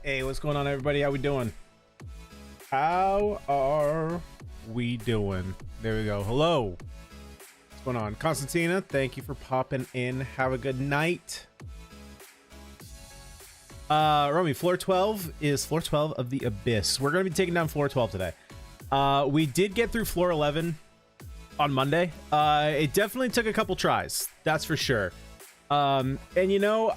Hey, what's going on, everybody? How we doing? How are we doing? There we go. Hello. What's going on? Constantina, thank you for popping in. Have a good night. Romy, floor 12 is floor 12 of the Abyss. We're going to be taking down floor 12 today. We did get through floor 11 on Monday. It definitely took a couple tries. That's for sure. And you know,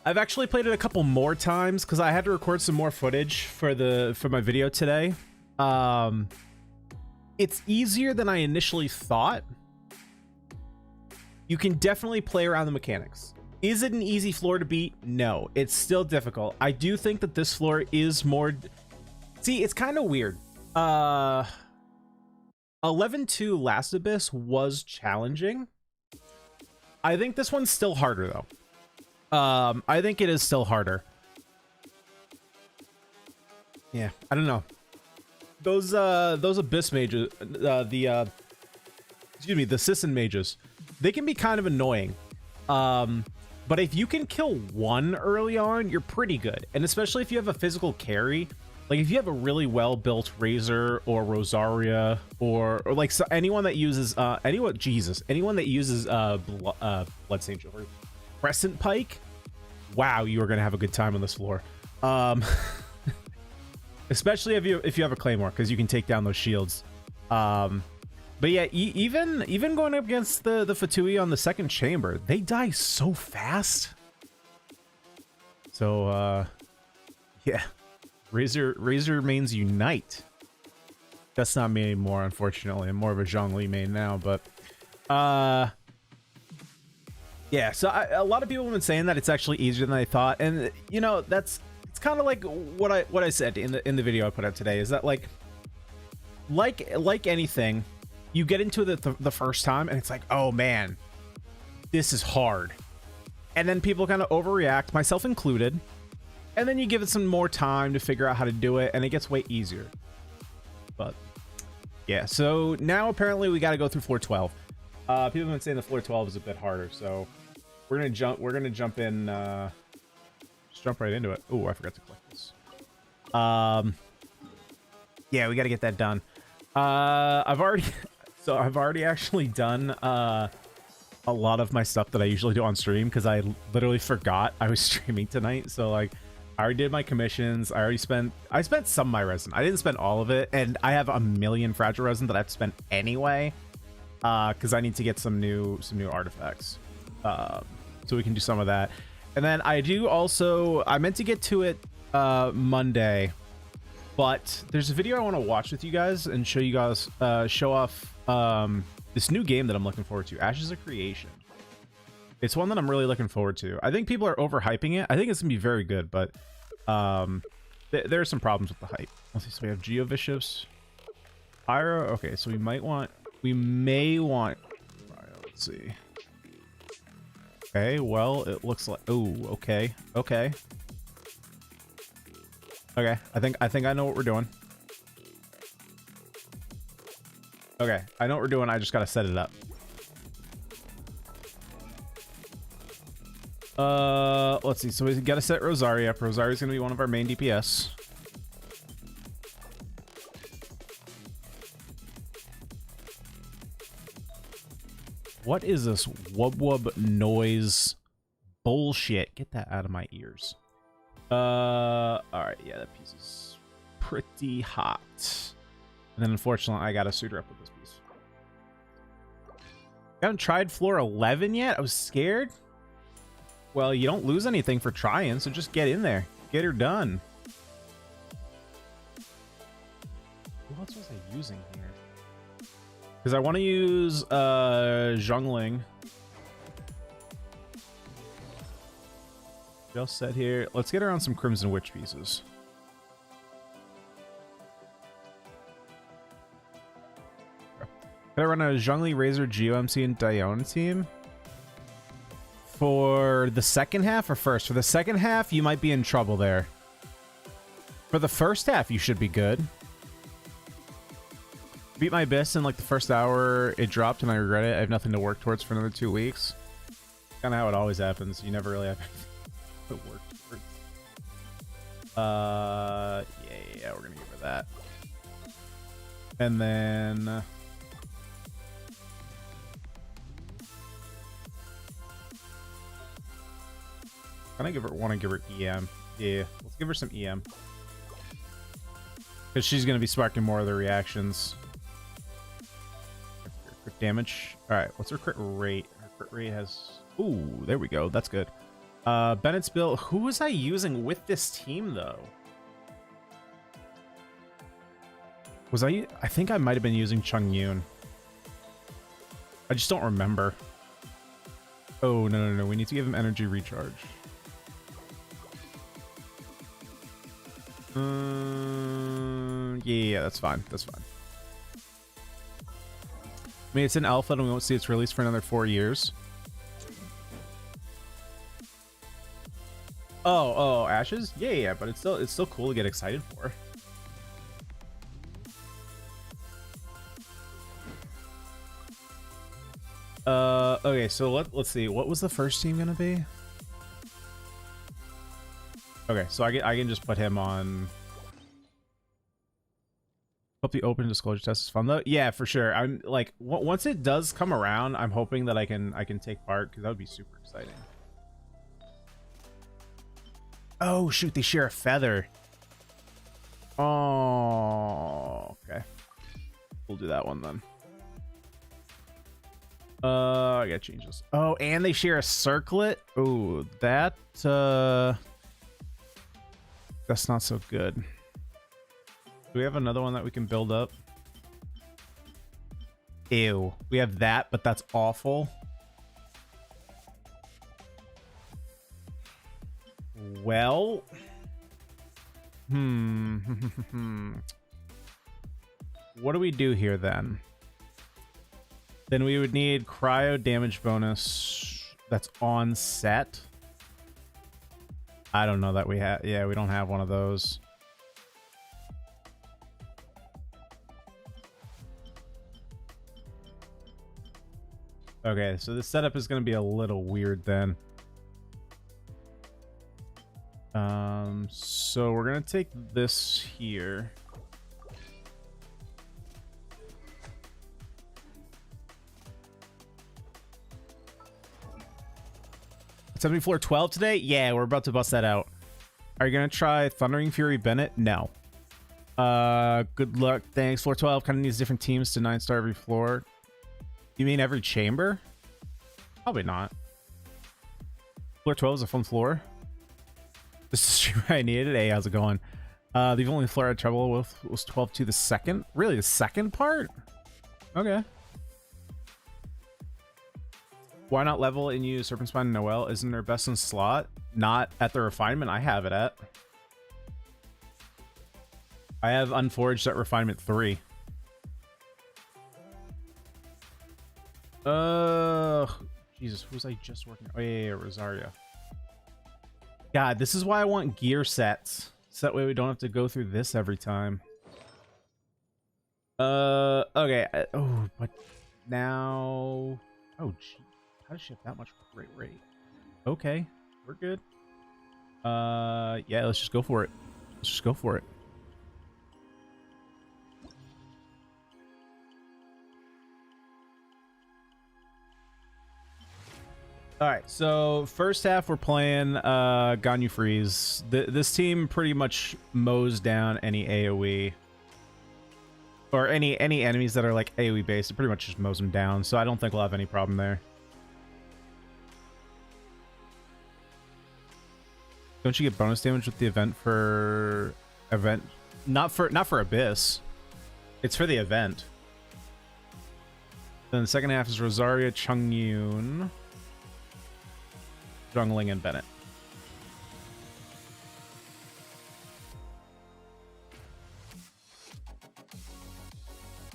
I've actually played it a couple more times because I had to record some more footage for my video today. It's easier than I initially thought. You can definitely play around the mechanics. Is it an easy floor to beat? No, it's still difficult. I do think that this floor is more... See, it's kind of weird. 11-2 Last Abyss was challenging. I think this one's still harder, though. I think it is still harder. Yeah, I don't know. Those Abyss mages, excuse me, the Sisson mages, they can be kind of annoying. But if you can kill one early on, you're pretty good. And especially if you have a physical carry, like if you have a really well-built Razor or Rosaria or like anyone that uses anyone that uses Bloodstained Chivalry, Crescent Pike, wow, you are gonna have a good time on this floor. Especially if you have a Claymore, because you can take down those shields. But yeah, even going up against the Fatui on the second chamber, they die so fast. So yeah, Razor mains unite. That's not me anymore, unfortunately. I'm more of a Zhongli main now, but yeah. So a lot of people have been saying that it's actually easier than I thought, and you know, it's kind of like what I said in the video I put out today, is that like anything, you get into the first time and it's like, oh man, this is hard, and then people kind of overreact, myself included, and then you give it some more time to figure out how to do it and it gets way easier. But yeah, so now apparently we got to go through floor 12. People have been saying the floor 12 is a bit harder, so we're gonna jump in, just jump right into it. Oh, I forgot to collect this. Yeah, we got to get that done. I've already actually done a lot of my stuff that I usually do on stream, because I literally forgot I was streaming tonight. So like, I already did my commissions. I spent some of my resin. I didn't spend all of it, and I have a million fragile resin that I have to spend anyway, because I need to get some new artifacts, so we can do some of that. And then I meant to get to it Monday, but there's a video I want to watch with you guys and show you guys, show off this new game that I'm looking forward to, Ashes of Creation. It's one that I'm really looking forward to. I think people are overhyping it. I think it's gonna be very good, but there are some problems with the hype. Let's see. So we have Geovicious, Pyro. Okay, so we may want. Let's see. Okay, well, it looks like. Oh, okay. I think I know what we're doing. Okay, I know what we're doing. I just gotta set it up. Let's see. So we gotta set Rosaria up. Rosaria's gonna be one of our main DPS. What is this wub noise bullshit? Get that out of my ears. All right, yeah, that piece is pretty hot. And then unfortunately, I gotta suit her up with this piece. Haven't tried floor 11 yet. I was scared. Well, you don't lose anything for trying, so just get in there. Get her done. Who else was I using here? Because I want to use Zhongling. Just set here. Let's get her on some Crimson Witch pieces. Can I run a Zhongli, Razor, GeoMC, and Dione team? For the second half or first? For the second half, you might be in trouble there. For the first half, you should be good. Beat my Abyss in like the first hour, it dropped and I regret it. I have nothing to work towards for another 2 weeks. Kind of how it always happens. You never really have anything to work towards. Yeah, we're gonna give her that. And then want to give her EM. Yeah, let's give her some EM. Because she's going to be sparking more of the reactions. Crit damage. Alright, what's her crit rate? Her crit rate has... Ooh, there we go. That's good. Bennett's build. Who was I using with this team, though? Was I think I might have been using Chung Yoon. I just don't remember. Oh, no. We need to give him energy recharge. Yeah, that's fine. That's fine. I mean, it's in alpha and we won't see its release for another 4 years. Oh, Ashes? Yeah, but it's still cool to get excited for. Okay, so let's see. What was the first team gonna be? Okay, so I can just put him on. Hope the open disclosure test is fun though. Yeah, for sure. I'm like once it does come around, I'm hoping that I can take part because that would be super exciting. Oh shoot, they share a feather. Oh, okay. We'll do that one then. I gotta change this. Oh, and they share a circlet. Oh, that's not so good. Do we have another one that we can build up? Ew. We have that, but that's awful. Well. What do we do here then? Then we would need cryo damage bonus that's on set. I don't know that we have. Yeah, we don't have one of those. Okay, so this setup is going to be a little weird then. So we're going to take this here. Floor 12 today? Yeah, we're about to bust that out. Are you gonna try Thundering Fury Bennett? No. Good luck. Thanks. Floor 12 kind of needs different teams to 9-star every floor. You mean every chamber? Probably not. Floor 12 is a fun floor. This is the stream I needed. Hey, how's it going? The only floor I had trouble with was 12-2 the second. Really, the second part? Okay. Why not level and use Serpent Spine and Noelle? Isn't there best in slot? Not at the refinement I have it at. I have Unforged at refinement 3. Jesus, who was I just working? Oh yeah, Rosaria. God, this is why I want gear sets. So that way we don't have to go through this every time. Okay. Oh, but now. Oh, gee. How to ship that much for great rate? Okay, we're good. Yeah, let's just go for it. Let's just go for it. All right, so first half we're playing Ganyu Freeze. This team pretty much mows down any AoE or any enemies that are like AoE based. It pretty much just mows them down. So I don't think we'll have any problem there. Don't you get bonus damage with the event for not for Abyss. It's for the event. Then the second half is Rosaria, Chung Yoon, Jungling, and Bennett.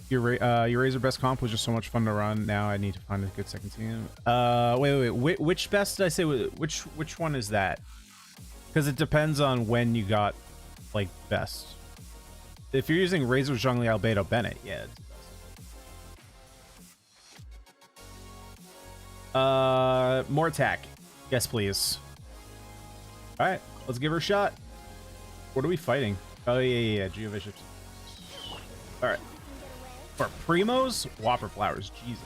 Your Razor best comp was just so much fun to run. Now I need to find a good second team. Wait. Which best did I say? Which one is that? Because it depends on when you got, like, best. If you're using Razor, Zhongli, Albedo, Bennett, yeah. More attack. Yes, please. Alright, let's give her a shot. What are we fighting? Oh, yeah. Geovicious. All right. For Primos, Whopper Flowers. Jesus.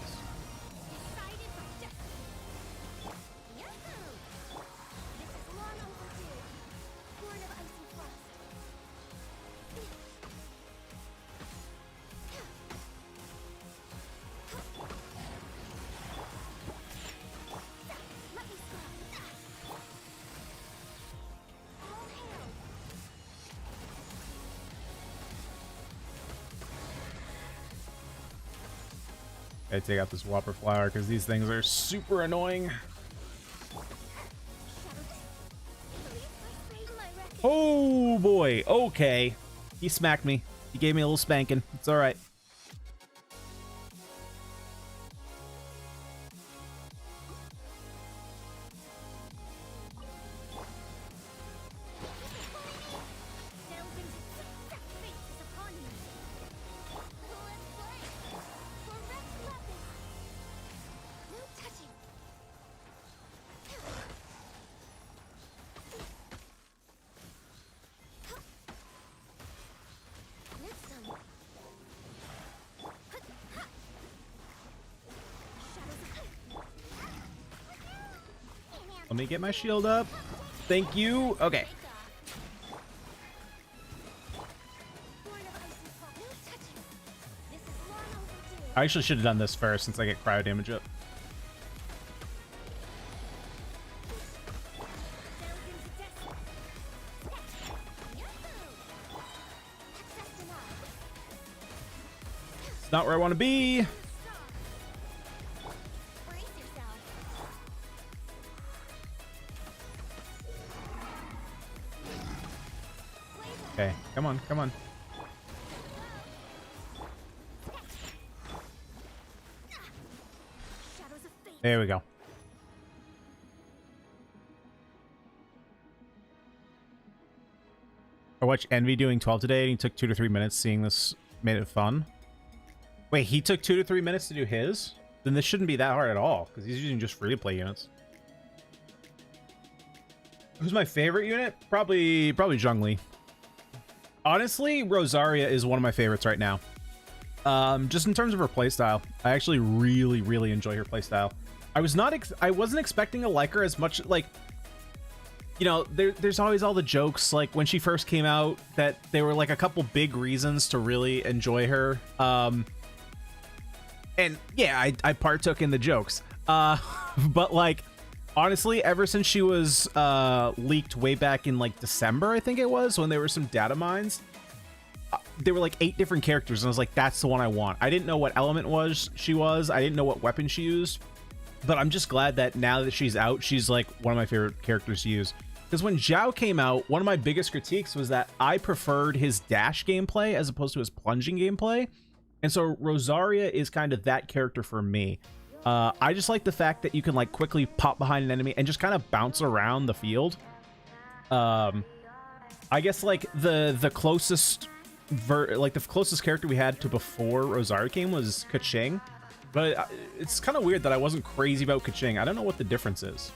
I take out this Whopper Flower because these things are super annoying. Oh boy. Okay. He smacked me. He gave me a little spanking. It's all right. Let me get my shield up. Thank you. Okay. I actually should have done this first since I get cryo damage up. It's not where I want to be. Okay, come on, come on. There we go. I watched Envy doing 12 today and he took 2 to 3 minutes. Seeing this made it fun. Wait, he took 2 to 3 minutes to do his? Then this shouldn't be that hard at all because he's using just free to play units. Who's my favorite unit? Probably Zhongli. Honestly, Rosaria is one of my favorites right now. Just in terms of her playstyle, I actually really enjoy her playstyle. I wasn't expecting to like her as much. Like, you know, there's always all the jokes like when she first came out that there were like a couple big reasons to really enjoy her. And yeah, I partook in the jokes. But like, honestly, ever since she was leaked way back in like December, I think it was, when there were some data mines, there were like 8 different characters, and I was like, that's the one I want. I didn't know what element she was. I didn't know what weapon she used, but I'm just glad that now that she's out, she's like one of my favorite characters to use. Because when Zhao came out, one of my biggest critiques was that I preferred his dash gameplay as opposed to his plunging gameplay. And so Rosaria is kind of that character for me. I just like the fact that you can like quickly pop behind an enemy and just kind of bounce around the field. I guess like the closest character we had to before Rosaria came was Keqing, but it's kind of weird that I wasn't crazy about Keqing. I don't know what the difference is.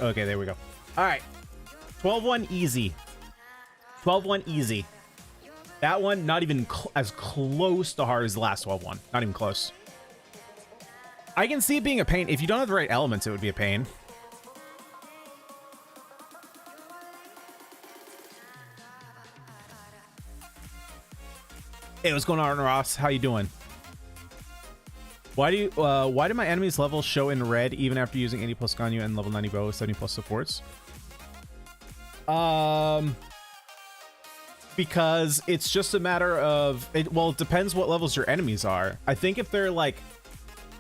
Okay, there we go. All right, 12-1 easy. 12-1 easy. That one not even as close to hard as the last 12-1. Not even close. I can see it being a pain. If you don't have the right elements, it would be a pain. Hey, what's going on, Ross? How you doing? Why do my enemies levels show in red even after using 80 plus Ganyu and level 90 bow with 70 plus supports? Because it's just a matter of it. Well, it depends what levels your enemies are. I think if they're like,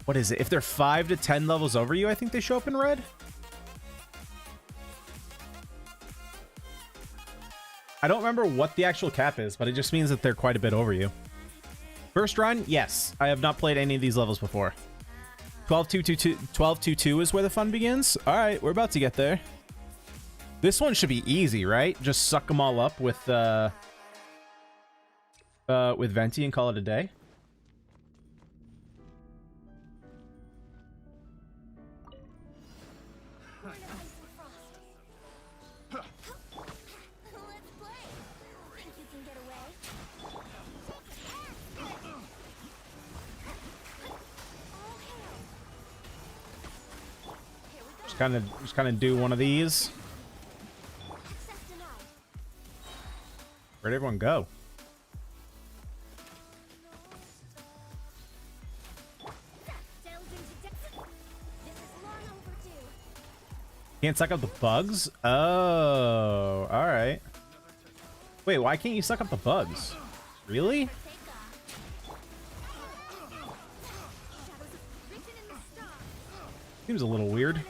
what is it? If they're 5 to 10 levels over you, I think they show up in red. I don't remember what the actual cap is, but it just means that they're quite a bit over you. First run, yes. I have not played any of these levels before. 12-2-2 is where the fun begins. All right, we're about to get there. This one should be easy, right? Just suck them all up with Venti and call it a day. Just kind of do one of these. Where'd everyone go? Can't suck up the bugs? Oh, all right. Wait, why can't you suck up the bugs? Really? Seems a little weird.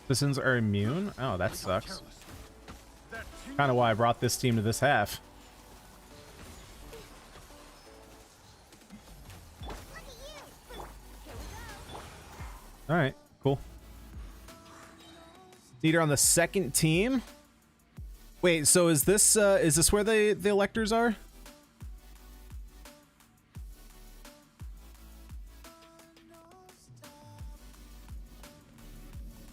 Citizens are immune? Oh, that sucks. Kind of why I brought this team to this half. All right, cool. Leader on the second team. Wait, so is this where the electors are?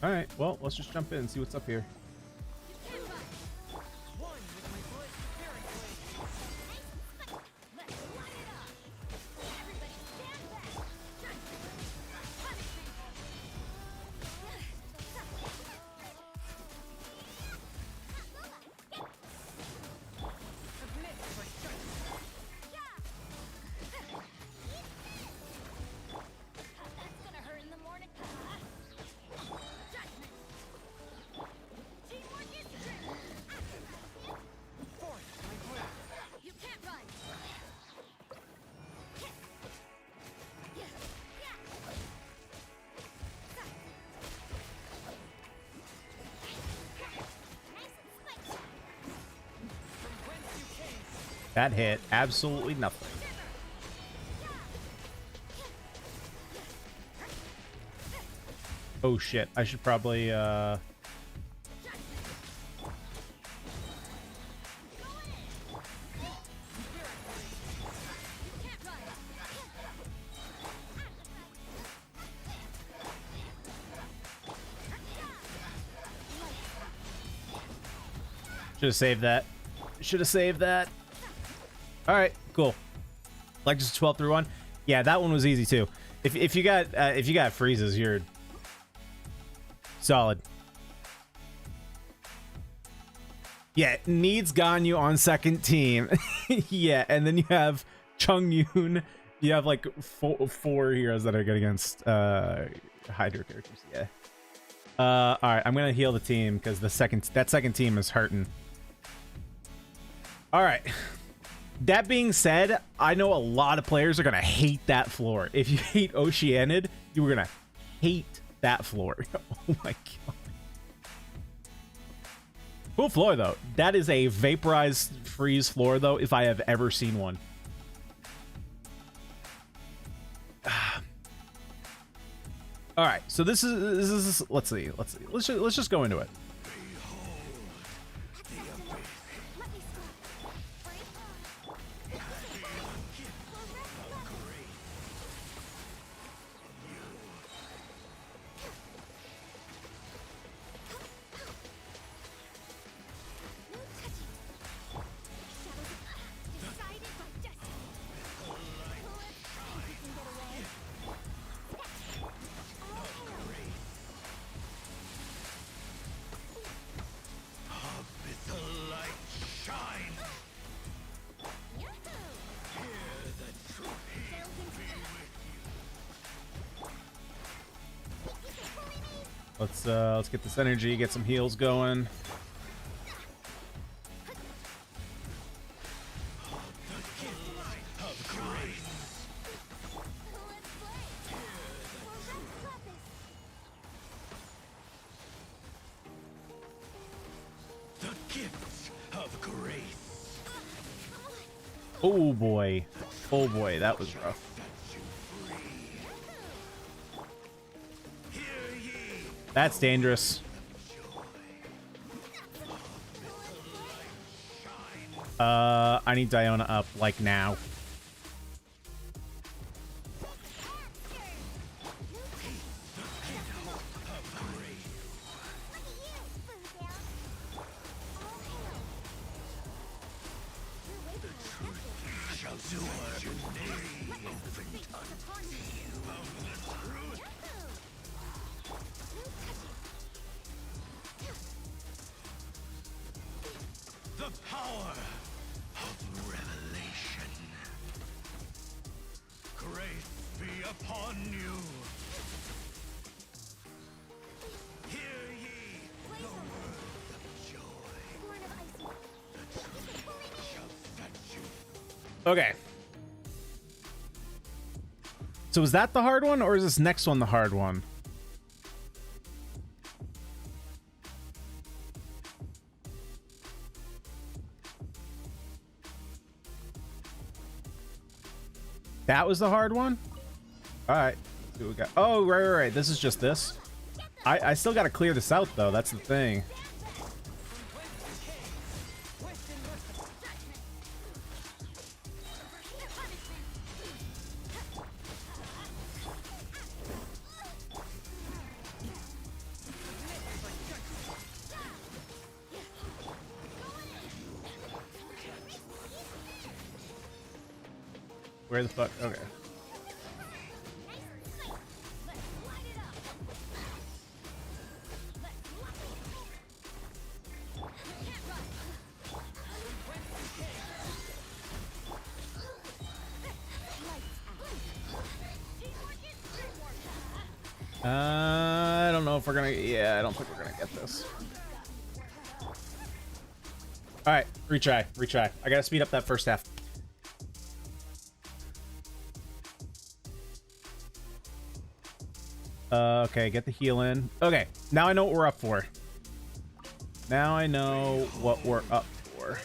All right, well, let's just jump in and see what's up here. That hit absolutely nothing. Oh shit, I should probably should have saved that. Should have saved that. All right, cool. Like just 12 through 1. Yeah, that one was easy too. If you got freezes, you're solid. Yeah, needs Ganyu on second team. Yeah, and then you have Chung Yoon. You have like four heroes that are good against Hydra characters. Yeah. All right, I'm gonna heal the team because that second team is hurting. All right. That being said, I know a lot of players are going to hate that floor. If you hate Oceanid, you were going to hate that floor. Oh my god. Cool floor, though. That is a vaporized freeze floor, though, if I have ever seen one. All right, so this is let's see. Let's just go into it. Let's get this energy, get some heals going. Oh boy. Oh boy, that was rough. That's dangerous. I need Diona up, like, now. Okay. So is that the hard one, or is this next one the hard one? That was the hard one? Alright. See what we got. Oh, right. This is just this. I still gotta clear this out, though. That's the thing. Where the fuck? Okay. I don't know if we're gonna. Yeah, I don't think we're gonna get this. All right, retry. I gotta speed up that first half. Okay, get the heal in. Okay, now I know what we're up for. Now I know what we're up for.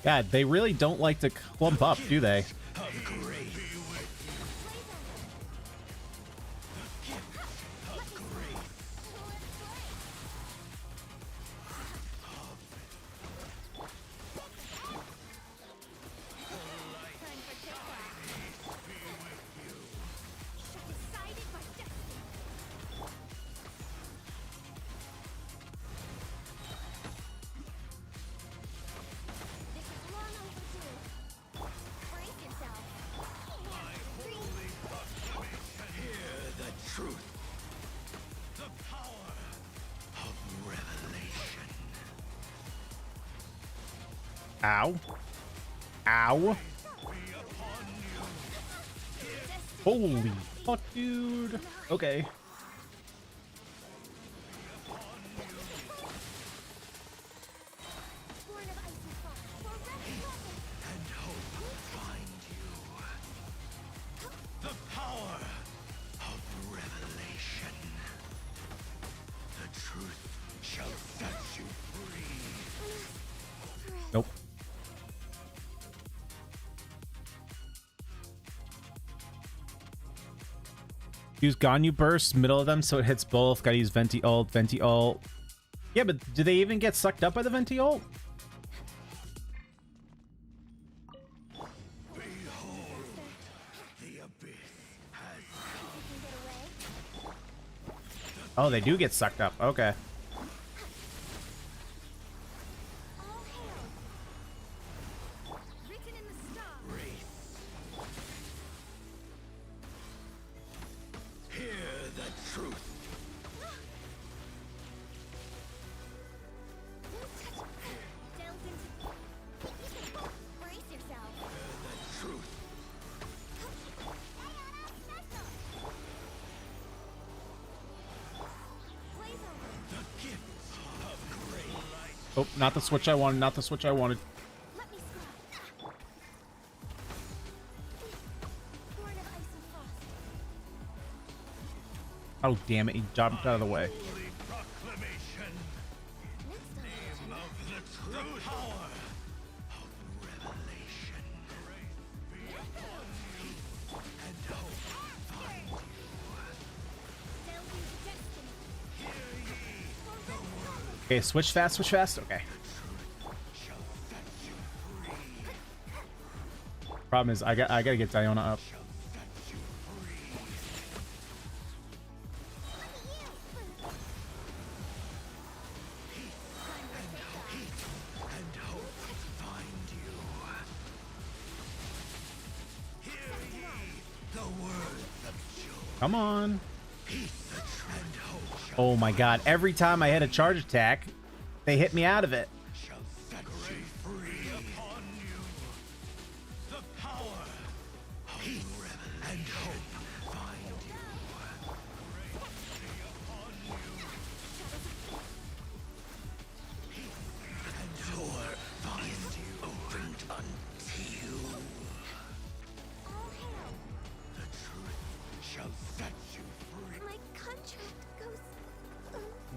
God, they really don't like to clump up, do they? Ow. Ow. Holy fuck, dude. Okay. Nope. Use Ganyu Burst, middle of them, so it hits both. Gotta use Venti ult, Venti ult. Yeah, but do they even get sucked up by the Venti ult? Oh, they do get sucked up. Okay. Oh, not the switch I wanted, not the switch I wanted. Oh, damn it, he jumped out of the way. Okay, switch fast, switch fast. Okay. Problem is, I gotta get Diona up. Come on. Oh my god, every time I hit a charge attack, they hit me out of it.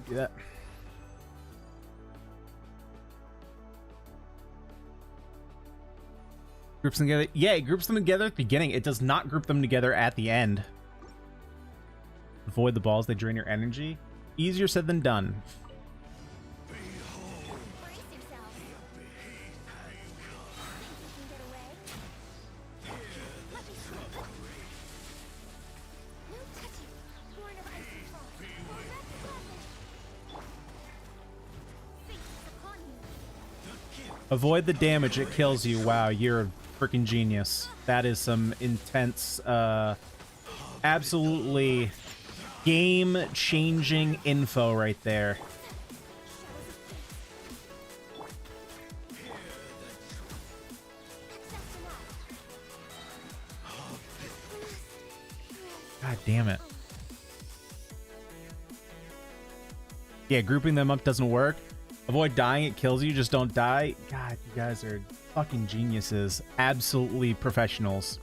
Do that. Groups them together. Yeah, it groups them together at the beginning. It does not group them together at the end. Avoid the balls, they drain your energy. Easier said than done. Avoid the damage, it kills you. Wow, you're a freaking genius. That is some intense, absolutely game-changing info right there. God damn it. Yeah, grouping them up doesn't work. Avoid dying, it kills you, just don't die. God, you guys are fucking geniuses. Absolutely professionals.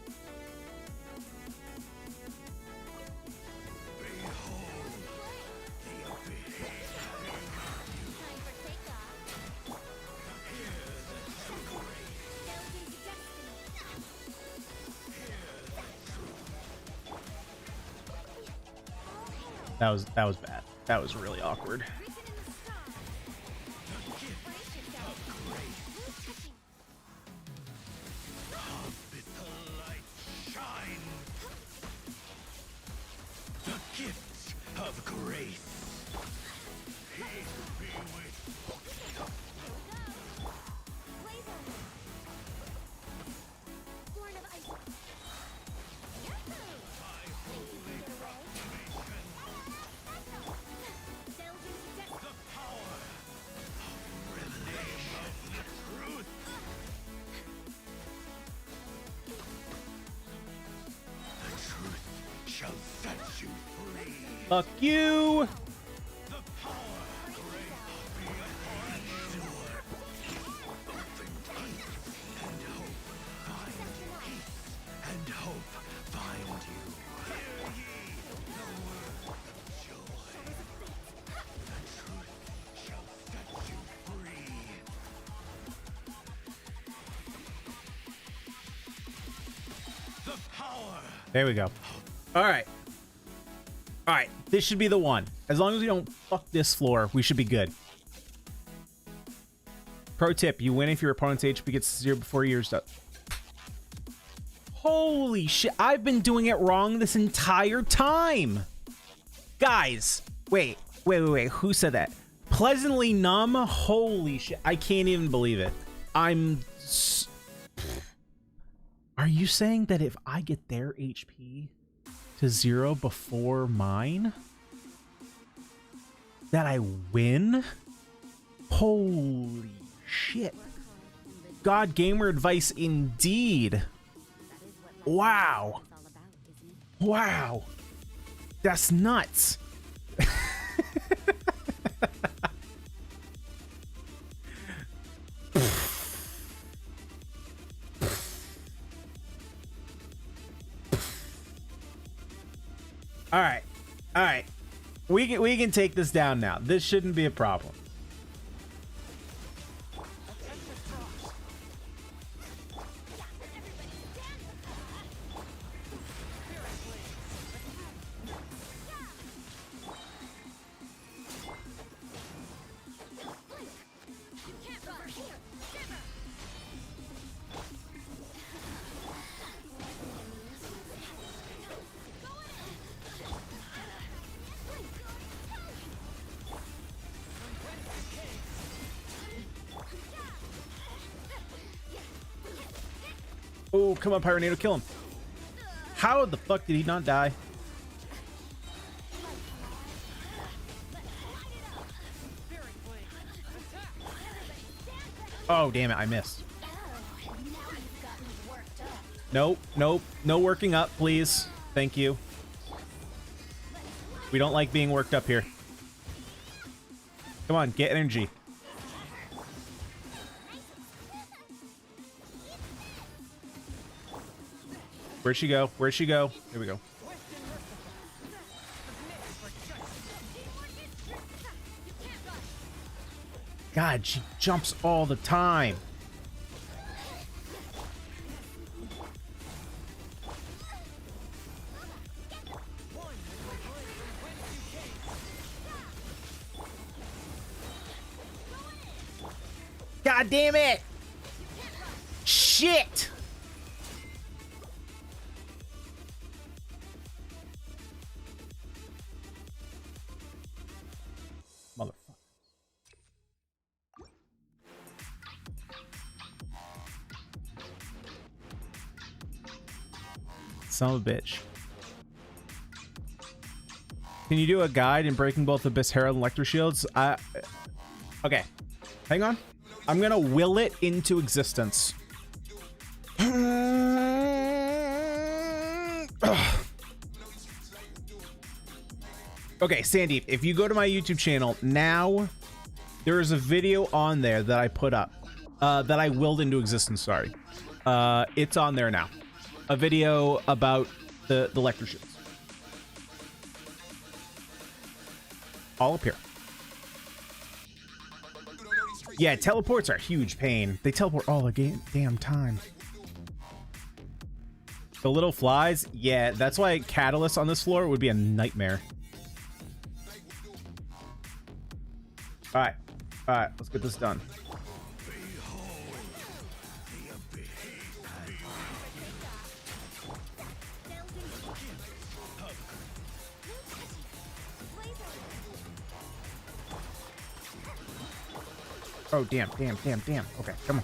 That was bad. That was really awkward. Fuck you! There we go. All right. All right, this should be the one. As long as we don't fuck this floor, we should be good. Pro tip, you win if your opponent's HP gets 0 before yours does. Holy shit, I've been doing it wrong this entire time. Guys, Wait. Who said that? Pleasantly numb? Holy shit. I can't even believe it. Are you saying that if I get their HP to 0 before mine, that I win? Holy shit. God gamer advice indeed. Wow. Wow. That's nuts. All right. We can take this down now. This shouldn't be a problem. Oh, come on, Pyronado, kill him. How the fuck did he not die? Oh, damn it, I missed. Nope, no working up, please. Thank you. We don't like being worked up here. Come on, get energy. Where'd she go? Where'd she go? Here we go. God, she jumps all the time. God damn it! Shit! Motherfucker. Son of a bitch. Can you do a guide in breaking both Abyss Herald and Electro Shields? Okay. Hang on. I'm gonna will it into existence. Okay, Sandeep, if you go to my YouTube channel now, there is a video on there that I put up, that I willed into existence, sorry. It's on there now. A video about the Electro Shields. All up here. Yeah, teleports are a huge pain. They teleport all the damn time. The little flies, yeah, that's why Catalyst on this floor would be a nightmare. Alright, let's get this done. Oh, damn. Okay, come on.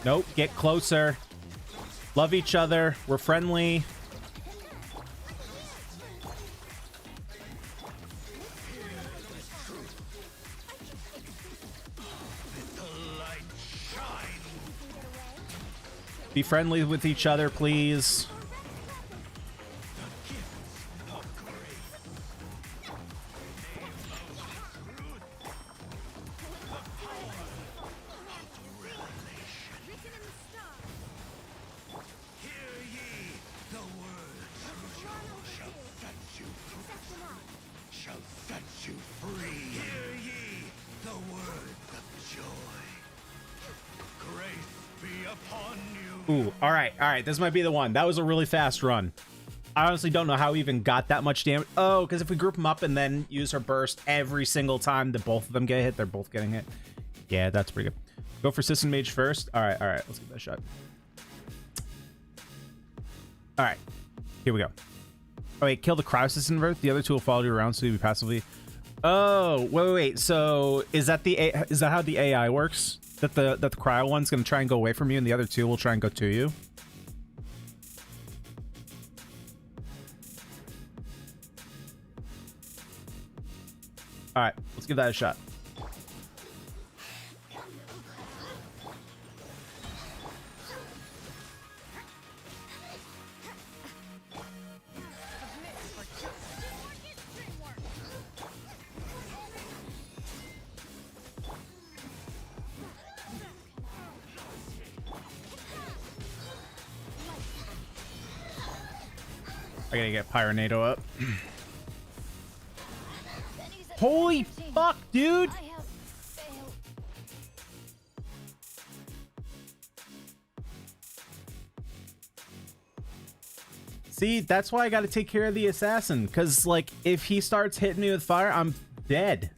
Nope, get closer. Love each other. We're friendly. Be friendly with each other, please. Ooh, all right. This might be the one. That was a really fast run. I honestly don't know how we even got that much damage. Oh, because if we group them up and then use her burst every single time that both of them get hit, they're both getting hit. Yeah, that's pretty good. Go for System Mage first. All right, let's give that a shot. All right, here we go. Oh, wait, kill the Cryosis invert. The other two will follow you around so you passively. Oh, wait. So is that how the AI works? That the cryo one's gonna try and go away from you, and the other two will try and go to you. All right, let's give that a shot. I gotta get Pyronado up. Holy fuck, dude! See, that's why I gotta take care of the assassin, because, like, if he starts hitting me with fire, I'm dead.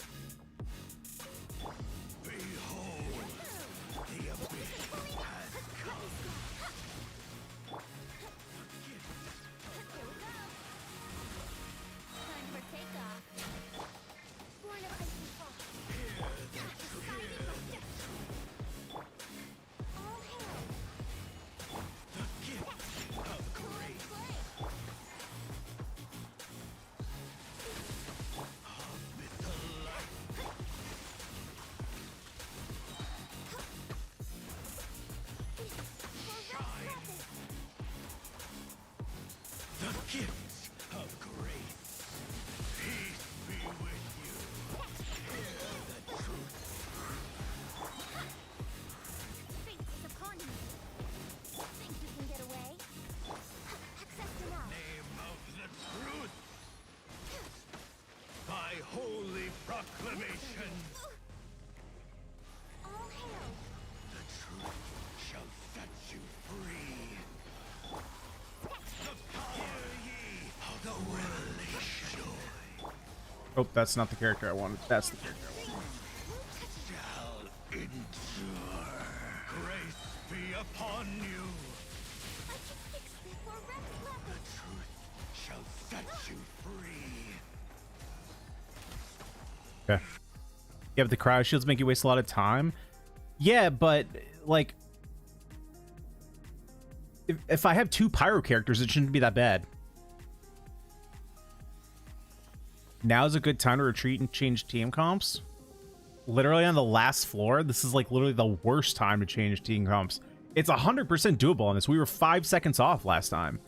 Holy proclamation! All hail! The truth shall set you free! The power ye of the revelation! Oh, that's not the character I wanted. That's the character I wanted. Shall endure. Grace be upon you! The truth shall set you free! Okay. Yeah, but the cryo shields make you waste a lot of time. Yeah, but like, if I have two pyro characters, it shouldn't be that bad. Now's a good time to retreat and change team comps. Literally on the last floor, this is like literally the worst time to change team comps. It's 100% doable on this. We were 5 seconds off last time.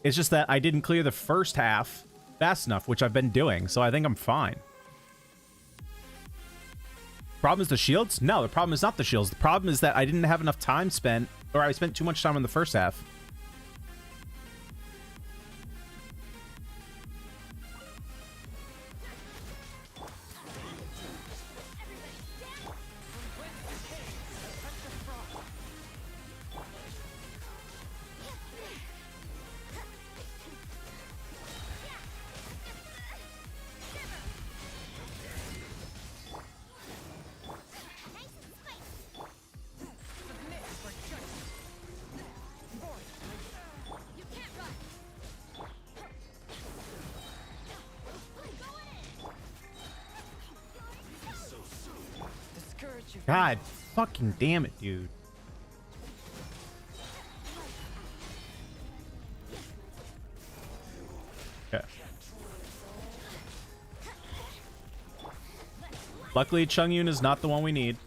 It's just that I didn't clear the first half fast enough, which I've been doing, so I think I'm fine. Problem is the shields? No, the problem is not the shields. The problem is that I didn't have enough time spent, or I spent too much time in the first half. God fucking damn it, dude. Okay. Luckily, Chungyun is not the one we need.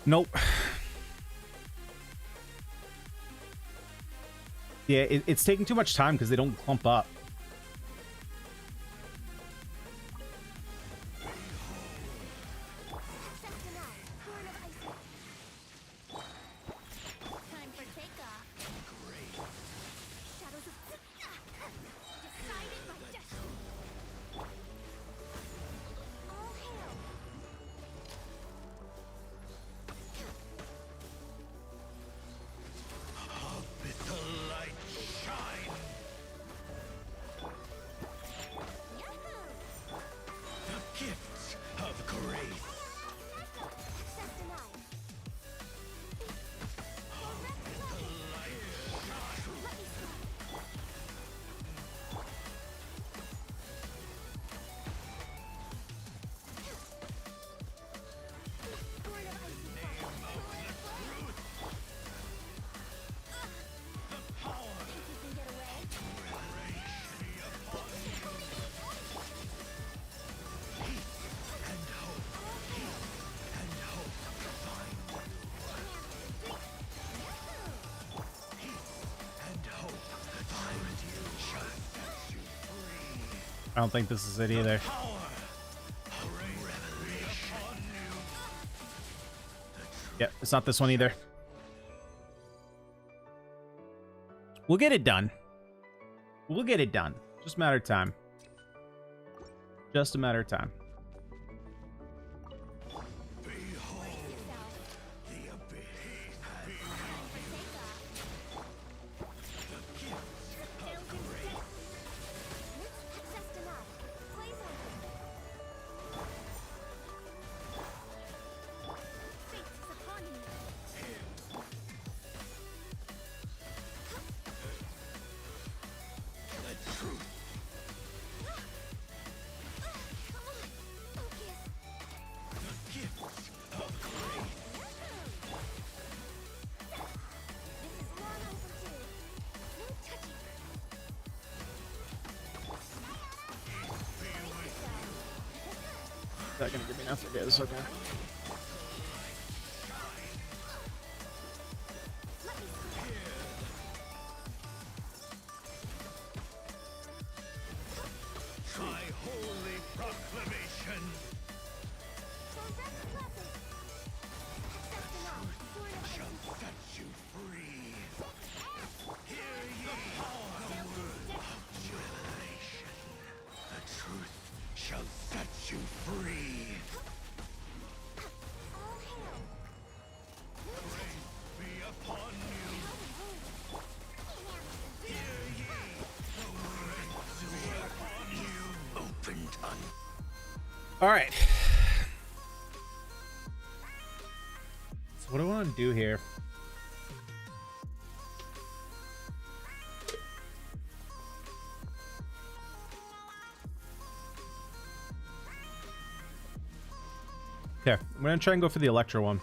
Nope. Yeah, it's taking too much time because they don't clump up. I don't think this is it either. Yep, it's not this one either. We'll get it done. We'll get it done. Just a matter of time. Just a matter of time. Is that gonna give me enough? It is, okay. My holy proclamation. Shall set you free. Hear ye the word of revelation. The truth shall set you free. Grace be upon you. Hear ye the words be upon you. Opened on. All right. So what do I want to do here? Okay, I'm gonna try and go for the Electro one.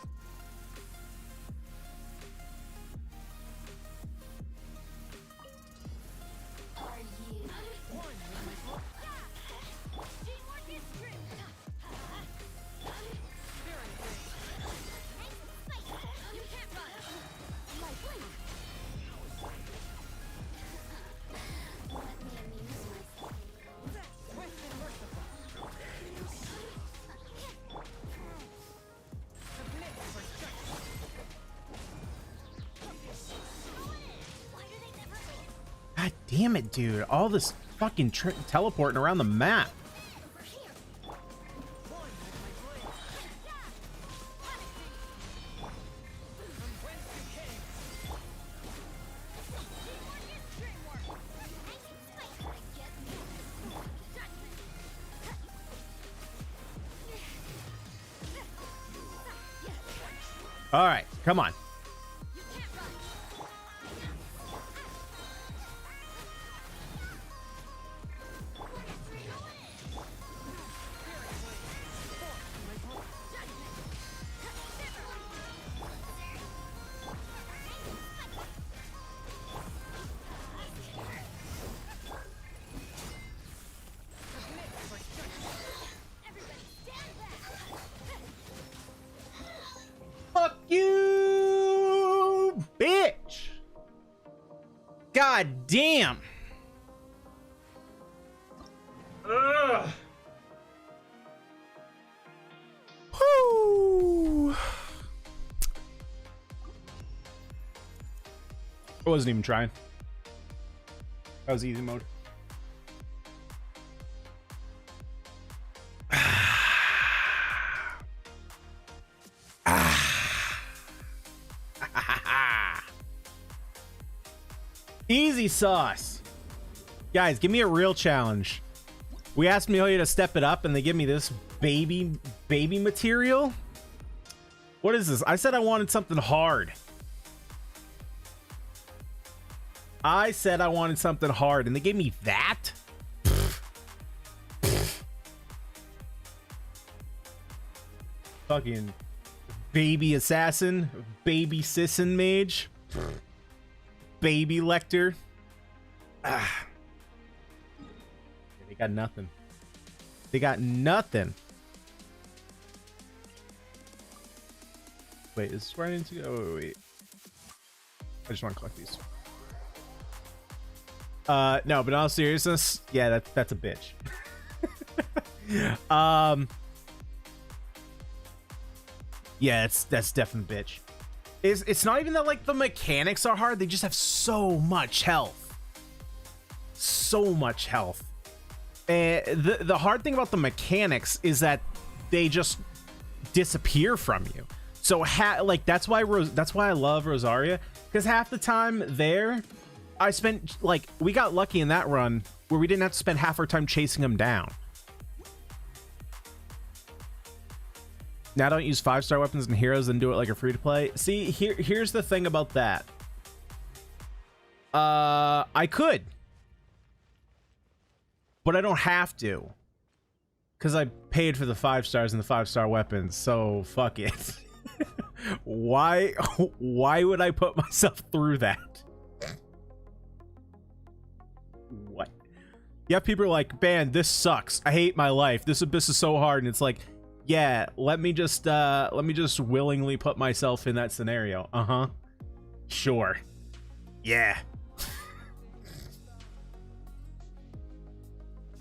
God damn it, dude. All this fucking teleporting around the map. All right, come on. Fuck God damn. Ugh. Whoo. I wasn't even trying. That was easy mode. Easy sauce. Guys, give me a real challenge. We asked Amelia to step it up and they give me this baby material. What is this? I said I wanted something hard. I said I wanted something hard and they gave me that? Fucking baby assassin, baby sissin mage, baby lector. Ah. They got nothing. They got nothing. Wait, is this where I need to go? Oh, wait. I just want to collect these. No, but in all seriousness, yeah, that's a bitch. Yeah, that's definitely bitch. It's not even that like the mechanics are hard, they just have so much health. So much health. The hard thing about the mechanics is that they just disappear from you. So like that's why I love Rosaria, because half the time there I spent, like, we got lucky in that run where we didn't have to spend half our time chasing them down. Now don't use 5-star weapons and heroes and do it like a free-to-play. See, here's the thing about that. I could, but I don't have to, because I paid for the 5 stars and the 5-star weapons, so fuck it. Why would I put myself through that? What? Yeah, people are like, man, this sucks. I hate my life. This abyss is so hard. And it's like, yeah, let me just willingly put myself in that scenario. Uh-huh. Sure. Yeah.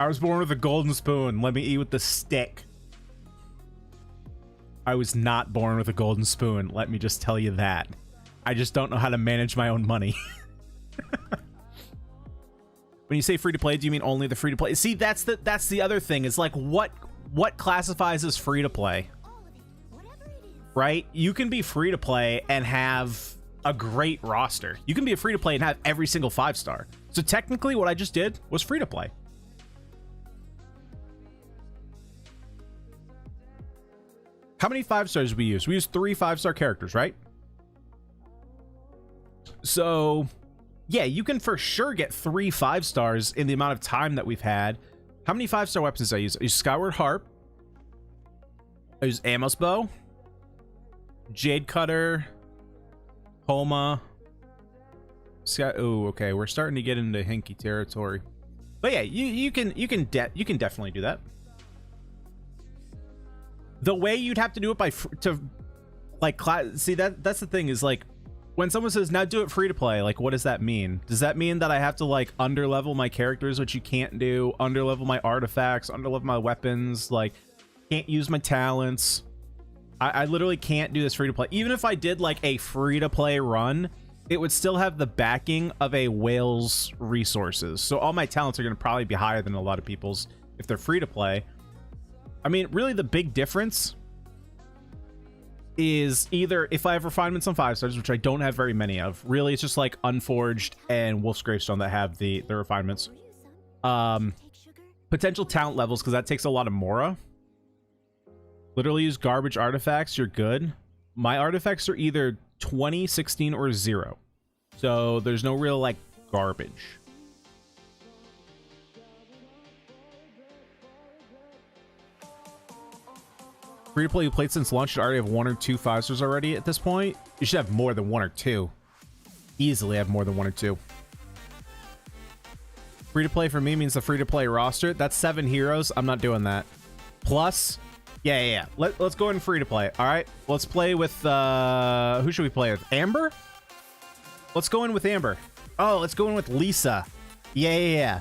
I was born with a golden spoon. Let me eat with the stick. I was not born with a golden spoon. Let me just tell you that. I just don't know how to manage my own money. When you say free to play, do you mean only the free to play? See, that's the other thing. Is like what classifies as free to play? Right? You can be free to play and have a great roster. You can be a free to play and have every single 5-star. So technically what I just did was free to play. How many 5-stars did we use? We used 3 5-star characters, right? So yeah, you can for sure get 3 5-stars in the amount of time that we've had. How many 5-star weapons did I use? I used Skyward Harp. I used Amos Bow. Jade Cutter. Homa. Oh, okay. We're starting to get into hinky territory. But yeah, you can definitely do that. The way you'd have to do it see, that's the thing, is like, when someone says now do it free to play, like, what does that mean? Does that mean that I have to like underlevel my characters, which you can't do, underlevel my artifacts, underlevel my weapons, like can't use my talents? I literally can't do this free to play. Even if I did like a free to play run, it would still have the backing of a whale's resources. So all my talents are going to probably be higher than a lot of people's if they're free to play. I mean, really the big difference is either if I have refinements on 5-stars, which I don't have very many of. Really, it's just like Unforged and Wolf's Gravestone that have the refinements. Potential talent levels, because that takes a lot of Mora. Literally use garbage artifacts, you're good. My artifacts are either 20, 16, or 0. So there's no real like garbage. Free to play you played since launch should already have 1 or 2 5-stars already at this point. You should have more than 1 or 2. Easily have more than 1 or 2. Free to play for me means the free to play roster. That's 7 heroes. I'm not doing that. Plus, yeah. Let's go in free to play. All right, let's play with who should we play with? Amber. Let's go in with Amber. Oh, let's go in with Lisa. Yeah.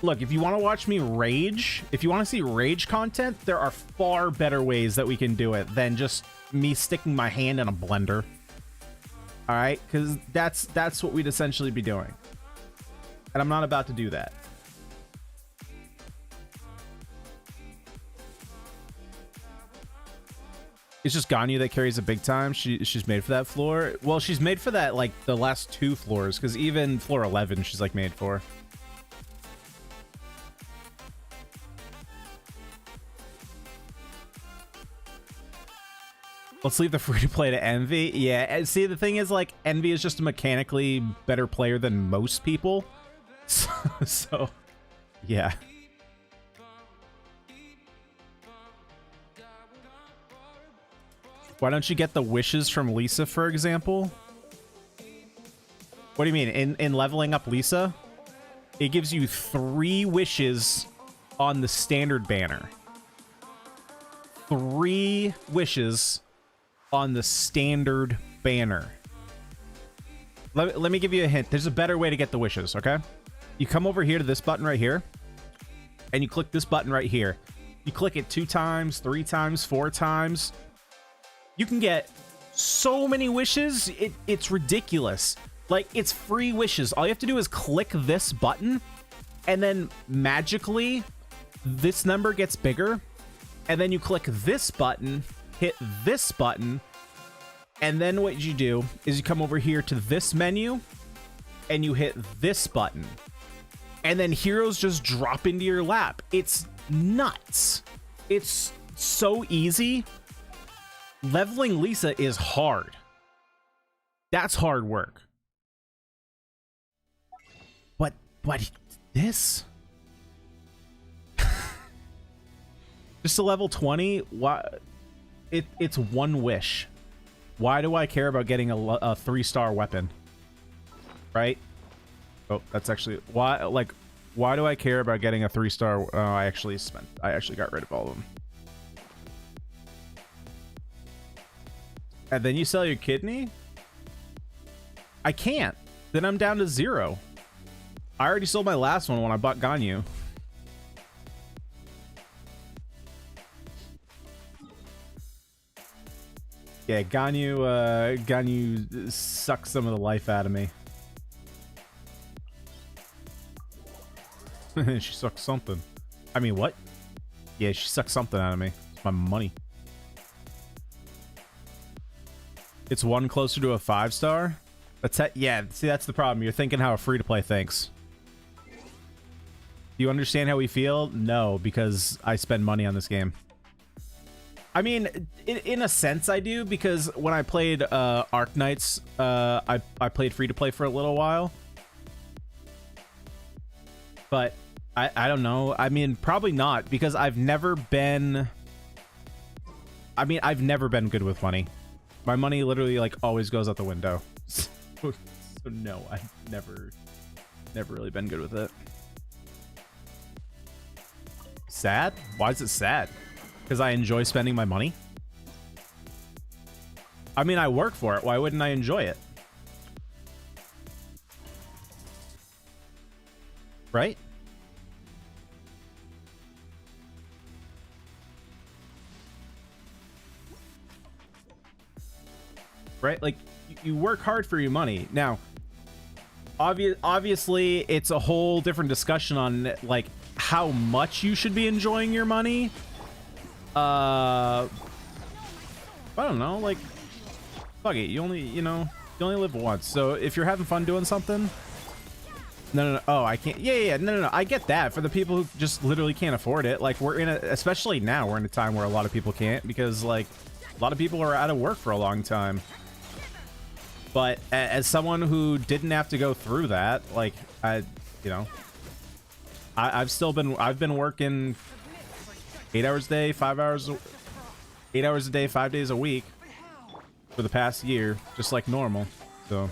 Look, if you want to watch me rage, if you want to see rage content, there are far better ways that we can do it than just me sticking my hand in a blender. All right, because that's what we'd essentially be doing. And I'm not about to do that. It's just Ganyu that carries a big time. She's made for that floor. Well, she's made for that, like, the last 2 floors, because even floor 11 she's, like, made for. Let's leave the free-to-play to Envy. Yeah, and see, the thing is, like, Envy is just a mechanically better player than most people. So yeah. Why don't you get the wishes from Lisa, for example? What do you mean? In leveling up Lisa, it gives you 3 wishes on the standard banner. 3 wishes on the standard banner. Let me give you a hint. There's a better way to get the wishes, okay? You come over here to this button right here, and you click this button right here. You click it 2 times, 3 times, 4 times. You can get so many wishes, it's ridiculous. Like, it's free wishes. All you have to do is click this button, and then magically, this number gets bigger. And then you click this button, hit this button, and then what you do is you come over here to this menu, and you hit this button. And then heroes just drop into your lap. It's nuts. It's so easy. Leveling Lisa is hard. That's hard work. But this? Just a level 20? Why? It's 1 wish. Why do I care about getting a 3-star weapon? Right? Oh, that's actually why. Like, why do I care about getting a 3-star? Oh, I actually got rid of all of them. And then you sell your kidney? I can't. Then I'm down to 0. I already sold my last one when I bought Ganyu. Yeah, Ganyu sucks some of the life out of me. She sucks something. I mean, what? Yeah, she sucks something out of me. It's my money. It's 1 closer to a 5-star? Yeah, see, that's the problem. You're thinking how a free-to-play thinks. Do you understand how we feel? No, because I spend money on this game. I mean, in a sense I do, because when I played Arc Knights, I played free-to-play for a little while. But I don't know. I mean, probably not, because I've never been... I mean, I've never been good with money. My money literally, like, always goes out the window. So no, I've never really been good with it. Sad? Why is it sad? Because I enjoy spending my money? I mean, I work for it. Why wouldn't I enjoy it? Right? Right? Like, you work hard for your money. Now, obviously, it's a whole different discussion on, like, how much you should be enjoying your money. I don't know, like, fuck it, you only live once. So if you're having fun doing something, no, oh, I can't. Yeah, no, I get that. For the people who just literally can't afford it, like, especially now, we're in a time where a lot of people can't, because, like, a lot of people are out of work for a long time. But as someone who didn't have to go through that, like, I've been working 8 hours a day, 8 hours a day, 5 days a week for the past year, just like normal. So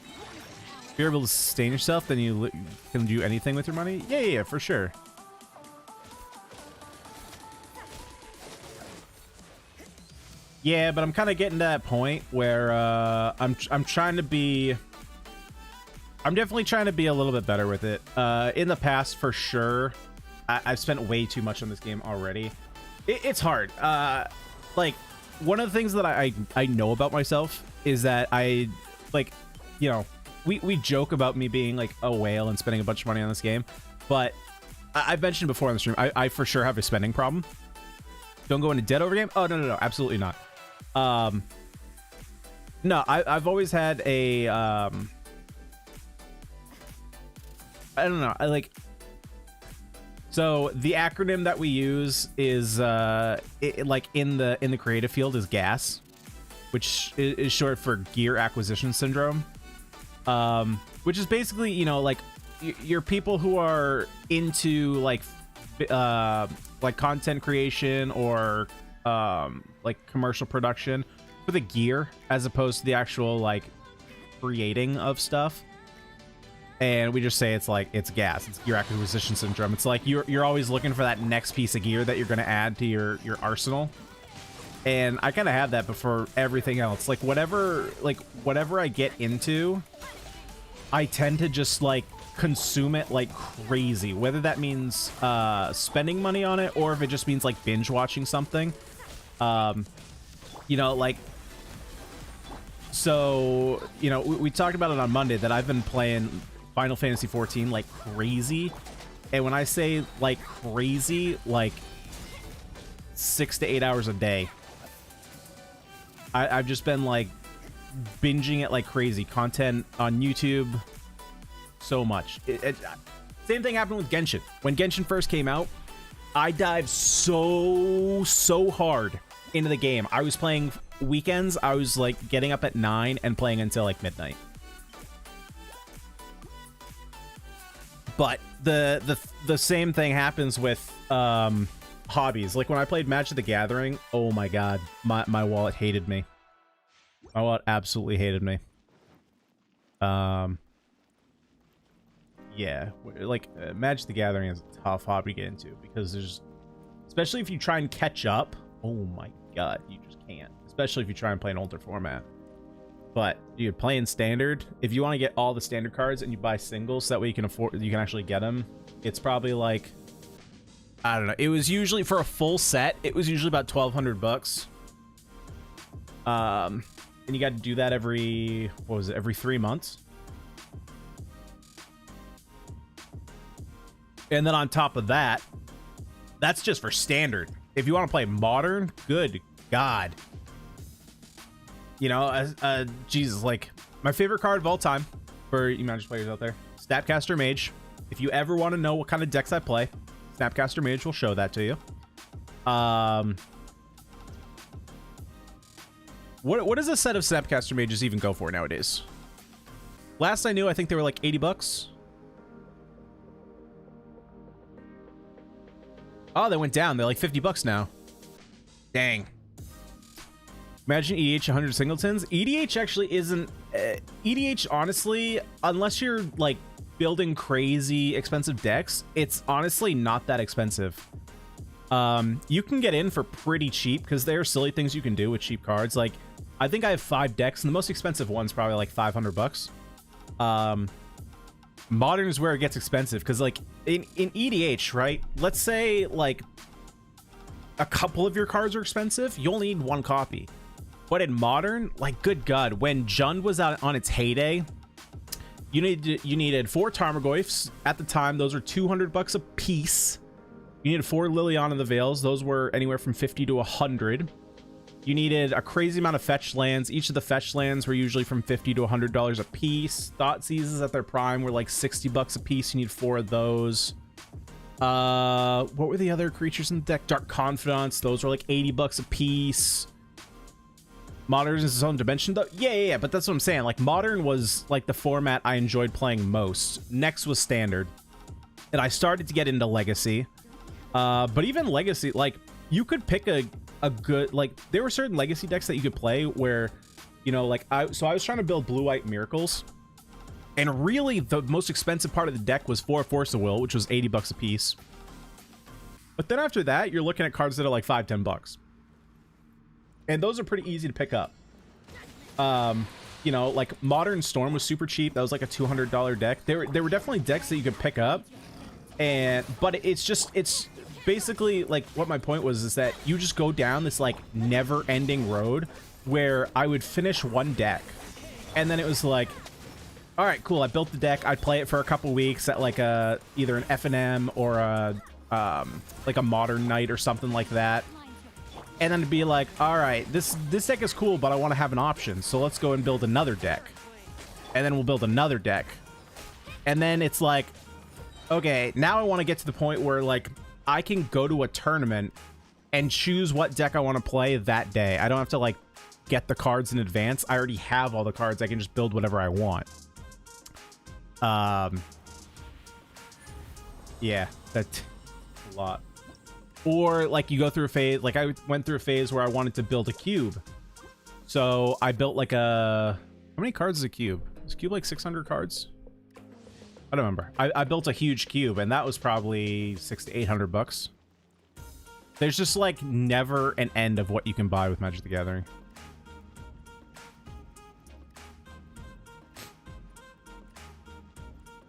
if you're able to sustain yourself, then you can do anything with your money. Yeah, for sure. Yeah, but I'm kind of getting to that point where I'm trying to be. I'm definitely trying to be a little bit better with it. In the past, for sure, I've spent way too much on this game already. It's hard. Like, one of the things that I know about myself is that I, like, you know, we joke about me being like a whale and spending a bunch of money on this game, but I've mentioned before on the stream, I for sure have a spending problem. Don't go into debt over game. Oh, no, absolutely not. No, I've always had a, I don't know. So the acronym that we use is like in the creative field is GAS, which is short for Gear Acquisition Syndrome, which is basically, you know, like you're people who are into like content creation or like commercial production for the gear as opposed to the actual like creating of stuff. And we just say it's like it's gas. It's gear acquisition syndrome. It's like you're always looking for that next piece of gear that you're going to add to your arsenal. And I kind of have that before everything else. Like whatever I get into, I tend to just like consume it like crazy. Whether that means spending money on it or if it just means like binge watching something. You know, like. So, you know, we talked about it on Monday that I've been playing Final Fantasy 14 like crazy, and when I say like crazy, like 6 to 8 hours a day. I've just been like binging it like crazy. Content on YouTube, so much. Same thing happened with Genshin. When Genshin first came out, I dived so hard into the game. I was playing weekends. I was like getting up at 9 and playing until like midnight. But the same thing happens with hobbies. Like when I played Magic the Gathering, oh my god, my wallet hated me. My wallet absolutely hated me. Yeah, like Magic the Gathering is a tough hobby to get into because there's, especially if you try and catch up. Oh my god, you just can't. Especially if you try and play an older format. But dude, playing standard, if you want to get all the standard cards and you buy singles so that way you can actually get them, it's probably like, I don't know. It was usually for a full set, it was usually about $1,200. And you got to do that every 3 months. And then on top of that, that's just for standard. If you want to play modern, good god. You know, Jesus, like, my favorite card of all time for you Magic players out there, Snapcaster Mage. If you ever want to know what kind of decks I play, Snapcaster Mage will show that to you. What does a set of Snapcaster Mages even go for nowadays? Last I knew, I think they were like $80. Oh, they went down. They're like $50 now. Dang. Imagine EDH 100 singletons. EDH actually isn't... EDH, honestly, unless you're, like, building crazy expensive decks, it's honestly not that expensive. You can get in for pretty cheap, because there are silly things you can do with cheap cards. Like, I think I have 5 decks, and the most expensive one's probably, like, $500. Modern is where it gets expensive, because, like, in EDH, right? Let's say, like, a couple of your cards are expensive. You only need 1 copy. But in Modern, like, good god, when Jund was out on its heyday, you needed 4 Tarmogoyfs. At the time, those were $200 a piece. You needed 4 Liliana the Veils. Those were anywhere from 50 to 100. You needed a crazy amount of fetch lands. Each of the fetch lands were usually from $50 to $100 a piece. Thoughtseizes at their prime were like $60 a piece. You need 4 of those. What were the other creatures in the deck? Dark Confidants. Those were like $80 a piece. Modern is its own dimension, though. Yeah, but that's what I'm saying. Like, Modern was like the format I enjoyed playing most. Next was Standard, and I started to get into Legacy. But even Legacy, like, you could pick a good, like, there were certain Legacy decks that you could play where, you know, like, I was trying to build Blue-White Miracles, and really the most expensive part of the deck was 4 Force of Will, which was $80 a piece. But then after that, you're looking at cards that are like $5-10. and those are pretty easy to pick up. You know, like Modern Storm was super cheap. That was like a $200 deck. There were definitely decks that you could pick up, but it's basically like what my point was is that you just go down this like never-ending road where I would finish one deck, and then it was like, all right, cool. I built the deck. I'd play it for a couple weeks at like either an F&M or like a Modern Night or something like that. And then to be like, all right, this deck is cool, but I want to have an option. So let's go and build another deck. And then we'll build another deck. And then it's like, okay, now I want to get to the point where like I can go to a tournament and choose what deck I want to play that day. I don't have to like get the cards in advance. I already have all the cards. I can just build whatever I want. Yeah, that's a lot. Or like you go through a phase, like I went through a phase where I wanted to build a cube. So I built like how many cards is a cube? Is a cube like 600 cards? I don't remember. I built a huge cube, and that was probably $600 to $800. There's just like never an end of what you can buy with Magic the Gathering.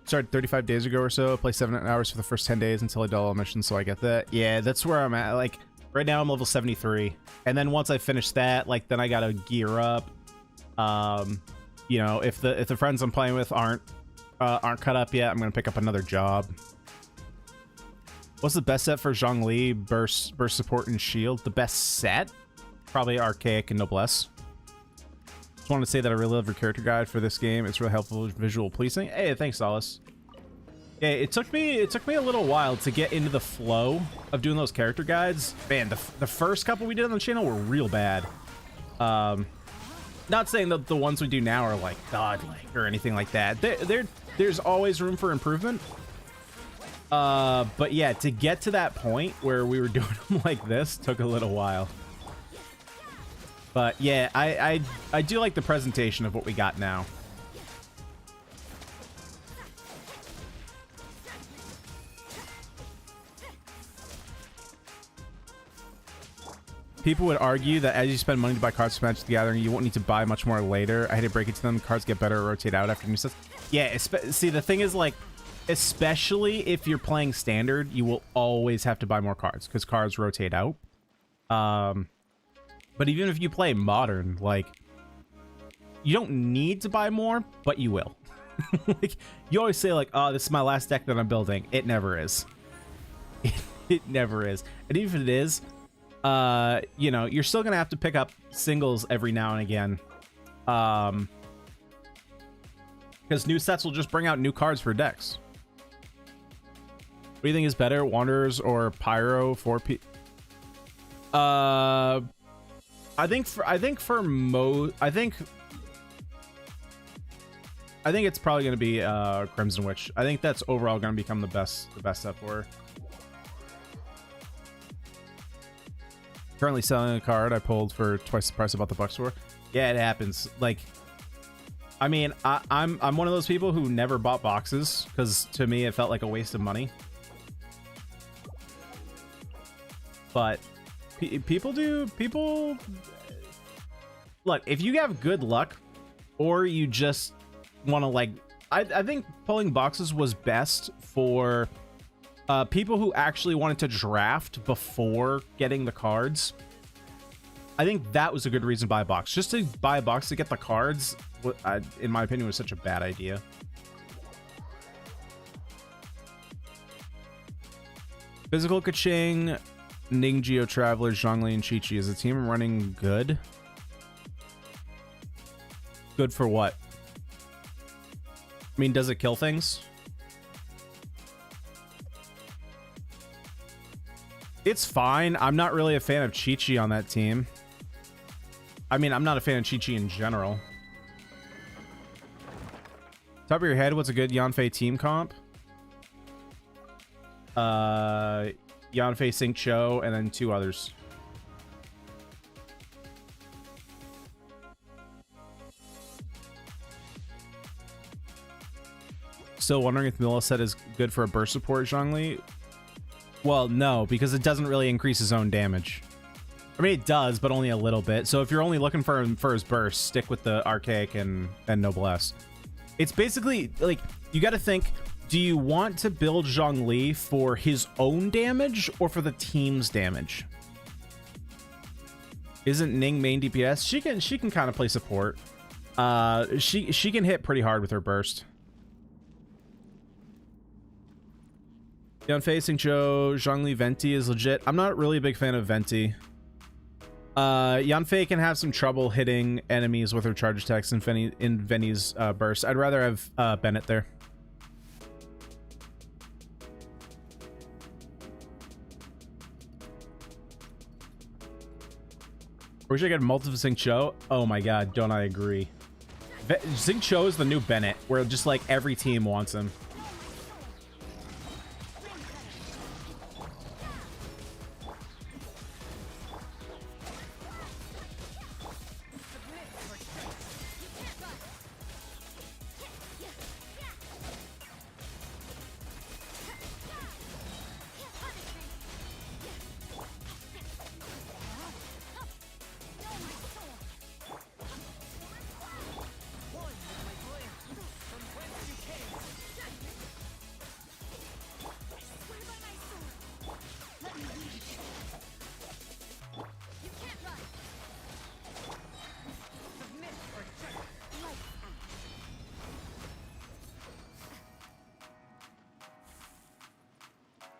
Started 35 days ago or so. Play 7 hours for the first 10 days until I do all missions, so I get that. Yeah, that's where I'm at. Like right now I'm level 73, and then once I finish that, like then I gotta gear up. You know, if the friends I'm playing with aren't cut up yet, I'm gonna pick up another job. What's the best set for Zhongli, burst support and shield? The best set? Probably Archaic and Noblesse. Just want to say that I really love your character guide for this game. It's really helpful visual pleasing. Hey, thanks, Solace. Yeah, it took me a little while to get into the flow of doing those character guides. Man, the first couple we did on the channel were real bad. Not saying that the ones we do now are like godlike or anything like that. There's always room for improvement. But yeah, to get to that point where we were doing them like this took a little while. But yeah, I do like the presentation of what we got now. People would argue that as you spend money to buy cards for Magic the Gathering, you won't need to buy much more later. I had to break it to them. Cards get better or rotate out after new sets. Yeah, see, the thing is, like, especially if you're playing Standard, you will always have to buy more cards because cards rotate out. But even if you play Modern, like, you don't need to buy more, but you will. Like, you always say, like, oh, this is my last deck that I'm building. It never is. It never is. And even if it is, you know, you're still gonna have to pick up singles every now and again. Because new sets will just bring out new cards for decks. What do you think is better, Wanderers or Pyro 4P? I think it's probably gonna be Crimson Witch. I think that's overall gonna become the best set for her. Currently selling a card I pulled for twice the price I bought the box for. Yeah, it happens. Like, I mean, I'm one of those people who never bought boxes because to me it felt like a waste of money. But people look, if you have good luck or you just want to, like, I think pulling boxes was best for people who actually wanted to draft before getting the cards. I think that was a good reason to buy a box. Just to buy a box to get the cards, in my opinion, was such a bad idea. Physical Kaching, Ningyo Traveler, Zhongli, and Chi-Chi. Is the team running good? Good for what? I mean, does it kill things? It's fine. I'm not really a fan of Chi-Chi on that team. I mean, I'm not a fan of Chi-Chi in general. Top of your head, what's a good Yanfei team comp? Yanfei, Sync Cho, and then 2 others. Still wondering if Millicent is good for a burst support, Zhongli? Well, no, because it doesn't really increase his own damage. I mean, it does, but only a little bit. So if you're only looking for him for his burst, stick with the Archaic and Noblesse. It's basically, like, you got to think, do you want to build Zhongli for his own damage or for the team's damage? Isn't Ning main DPS? She can kind of play support. She can hit pretty hard with her burst. Yanfei, Xingqiu, Zhongli, Venti is legit. I'm not really a big fan of Venti. Yanfei can have some trouble hitting enemies with her charge attacks in Veni's burst. I'd rather have Bennett there. I wish I could multiple Xingqiu. Oh my god, don't I agree. Xingqiu is the new Bennett, where just like every team wants him.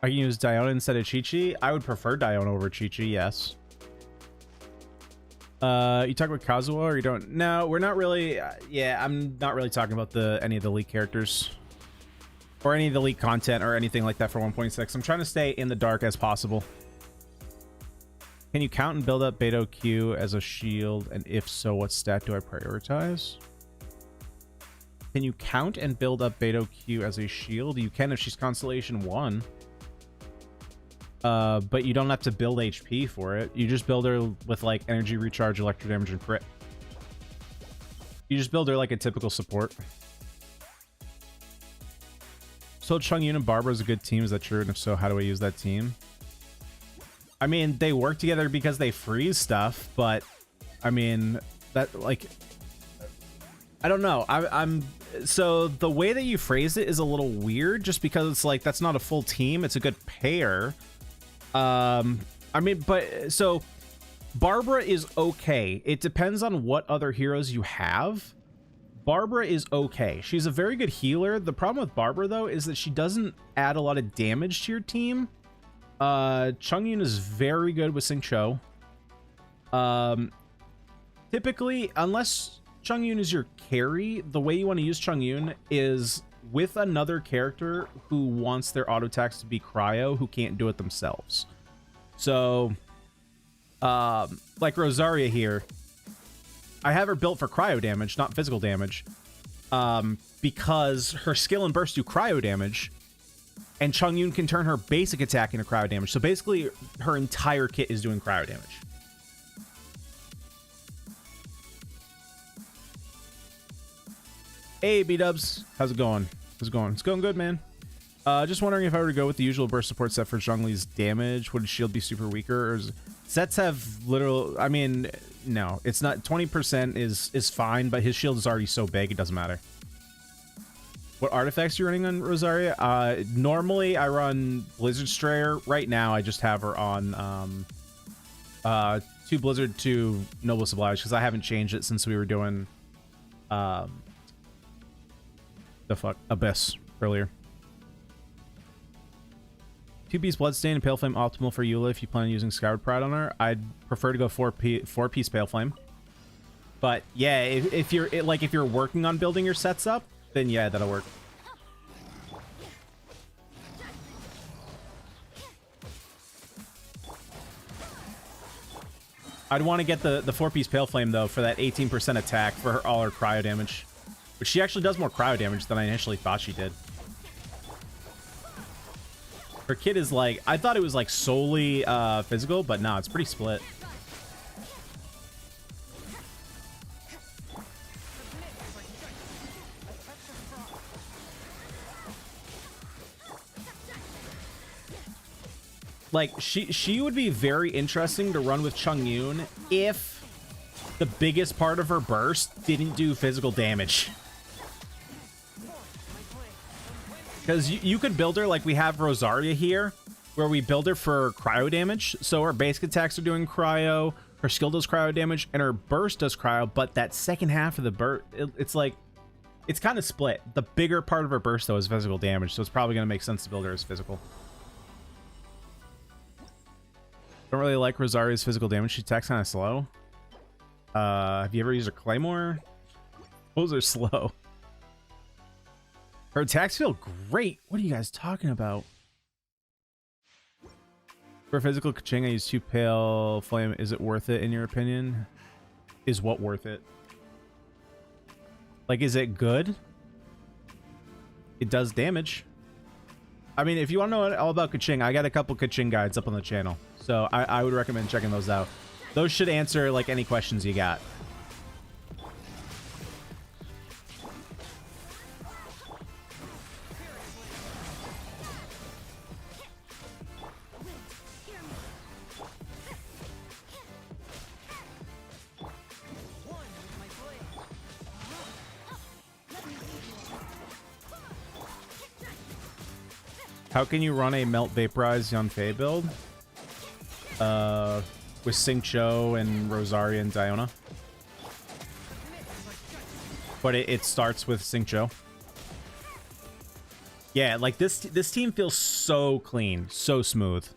I can use Diona instead of Chi-Chi. I would prefer Diona over Chi-Chi, yes. You talk about Kazuha or you don't? No, we're not really. Yeah, I'm not really talking about any of the leak characters or any of the leak content or anything like that for 1.6. I'm trying to stay in the dark as possible. Can you count and build up Beidou Q as a shield? And if so, what stat do I prioritize? Can you count and build up Beidou Q as a shield? You can if she's Constellation 1. But you don't have to build HP for it. You just build her with like energy recharge, electro damage, and crit. You just build her like a typical support. So Chongyun and Barbara is a good team. Is that true? And if so, how do I use that team? I mean, they work together because they freeze stuff, but I mean that like I don't know. I'm so the way that you phrase it is a little weird, just because it's like that's not a full team. It's a good pair. I mean, but so Barbara is okay. It depends on what other heroes you have. Barbara is okay. She's a very good healer. The problem with Barbara though is that she doesn't add a lot of damage to your team. Chongyun is very good with Xingqiu. Typically, unless Chongyun is your carry, the way you want to use Chongyun is with another character who wants their auto attacks to be cryo, who can't do it themselves. So, like Rosaria here, I have her built for cryo damage, not physical damage, because her skill and burst do cryo damage, and Chongyun can turn her basic attack into cryo damage. So basically, her entire kit is doing cryo damage. Hey, B-dubs. How's it going? How's it going? It's going good, man. Just wondering if I were to go with the usual burst support set for Zhongli's damage, would shield be super weaker? Or sets have literal... I mean, no. It's not... 20% is fine, but his shield is already so big, it doesn't matter. What artifacts are you running on Rosaria? Normally, I run Blizzard Strayer. Right now, I just have her on 2 Blizzard, 2 Noblesse Oblige, because I haven't changed it since we were doing... the fuck? Abyss earlier. 2-piece Bloodstain and Pale Flame optimal for Eula if you plan on using Skyward Pride on her. I'd prefer to go 4-piece Pale Flame. But yeah, if you're working on building your sets up, then yeah, that'll work. I'd want to get the 4-piece Pale Flame though for that 18% attack for all her cryo damage. But she actually does more cryo damage than I initially thought she did. Her kit is like... I thought it was like solely physical, but no, it's pretty split. Like, she would be very interesting to run with Chung Yoon if the biggest part of her burst didn't do physical damage. Because you could build her like we have Rosaria here, where we build her for cryo damage. So her basic attacks are doing cryo, her skill does cryo damage, and her burst does cryo, but that second half of the burst, it's like, it's kind of split. The bigger part of her burst, though, is physical damage, so it's probably going to make sense to build her as physical. Don't really like Rosaria's physical damage. She attacks kind of slow. Have you ever used a Claymore? Those are slow. Her attacks feel great. What are you guys talking about? For physical Kaching, I use 2 Pale Flame. Is it worth it, in your opinion? Is what worth it? Like, is it good? It does damage. I mean, if you want to know all about Kaching, I got a couple Kaching guides up on the channel. So I would recommend checking those out. Those should answer, like, any questions you got. How can you run a Melt Vaporize Yanfei build? With Xingqiu and Rosaria and Diona. But it starts with Xingqiu. Yeah, like this team feels so clean, so smooth.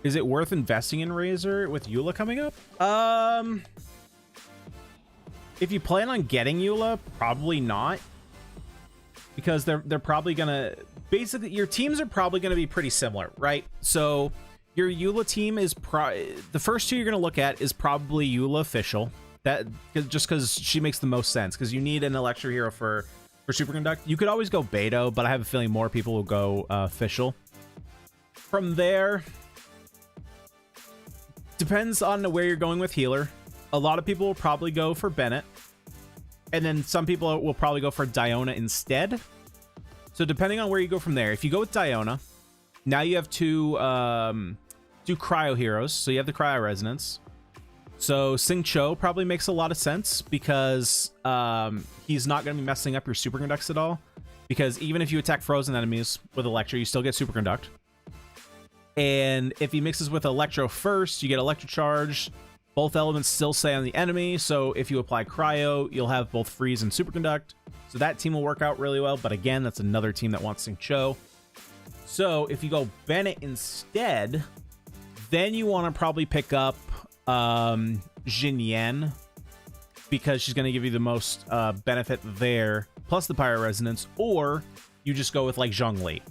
Is it worth investing in Razor with Eula coming up? If you plan on getting Eula, probably not. Because they're probably gonna, basically your teams are probably gonna be pretty similar, right? So your Eula team is the first two you're gonna look at is probably Eula official. That just because she makes the most sense, because you need an Electro hero for Superconduct. You could always go Beto, but I have a feeling more people will go official. From there, depends on where you're going with healer. A lot of people will probably go for Bennett. And then some people will probably go for Diona instead. So depending on where you go from there, if you go with Diona, now you have two cryo heroes. So you have the cryo resonance. So Xingqiu probably makes a lot of sense because he's not going to be messing up your superconducts at all. Because even if you attack frozen enemies with Electro, you still get superconduct. And if he mixes with Electro first, you get Electro Charge. Both elements still stay on the enemy, so if you apply cryo, you'll have both freeze and superconduct. So that team will work out really well, but again, that's another team that wants Xingqiu. So if you go Bennett instead, then you want to probably pick up Jinyan, because she's going to give you the most benefit there, plus the Pyro Resonance, or you just go with like Zhongli.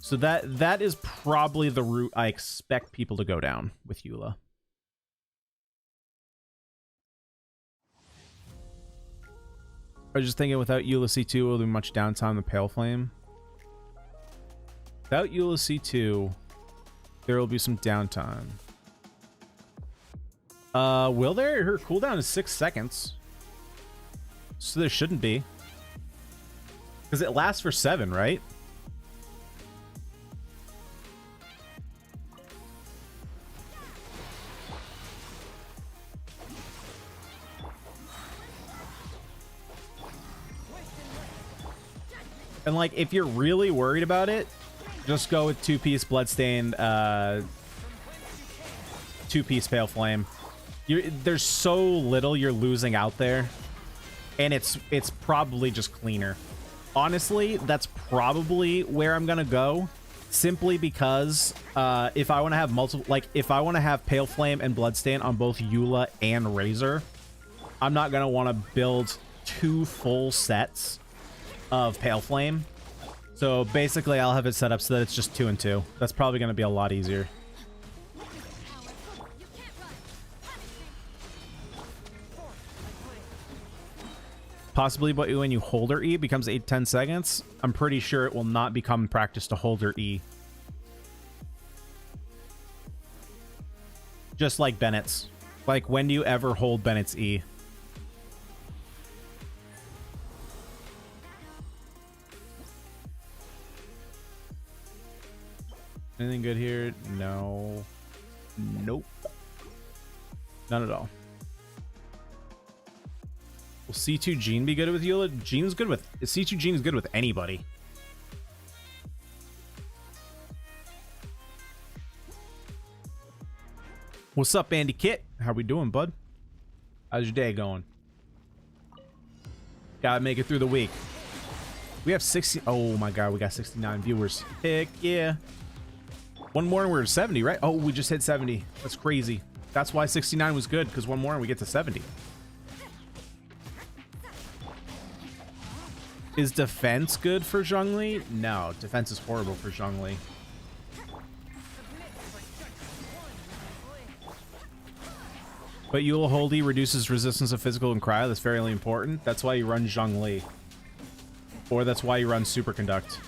So that is probably the route I expect people to go down with Eula. I was just thinking without Eula C2, will there be much downtime in the Pale Flame? Without Eula C2, there will be some downtime. Will there? Her cooldown is 6 seconds. So there shouldn't be. Because it lasts for 7, right? And like, if you're really worried about it, just go with 2-piece Bloodstained, 2-piece Pale Flame. There's so little you're losing out there, and it's probably just cleaner. Honestly, that's probably where I'm gonna go, simply because if I want to have multiple, like if I want to have Pale Flame and Bloodstain on both Eula and Razor, I'm not gonna want to build 2 full sets of Pale Flame. So basically I'll have it set up so that it's just 2 and 2. That's probably going to be a lot easier. Possibly, but when you hold her E, it becomes 8-10 seconds. I'm pretty sure it will not become practice to hold her E. Just like Bennett's. Like, when do you ever hold Bennett's E? anything good here? No. Nope. None at all. Will C2 Jean be good with Eula? Jean's good with... C2 Jean is good with anybody. What's up, Andy Kit? How we doing, bud? How's your day going? Gotta make it through the week. We have 60... Oh my god, we got 69 viewers. Heck yeah. One more and we're at 70, right? Oh, we just hit 70. That's crazy. That's why 69 was good, because one more and we get to 70. Is defense good for Zhongli? No, defense is horrible for Zhongli. But Yule Holdy reduces resistance of physical and cryo. That's very important. That's why you run Zhongli. Or that's why you run Superconduct.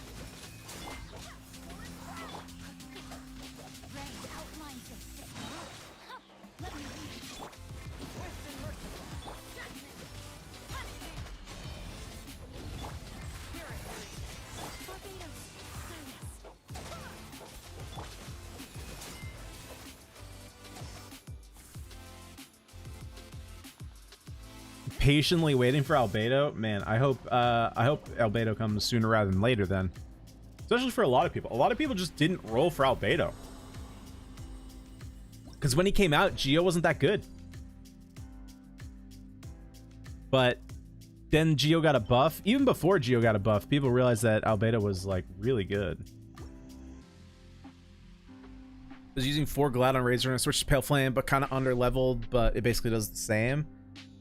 Patiently waiting for Albedo. Man, I hope Albedo comes sooner rather than later then. Especially for a lot of people. A lot of people just didn't roll for Albedo. Because when he came out, Geo wasn't that good. But then Geo got a buff. Even before Geo got a buff, people realized that Albedo was like really good. I was using 4 Glad on Razor and I switched to Pale Flame, but kind of under leveled, but it basically does the same.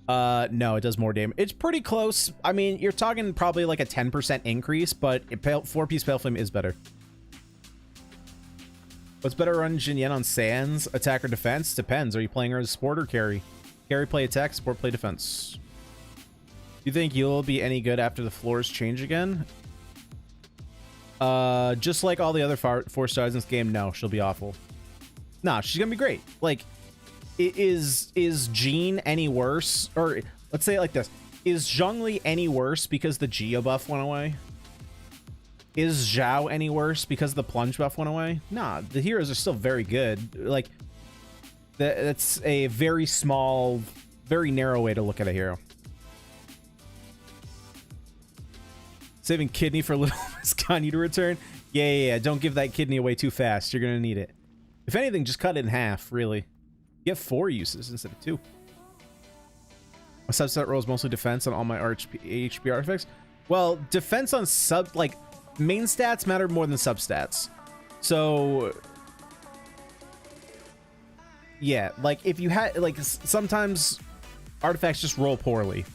No, it does more damage. It's pretty close. I mean, you're talking probably like a 10% increase, but 4-piece Pale Flame is better. What's better, run Jin Yen on Sands, attack or defense? Depends. Are you playing her as support or carry? Carry play attack, support play defense. Do you think you'll be any good after the floors change again? Just like all the other 4 stars in this game, no, she'll be awful. Nah, she's gonna be great. Like, is Jean any worse? Or let's say it like this. Is Zhongli any worse because the Geo buff went away? Is Zhao any worse because the plunge buff went away? Nah, the heroes are still very good. Like, that's a very small, very narrow way to look at a hero. Saving kidney for little Miss Kanye to return? Yeah. Don't give that kidney away too fast. You're gonna need it. If anything, just cut it in half, really. You have 4 uses instead of 2. My subset rolls mostly defense on all my HP artifacts. Well, defense on like main stats matter more than substats. So yeah, like if you had like sometimes artifacts just roll poorly,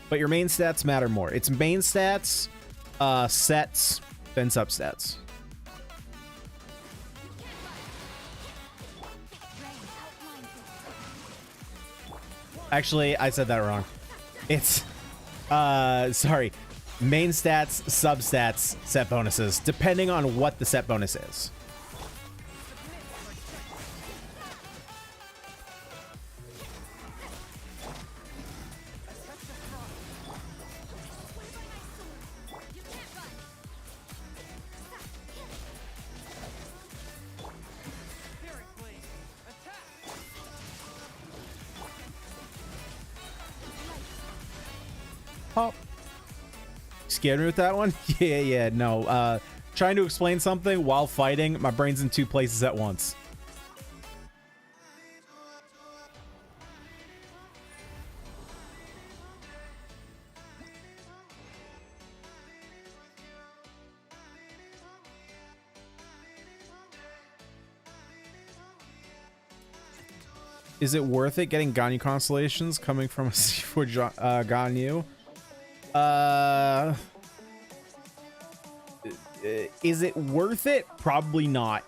but your main stats matter more. It's main stats, sets, then substats. Actually, I said that wrong. It's, sorry. Main stats, substats, set bonuses, depending on what the set bonus is. Oh, scared me with that one? Yeah, no. Trying to explain something while fighting, my brain's in 2 places at once. Is it worth it getting Ganyu constellations coming from a C4 Ganyu? Is it worth it? Probably not.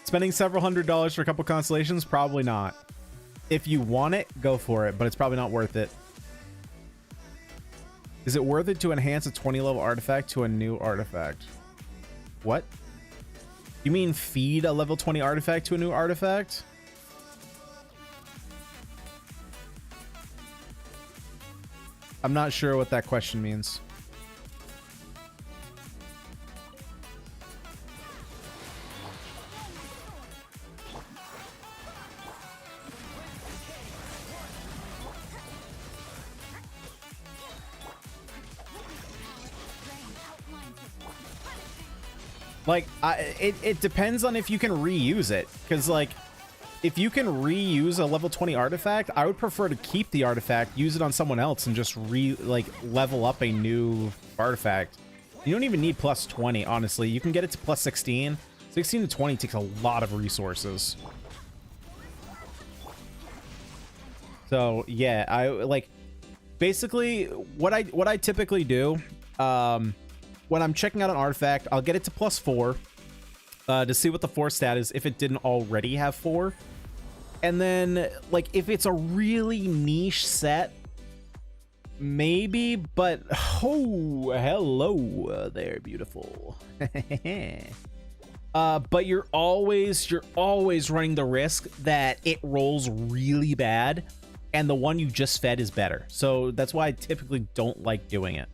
Spending several $100s for a couple constellations? Probably not. If you want it, go for it, but it's probably not worth it. Is it worth it to enhance a 20 level artifact to a new artifact? What? You mean feed a level 20 artifact to a new artifact? I'm not sure what that question means. Like, it depends on if you can reuse it. Because, like, if you can reuse a level 20 artifact, I would prefer to keep the artifact, use it on someone else, and just level up a new artifact. You don't even need plus 20, honestly. You can get it to plus 16. 16 to 20 takes a lot of resources. So, yeah, I like basically what I typically do when I'm checking out an artifact, I'll get it to plus 4 to see what the 4 stat is if it didn't already have 4. And then, like, if it's a really niche set, maybe, but oh, hello there, beautiful. But you're always running the risk that it rolls really bad and the one you just fed is better. So that's why I typically don't like doing it.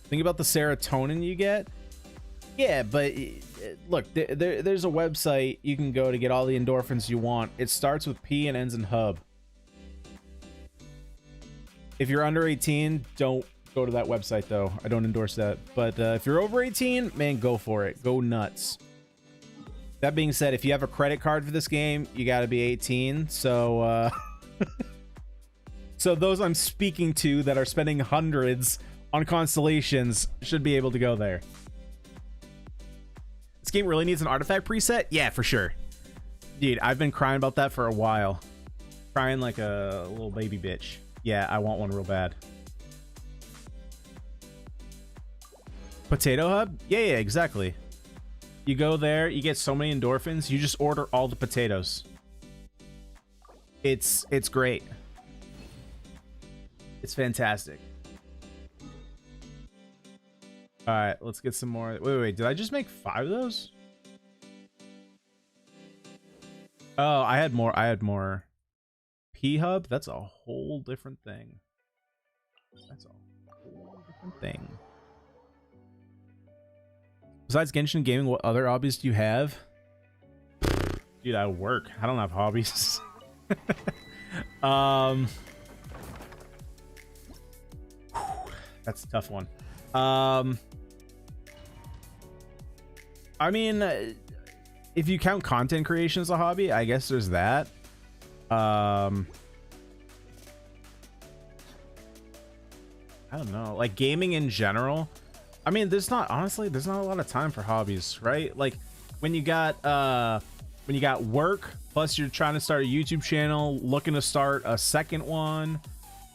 Think about the serotonin you get. Yeah, but look, there's a website you can go to get all the endorphins you want. It starts with P and ends in hub. If you're under 18, don't go to that website, though. I don't endorse that. But if you're over 18, man, go for it. Go nuts. That being said, if you have a credit card for this game, you got to be 18. So, so those I'm speaking to that are spending hundreds on constellations should be able to go there. This game really needs an artifact preset? Yeah, for sure. Dude, I've been crying about that for a while. Crying like a little baby bitch. Yeah, I want one real bad. Potato Hub? Yeah, exactly. You go there, you get so many endorphins, you just order all the potatoes. It's great. It's fantastic. All right, let's get some more. Wait, did I just make 5 of those? Oh, I had more. P-Hub? That's a whole different thing. That's a whole different thing. Besides Genshin gaming, what other hobbies do you have? Dude, I work. I don't have hobbies. That's a tough one. I mean, if you count content creation as a hobby, I guess there's that. I don't know, like gaming in general. I mean, honestly, there's not a lot of time for hobbies, right? Like when you got work, plus you're trying to start a YouTube channel, looking to start a second one.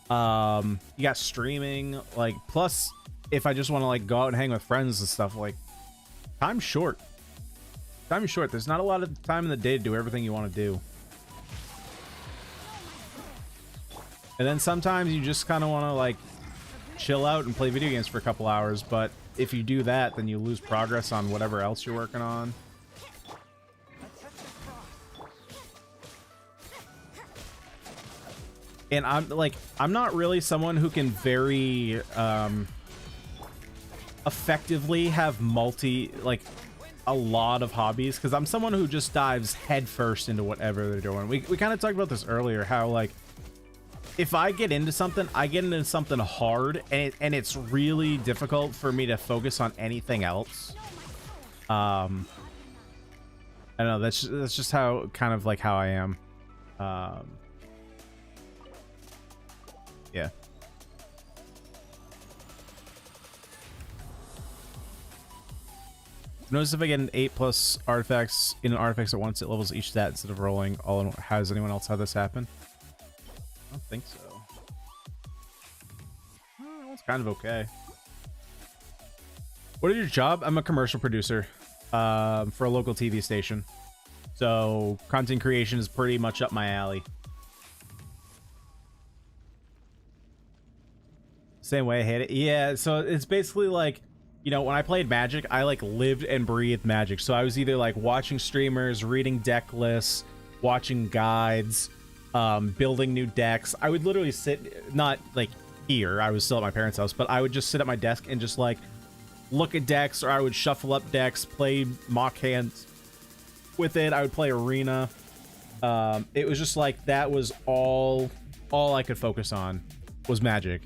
You got streaming, like, plus if I just want to like go out and hang with friends and stuff, like time's short. Time is short. There's not a lot of time in the day to do everything you want to do. And then sometimes you just kind of want to like chill out and play video games for a couple hours, but if you do that, then you lose progress on whatever else you're working on. And I'm not really someone who can very effectively have a lot of hobbies, because I'm someone who just dives headfirst into whatever they're doing. We kind of talked about this earlier, how like if I get into something, I get into something hard, and it's really difficult for me to focus on anything else. I don't know, that's just how kind of like how I am. Yeah. Notice if I get an 8+ artifacts in an artifacts at once, it levels each stat instead of rolling all in. Has anyone else had this happen? I don't think so. Oh, it's kind of okay. What is your job? I'm a commercial producer for a local TV station. So content creation is pretty much up my alley. Same way I hate it. Yeah, so it's basically like, you know, when I played Magic, I like lived and breathed Magic. So I was either like watching streamers, reading deck lists, watching guides, building new decks. I would literally sit, not like here, I was still at my parents' house, but I would just sit at my desk and just like look at decks, or I would shuffle up decks, play mock hands with it. I would play Arena. It was just like, that was all I could focus on was Magic.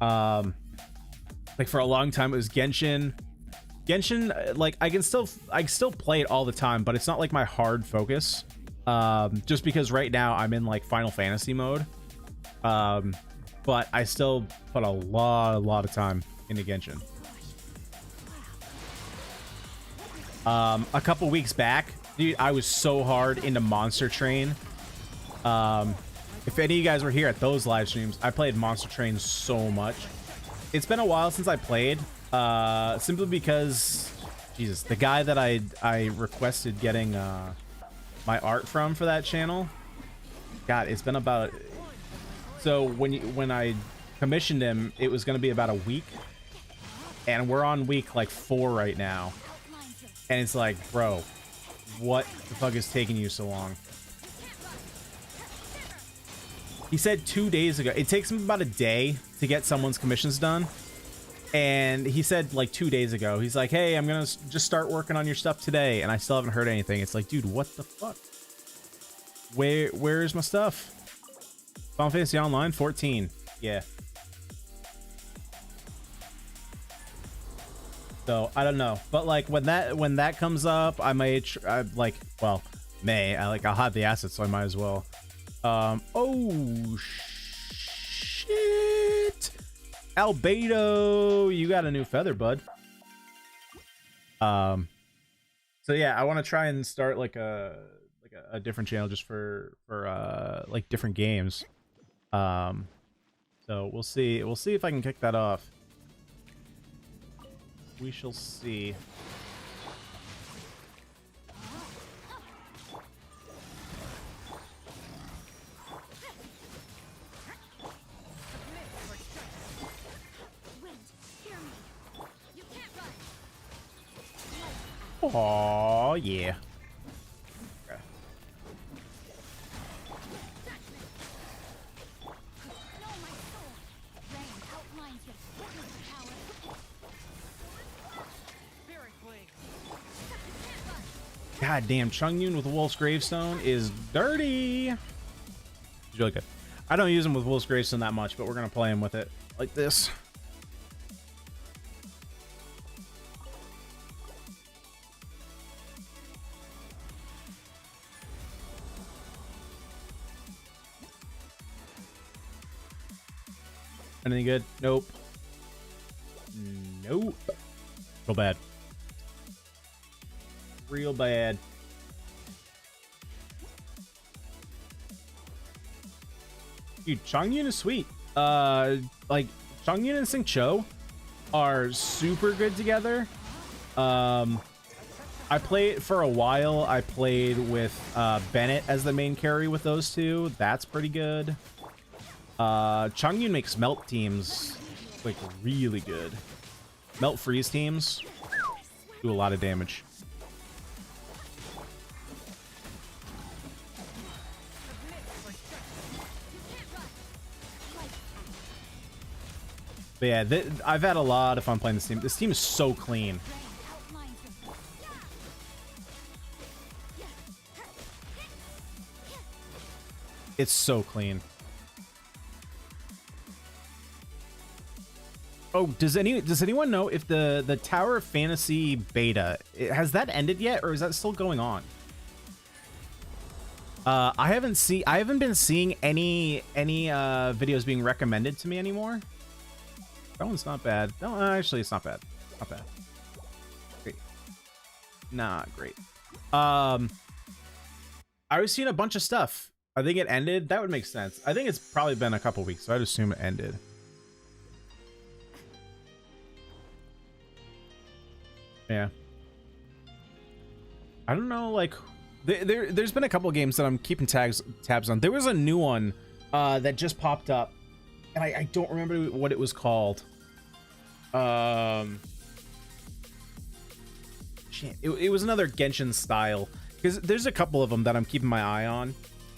Like for a long time it was Genshin. Like I can still play it all the time, but it's not like my hard focus. Just because right now I'm in like Final Fantasy mode. But I still put a lot of time into Genshin. A couple weeks back, dude, I was so hard into Monster Train. If any of you guys were here at those live streams, I played Monster Train so much. It's been a while since I played, simply because, Jesus, the guy that I requested getting my art from for that channel, God, it's been about. So when I commissioned him, it was going to be about a week, and we're on week like 4 right now, and it's like, bro, what the fuck is taking you so long? He said 2 days ago. It takes him about a day to get someone's commissions done. And he said like 2 days ago, he's like, hey, I'm going to just start working on your stuff today. And I still haven't heard anything. It's like, dude, what the fuck? Where is my stuff? Final Fantasy Online 14. Yeah. So I don't know. But like when that comes up, I might I'll have the assets, so I might as well. Oh shit, Albedo, you got a new feather, bud. So yeah, I want to try and start like a different channel just for like different games. So we'll see if I can kick that off. We shall see. Oh yeah. Okay. God damn, Chungyun with Wolf's Gravestone is dirty. He's really good. I don't use him with Wolf's Gravestone that much, but we're gonna play him with it like this. Anything good? Nope. Nope. Real bad. Real bad. Dude, Chongyun is sweet. Like Chongyun and Xingqiu are super good together. I played for a while. I played with Bennett as the main carry with those two. That's pretty good. Chongyun makes melt teams like really good. Melt freeze teams do a lot of damage. But yeah, I've had a lot of fun playing this team. This team is so clean. It's so clean. Oh, does anyone know if the Tower of Fantasy beta has that ended yet, or is that still going on? I haven't been seeing any videos being recommended to me anymore. That one's not bad. No, actually, it's not bad. Not bad. Great. Not great. I was seeing a bunch of stuff. I think it ended. That would make sense. I think it's probably been a couple weeks, so I'd assume it ended. Yeah. I don't know, like there's been a couple games that I'm keeping tabs on. There was a new one that just popped up, and I don't remember what it was called. Shit, it was another Genshin style, because there's a couple of them that I'm keeping my eye on.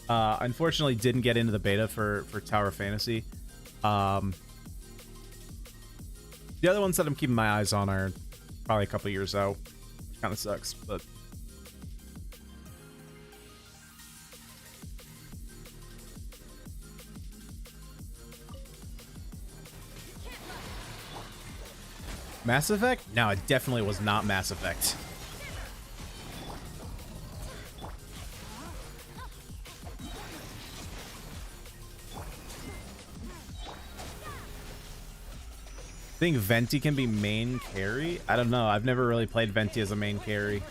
Unfortunately didn't get into the beta for Tower of Fantasy. The other ones that I'm keeping my eyes on are probably a couple years out, which kind of sucks, but Mass Effect? No, it definitely was not Mass Effect. I think Venti can be main carry? I don't know. I've never really played Venti as a main carry.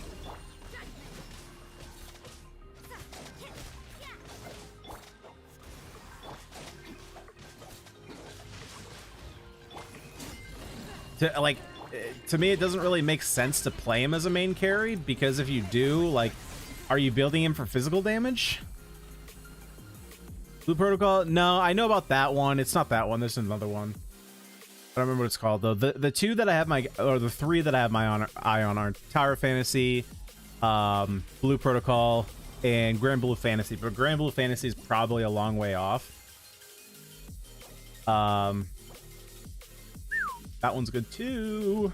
To me, it doesn't really make sense to play him as a main carry, because if you do, like, are you building him for physical damage? Blue Protocol? No, I know about that one. It's not that one. There's another one. I don't remember what it's called though. The two that I have the three that I have my eye on are Tower Fantasy, Blue Protocol, and Grand Blue Fantasy. But Grand Blue Fantasy is probably a long way off. That one's good too.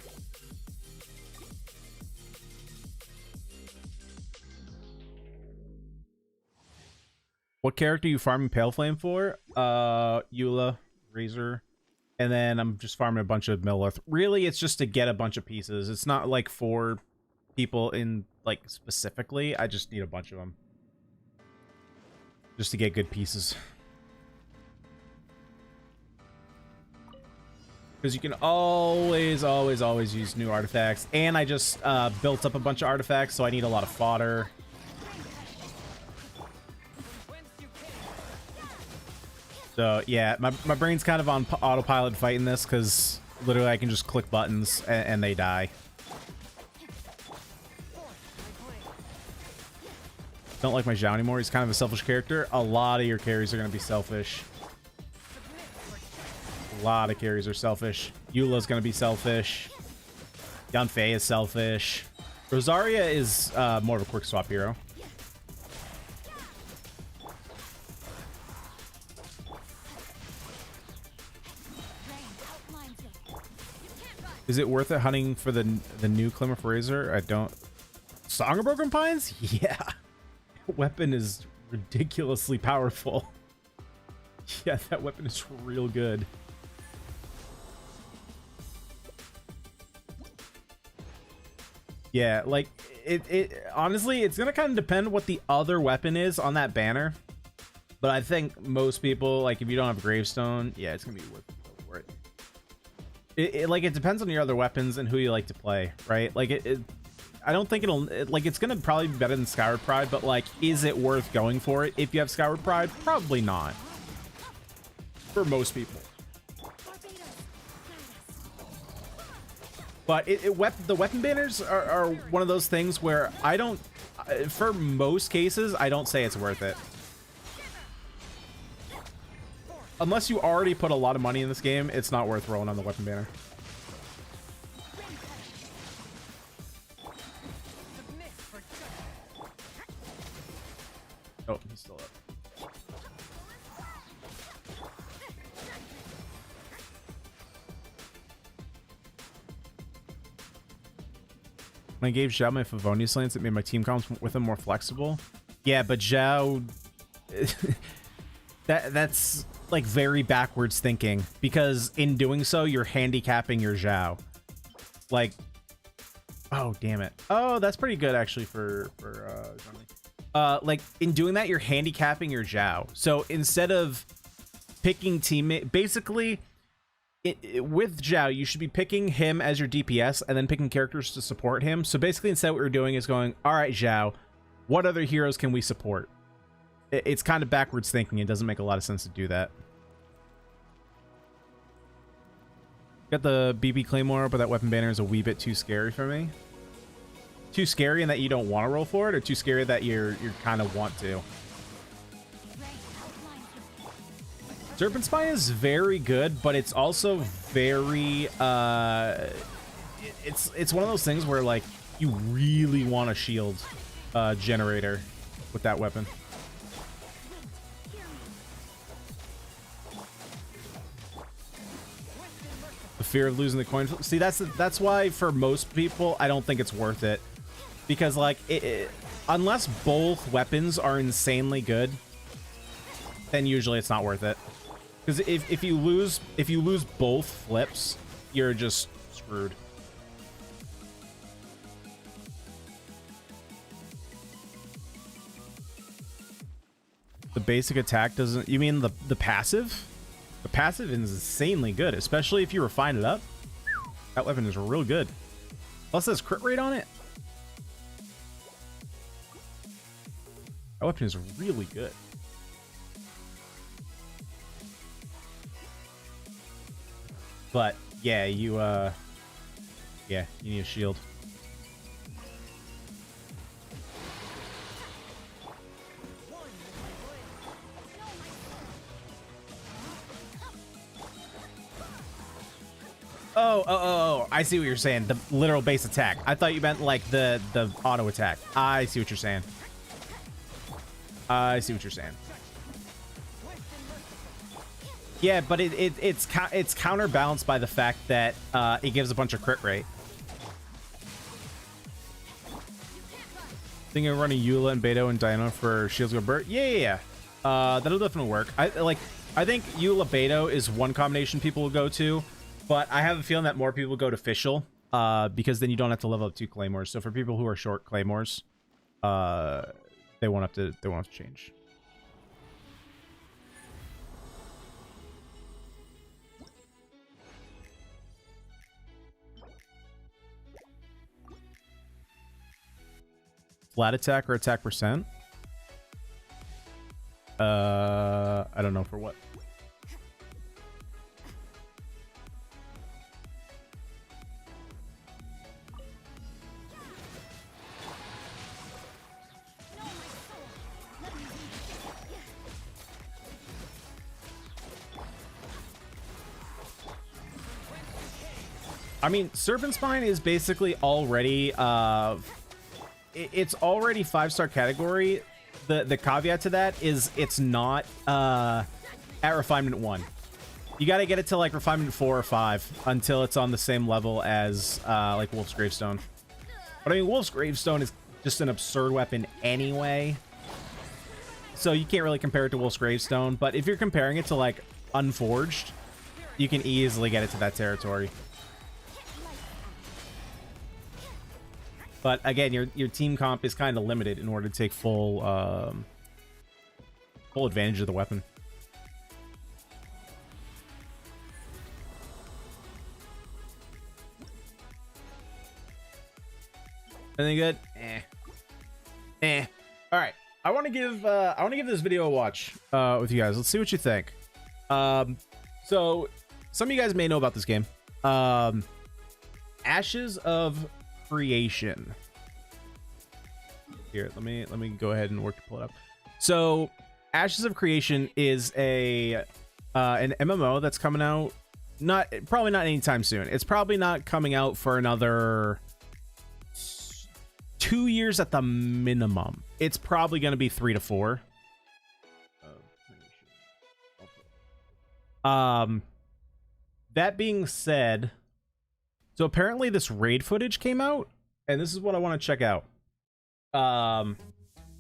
What character are you farming Pale Flame for? Eula, Razor. And then I'm just farming a bunch of Millith. Really, it's just to get a bunch of pieces. It's not like for people in, like, specifically. I just need a bunch of them. Just to get good pieces. Because you can always, always, always use new artifacts. And I just built up a bunch of artifacts, so I need a lot of fodder. So yeah, my brain's kind of on autopilot fighting this, because literally I can just click buttons and they die. Don't like my Zhao anymore. He's kind of a selfish character. A lot of your carries are going to be selfish. A lot of carries are selfish. Eula's going to be selfish. Yanfei is selfish. Rosaria is more of a quick swap hero. Is it worth it hunting for the new Climber Razor? I don't. Song of Broken Pines? Yeah. Weapon is ridiculously powerful. Yeah, that weapon is real good. Yeah, like it honestly, it's gonna kind of depend what the other weapon is on that banner. But I think most people, like, if you don't have Gravestone, yeah, it's gonna be worth it. Like, it depends on your other weapons and who you like to play, right? Like, I don't think it's gonna probably be better than Skyward Pride, but, like, is it worth going for it if you have Skyward Pride? Probably not. For most people. But the weapon banners are one of those things where I don't, for most cases, I don't say it's worth it. Unless you already put a lot of money in this game, it's not worth rolling on the weapon banner. Oh, he's still up. When I gave Zhao my Favonius Lance, it made my team comps with him more flexible. Yeah, but Zhao... that's... like very backwards thinking, because in doing so you're handicapping your Zhao. Like, oh damn it. Oh, that's pretty good actually for like in doing that you're handicapping your Zhao. So instead of picking teammate, basically with Zhao you should be picking him as your DPS and then picking characters to support him. So basically instead what we're doing is going, all right Zhao, what other heroes can we support? It's kind of backwards thinking. It doesn't make a lot of sense to do that. Got the BB Claymore, but that weapon banner is a wee bit too scary for me. Too scary in that you don't want to roll for it, or too scary that you're kind of want to? Serpent Spine is very good, but it's also very it's one of those things where, like, you really want a shield generator with that weapon. The fear of losing the coin. See, that's why for most people I don't think it's worth it, because like unless both weapons are insanely good, then usually it's not worth it. Because if you lose both flips, you're just screwed. The basic attack doesn't... You mean the passive? The passive is insanely good, especially if you refine it up. That weapon is real good. Plus, there's crit rate on it. That weapon is really good. But yeah, you need a shield. Oh, I see what you're saying. The literal base attack. I thought you meant like the auto attack. I see what you're saying. I see what you're saying. Yeah, but it's counterbalanced by the fact that it gives a bunch of crit rate. Thinking of running Eula and Beto and Diana for Shields Go Burt? Yeah. That'll definitely work. I think Eula Beto is one combination people will go to, but I have a feeling that more people go to Fischl, because then you don't have to level up 2 claymores. So for people who are short claymores, they won't have to change. Flat attack or attack percent? I don't know for what. I mean, Serpent Spine is basically already it's already 5-star category. The caveat to that is it's not at refinement 1. You got to get it to like refinement 4 or 5 until it's on the same level as like Wolf's Gravestone. But I mean, Wolf's Gravestone is just an absurd weapon anyway, so you can't really compare it to Wolf's Gravestone. But if you're comparing it to like Unforged, you can easily get it to that territory. But again, your team comp is kind of limited in order to take full advantage of the weapon. Anything good? Eh. All right. I want to give this video a watch with you guys. Let's see what you think. So some of you guys may know about this game. Ashes of Creation. Here, let me go ahead and work to pull it up. So Ashes of Creation is an MMO that's coming out probably not anytime soon. It's probably not coming out for another 2 years at the minimum. It's probably going to be 3 to 4. That being said, so apparently this raid footage came out, and this is what I want to check out.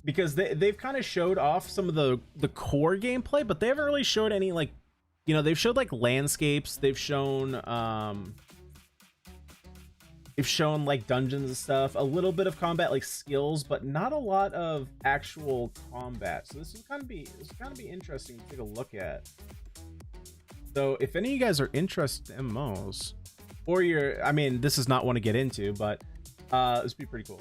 Because they've kind of showed off some of the core gameplay, but they haven't really showed any, like, you know, they've showed like landscapes, they've shown like dungeons and stuff, a little bit of combat, like skills, but not a lot of actual combat. So this is gonna be interesting to take a look at. So if any of you guys are interested in MMOs, or I mean, this is not one to get into, but this would be pretty cool.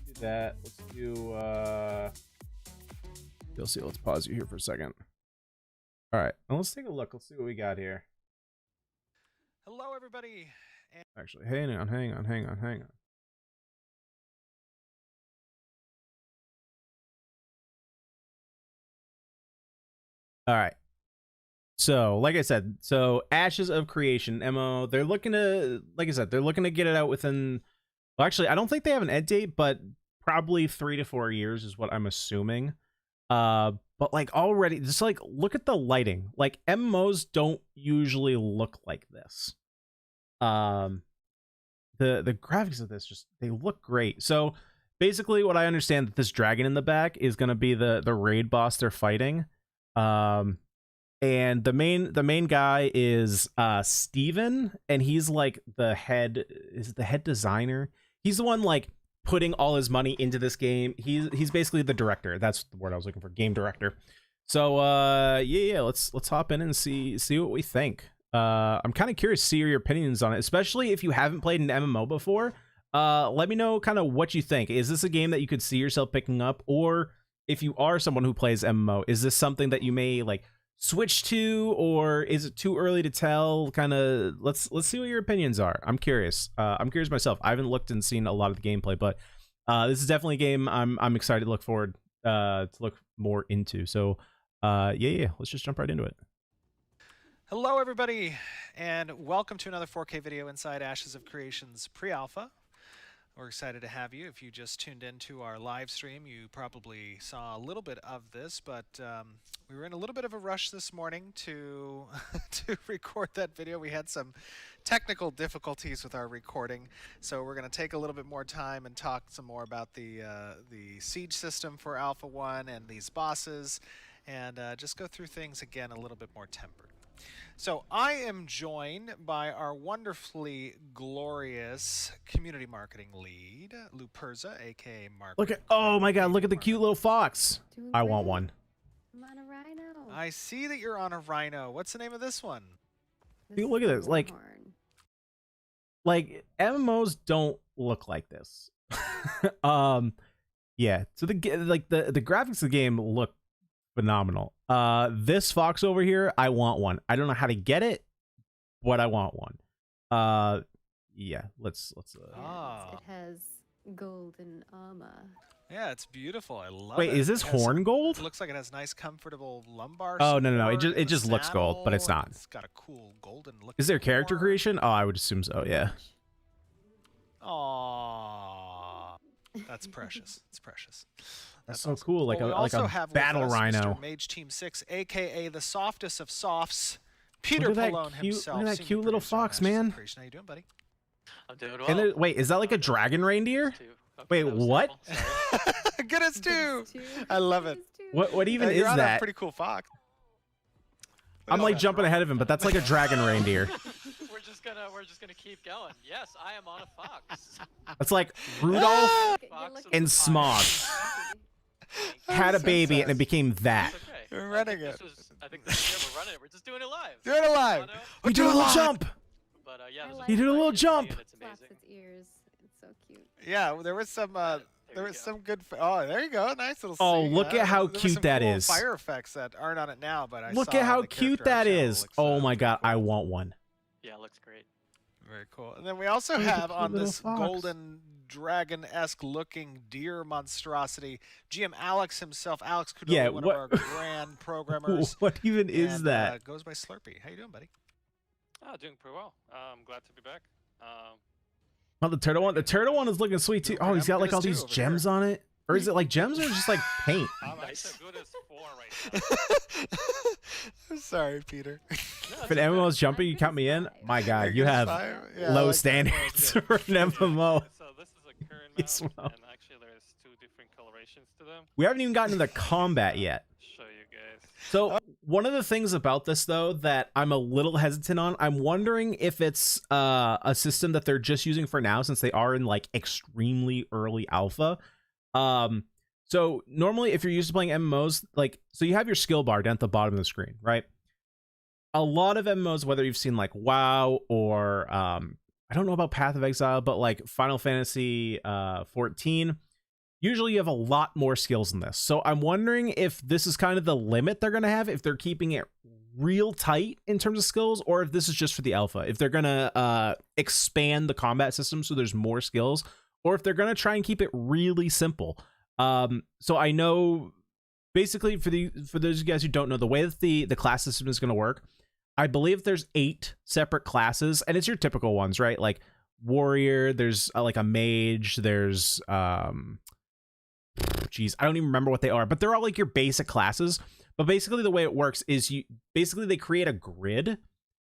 Do that. Let's do you'll see. Let's pause you here for a second. All right, and let's take a look. Let's see what we got here. Hello, everybody. Actually, hang on. All right. So, like I said, Ashes of Creation, MMO, they're looking to, like I said, they're looking to get it out within, well, actually, I don't think they have an end date, but probably 3 to 4 years is what I'm assuming. But like already, just like look at the lighting. Like MMOs don't usually look like this. The graphics of this they look great. So basically, what I understand, that this dragon in the back is going to be the raid boss they're fighting. And the main guy is Steven, and he's like the head designer. He's the one like putting all his money into this game. He's basically the director. That's the word I was looking for, game director. So yeah, let's hop in and see what we think. I'm kind of curious to see your opinions on it, especially if you haven't played an MMO before. Let me know kind of what you think. Is this a game that you could see yourself picking up, or if you are someone who plays MMO, is this something that you may like switch to, or is it too early to tell? Kind of let's see what your opinions are. I'm curious. I'm curious myself. I haven't looked and seen a lot of the gameplay, but this is definitely a game I'm excited to look forward to look more into. So yeah, let's just jump right into it. Hello, everybody, and welcome to another 4K video inside Ashes of Creation's pre-alpha. We're excited to have you. If you just tuned into our live stream, you probably saw a little bit of this, but we were in a little bit of a rush this morning to to record that video. We had some technical difficulties with our recording, so we're going to take a little bit more time and talk some more about the siege system for Alpha 1 and these bosses, and just go through things again a little bit more tempered. So I am joined by our wonderfully glorious community marketing lead, Luperza, aka Mark. Look at, oh my god, look at the cute little fox. I want one. I'm on a rhino. I see that you're on a rhino. What's the name of this one? Dude, look at this. Like MMOs don't look like this. Yeah. So the graphics of the game look phenomenal. This fox over here, I want one. I don't know how to get it, but I want one. Yeah, let's It has golden armor. Yeah, it's beautiful. I love it. Wait, is this horn gold? It looks like it has nice, comfortable lumbar. Oh, no. support, It just looks gold, but it's saddle, not. and it's got a cool golden look. Is there character creation? Oh, I would assume so, yeah. Aww. That's precious. It's precious. That's so cool, like well, a battle rhino. Mr. Mage Team 6, aka the softest of softs, Peter Look at that Pallone cute, himself. Look at that cute little fox, man. How you doing, buddy? I'm doing well. And there, wait, is that like a dragon reindeer? Wait, what? Good as two. I love it. What even is you're on that? A pretty cool fox. I'm like jumping ahead of him, but that's like a dragon reindeer. We're just gonna keep going. Yes, I am on a fox. It's like Rudolph and Smog Smog had a baby and it became that. Okay. We're running it. I think this is we're running it. We're just doing it live. Doing it live. We did a little jump. But yeah, You did a little jump. It's Flaps amazing. its ears. It's so cute. Yeah, there was some. There was some good. Oh, there you go. Nice little. Oh, scene. look at how There was cute some that cool is. Fire effects that aren't on it now, but I Look saw at on how the cute character that art channel. is. Looks, Oh my pretty god, cool. I want one. Yeah, it looks great. Very cool. And then we also Look at have the on little this fox. golden dragon-esque looking deer monstrosity, GM Alex himself, Alex Kudoli, Yeah, one what- of our grand programmers. What even is and, that? Goes by Slurpee. How you doing, buddy? Oh, doing pretty well. I'm glad to be back. Oh, the turtle one. The turtle one is looking sweet too. Oh, he's got like all these gems on it. Or is it like gems or just like paint? I'm as good as 4 right now. I'm sorry, Peter. No, If an MMO is jumping, you count me in. My god, you have Yeah, low like that. standards for an MMO. So this is a current Yes, map, well. and actually there's 2 different colorations to them. We haven't even gotten into combat yet. Show you guys. So one of the things about this though that I'm a little hesitant on, I'm wondering if it's a system that they're just using for now since they are in like extremely early alpha. So normally if you're used to playing MMOs, like, so you have your skill bar down at the bottom of the screen, right? A lot of MMOs, whether you've seen like WoW or I don't know about Path of Exile, but like Final Fantasy 14, usually you have a lot more skills than this. So I'm wondering if this is kind of the limit they're going to have, if they're keeping it real tight in terms of skills, or if this is just for the alpha, if they're going to expand the combat system so there's more skills, or if they're going to try and keep it really simple. So I know basically for those of you guys who don't know, the way that the class system is going to work, I believe there's 8 separate classes, and it's your typical ones, right? Like warrior, there's like a mage, there's geez, I don't even remember what they are, but they're all like your basic classes. But basically the way it works is they create a grid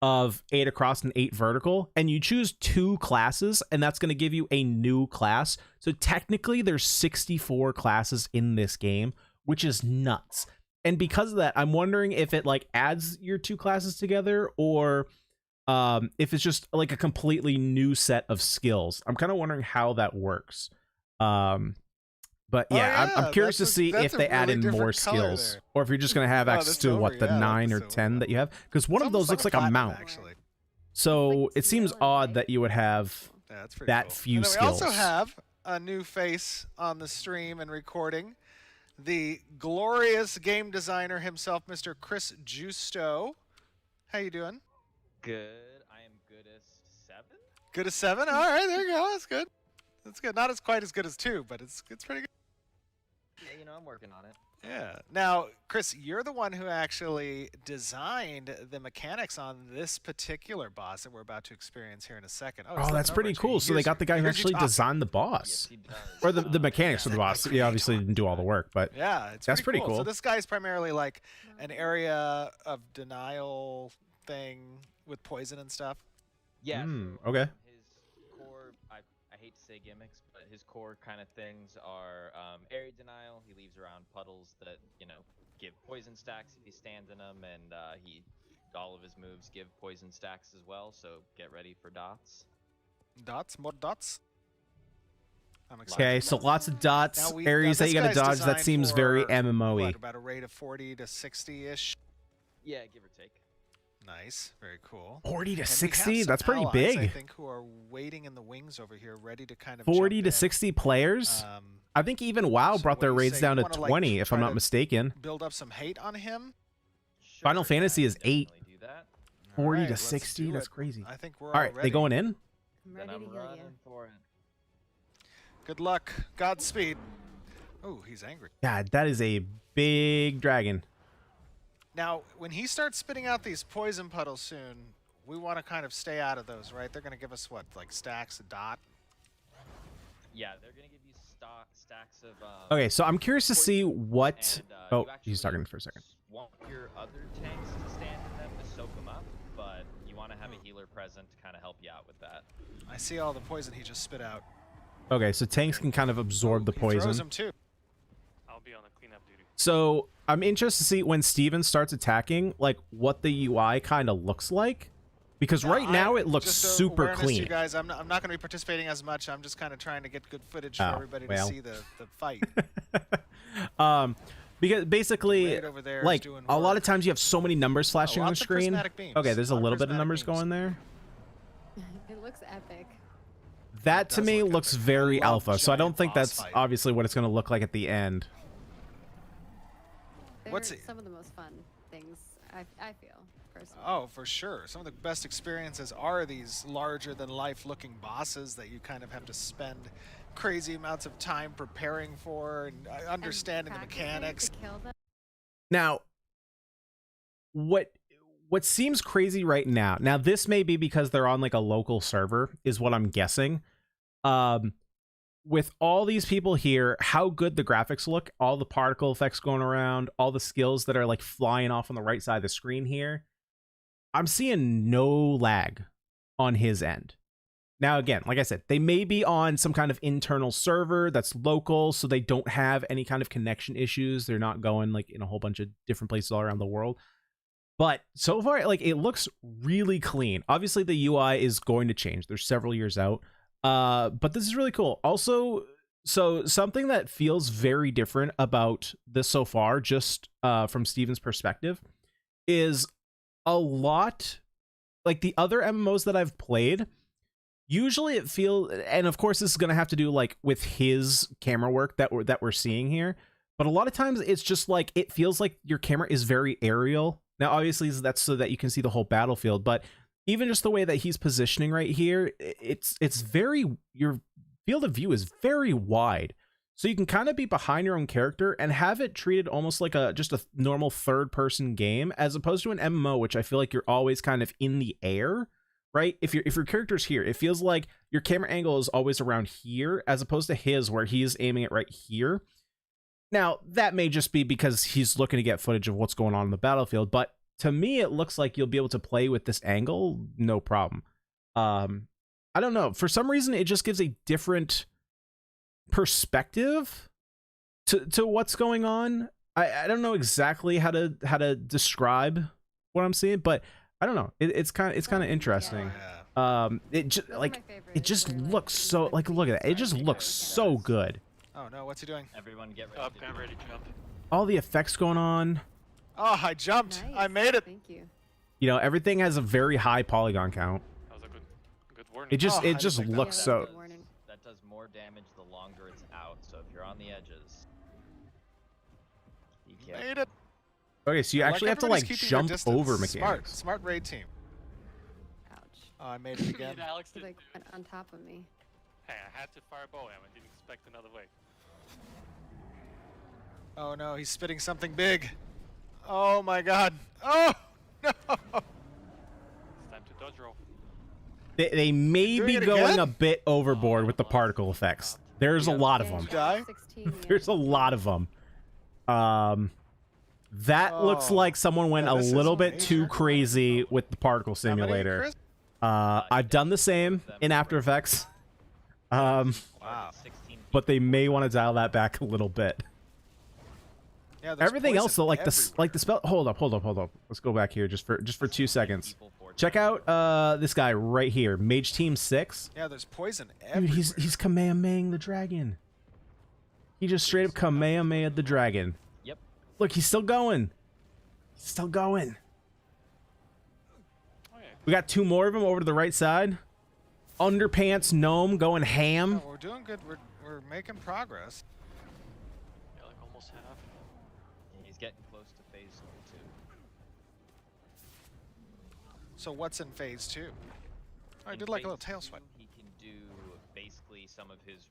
of 8 across and 8 vertical, and you choose 2 classes, and that's going to give you a new class. So technically there's 64 classes in this game, which is nuts. And because of that, I'm wondering if it like adds your 2 classes together, or if it's just like a completely new set of skills. I'm kind of wondering how that works. But Oh, yeah, I'm yeah, curious to that's a- see if that's a they add really in different more color skills, there. or if you're just gonna have Oh, access that's to silver, what the yeah, that's 9 the or silver 10 one. that you have. Because one It's of those almost looks like a platinum, mount. actually. So it teal seems and odd white. that you would have Yeah, that's pretty that cool. few and then we also skills. have a new face on the stream and recording. The glorious game designer himself, Mr. Chris Justo. How you doing? Good. I am good as 7. Good as 7? All right, there you go. That's good. That's good. Not as quite as good as 2, but it's pretty good. Yeah, you know, I'm working on it. Yeah. Now, Chris, you're the one who actually designed the mechanics on this particular boss that we're about to experience here in a second. he's Oh, looking that's over pretty at you. cool. So they Here's- got the guy who here's you actually talking. designed the Yes, boss. he does. Or the mechanics of the boss. that's He obviously didn't do all the work, but Yeah, it's That's pretty pretty So cool. this guy's primarily like an area of denial thing with poison and stuff. Yeah. okay. His core, I hate to say gimmicks, but his core kind of things are area denial. He leaves around puddles that, you know, give poison stacks if he stands in them, and all of his moves give poison stacks as well. So get ready for dots. Dots, more dots. I'm excited. Okay, so lots of dots, Now areas now that you this gotta guy's dodge. That designed seems very for, MMO-y. what, about a rate of 40 to 60-ish. Yeah, give or take. Nice, very cool. 40 to And we have 60? some That's pretty allies, I big. think, who are waiting in the wings over here, ready to kind of 40 jump to in. 60 players? Um, I think even WoW so brought what their do you raids say? down You to wanna, like, 20, if I'm try not to mistaken. build up some hate on him. Final Sure, Fantasy yeah, is I can 8. definitely do that. 40 Alright, to let's 60? do That's it. crazy. I think we're All right, all they going in? I'm Then ready I'm to heal running you. for it. Good luck. Godspeed. Oh, he's angry. God, that is a big dragon. Now, when he starts spitting out these poison puddles soon, we want to kind of stay out of those, right? They're going to give us, what, like stacks, a dot? Yeah, they're gonna give you stacks of. Okay, so I'm curious to see what... And, Oh, you he's actually talking for a second. want your other tanks to stand in them to soak them up, but you want to have a healer present to kind of help you out with that. I see all the poison he just spit out. Okay, so tanks can kind of absorb the He throws poison. them too. I'll be on the cleanup duty. So I'm interested to see when Steven starts attacking, like what the UI kind of looks like. Because right now it looks just a super awareness to clean. You guys, I'm not going to be participating as much. I'm just kind of trying to get good footage for Oh, everybody well. to see the fight. Because basically, Raid over there is like doing a lot work. of times you have so many numbers flashing on the lots of screen. prismatic beams. Okay, there's a Lot of little bit of prismatic numbers beams. going there. It looks epic. That to does me look looks epic. very I love alpha, so I don't giant think boss that's fight. obviously what it's going to look like at the end. They're What's it- some of the most fun things, I feel, personally. Oh, for sure. Some of the best experiences are these larger-than-life looking bosses that you kind of have to spend crazy amounts of time preparing for and And understanding the practicing mechanics. to kill them. Now, what seems crazy right now, now this may be because they're on like a local server, is what I'm guessing. With all these people here, how good the graphics look, all the particle effects going around, all the skills that are like flying off on the right side of the screen here, I'm seeing no lag on his end. Now, again, like I said, they may be on some kind of internal server that's local, so they don't have any kind of connection issues. They're not going like in a whole bunch of different places all around the world. But so far, like, it looks really clean. Obviously, the UI is going to change. They're several years out. But this is really cool. Also, so something that feels very different about this so far, just from Steven's perspective, is a lot like the other MMOs that I've played. Usually it feels, and of course this is going to have to do like with his camera work that we're seeing here, but a lot of times it's just like it feels like your camera is very aerial. Now obviously that's so that you can see the whole battlefield, but even just the way that he's positioning right here, it's very, your field of view is very wide. So you can kind of be behind your own character and have it treated almost like just a normal third person game, as opposed to an MMO, which I feel like you're always kind of in the air, right? If your character's here, it feels like your camera angle is always around here, as opposed to his where he's aiming it right here. Now, that may just be because he's looking to get footage of what's going on in the battlefield, but to me, it looks like you'll be able to play with this angle, no problem. I don't know. For some reason, it just gives a different perspective to what's going on. I don't know exactly how to describe what I'm seeing, but I don't know. It's kind of interesting. It just Those are like my it favorites, just where, like, looks you so like look at that. It quickly just start looks making so cameras. good. Oh no, what's he doing? Everyone get ready. Oh, to I'm do ready to jump. All the effects going on. Oh, I jumped. Nice. I made it. Thank you. You know, everything has a very high polygon count. That was a good warning. It just Oh, I it didn't just think that looks was Yeah, that so. was a good warning. That does more damage the longer it's out. So if you're on the edges, you can't. Made it. Okay, so you I actually have to everybody's like keeping their jump distance. over Smart, mechanics. smart raid team. Ouch. Oh, I made it again. And Alex He did. like went on top of me. Hey, I had to fire a bow at him. I didn't expect another way. Oh no, he's spitting something big. Oh my god. Oh no. It's time to dodge roll. They may Doing be it going again? a bit overboard with the particle effects. There's a lot of Yeah, them. you Die? got 16, yeah. There's a lot of them. That looks Oh. like someone went Yeah, a this is little bit amazing. too crazy with the particle How many, simulator. Chris? I've done the same in After Effects. Wow. 16 But they may want to dial that back a little bit. Yeah, there's Everything else though, poison like the spell. Hold up. Let's go back here just for 2 seconds. people for Check out this guy right here, Mage Team 6. Yeah, there's poison Dude, everywhere. he's Kamehamehaing the dragon. He just straight up Kamehameha the dragon. Yep. Look, he's still going. He's still going. Oh yeah. We got 2 more of them over to the right side. Underpants gnome going ham. Oh, we're doing good. We're making progress. Yeah, like almost half. He's getting close to phase 2. So what's in phase 2? Oh, I In did like a phase little tail 2, swipe. He can do basically some of his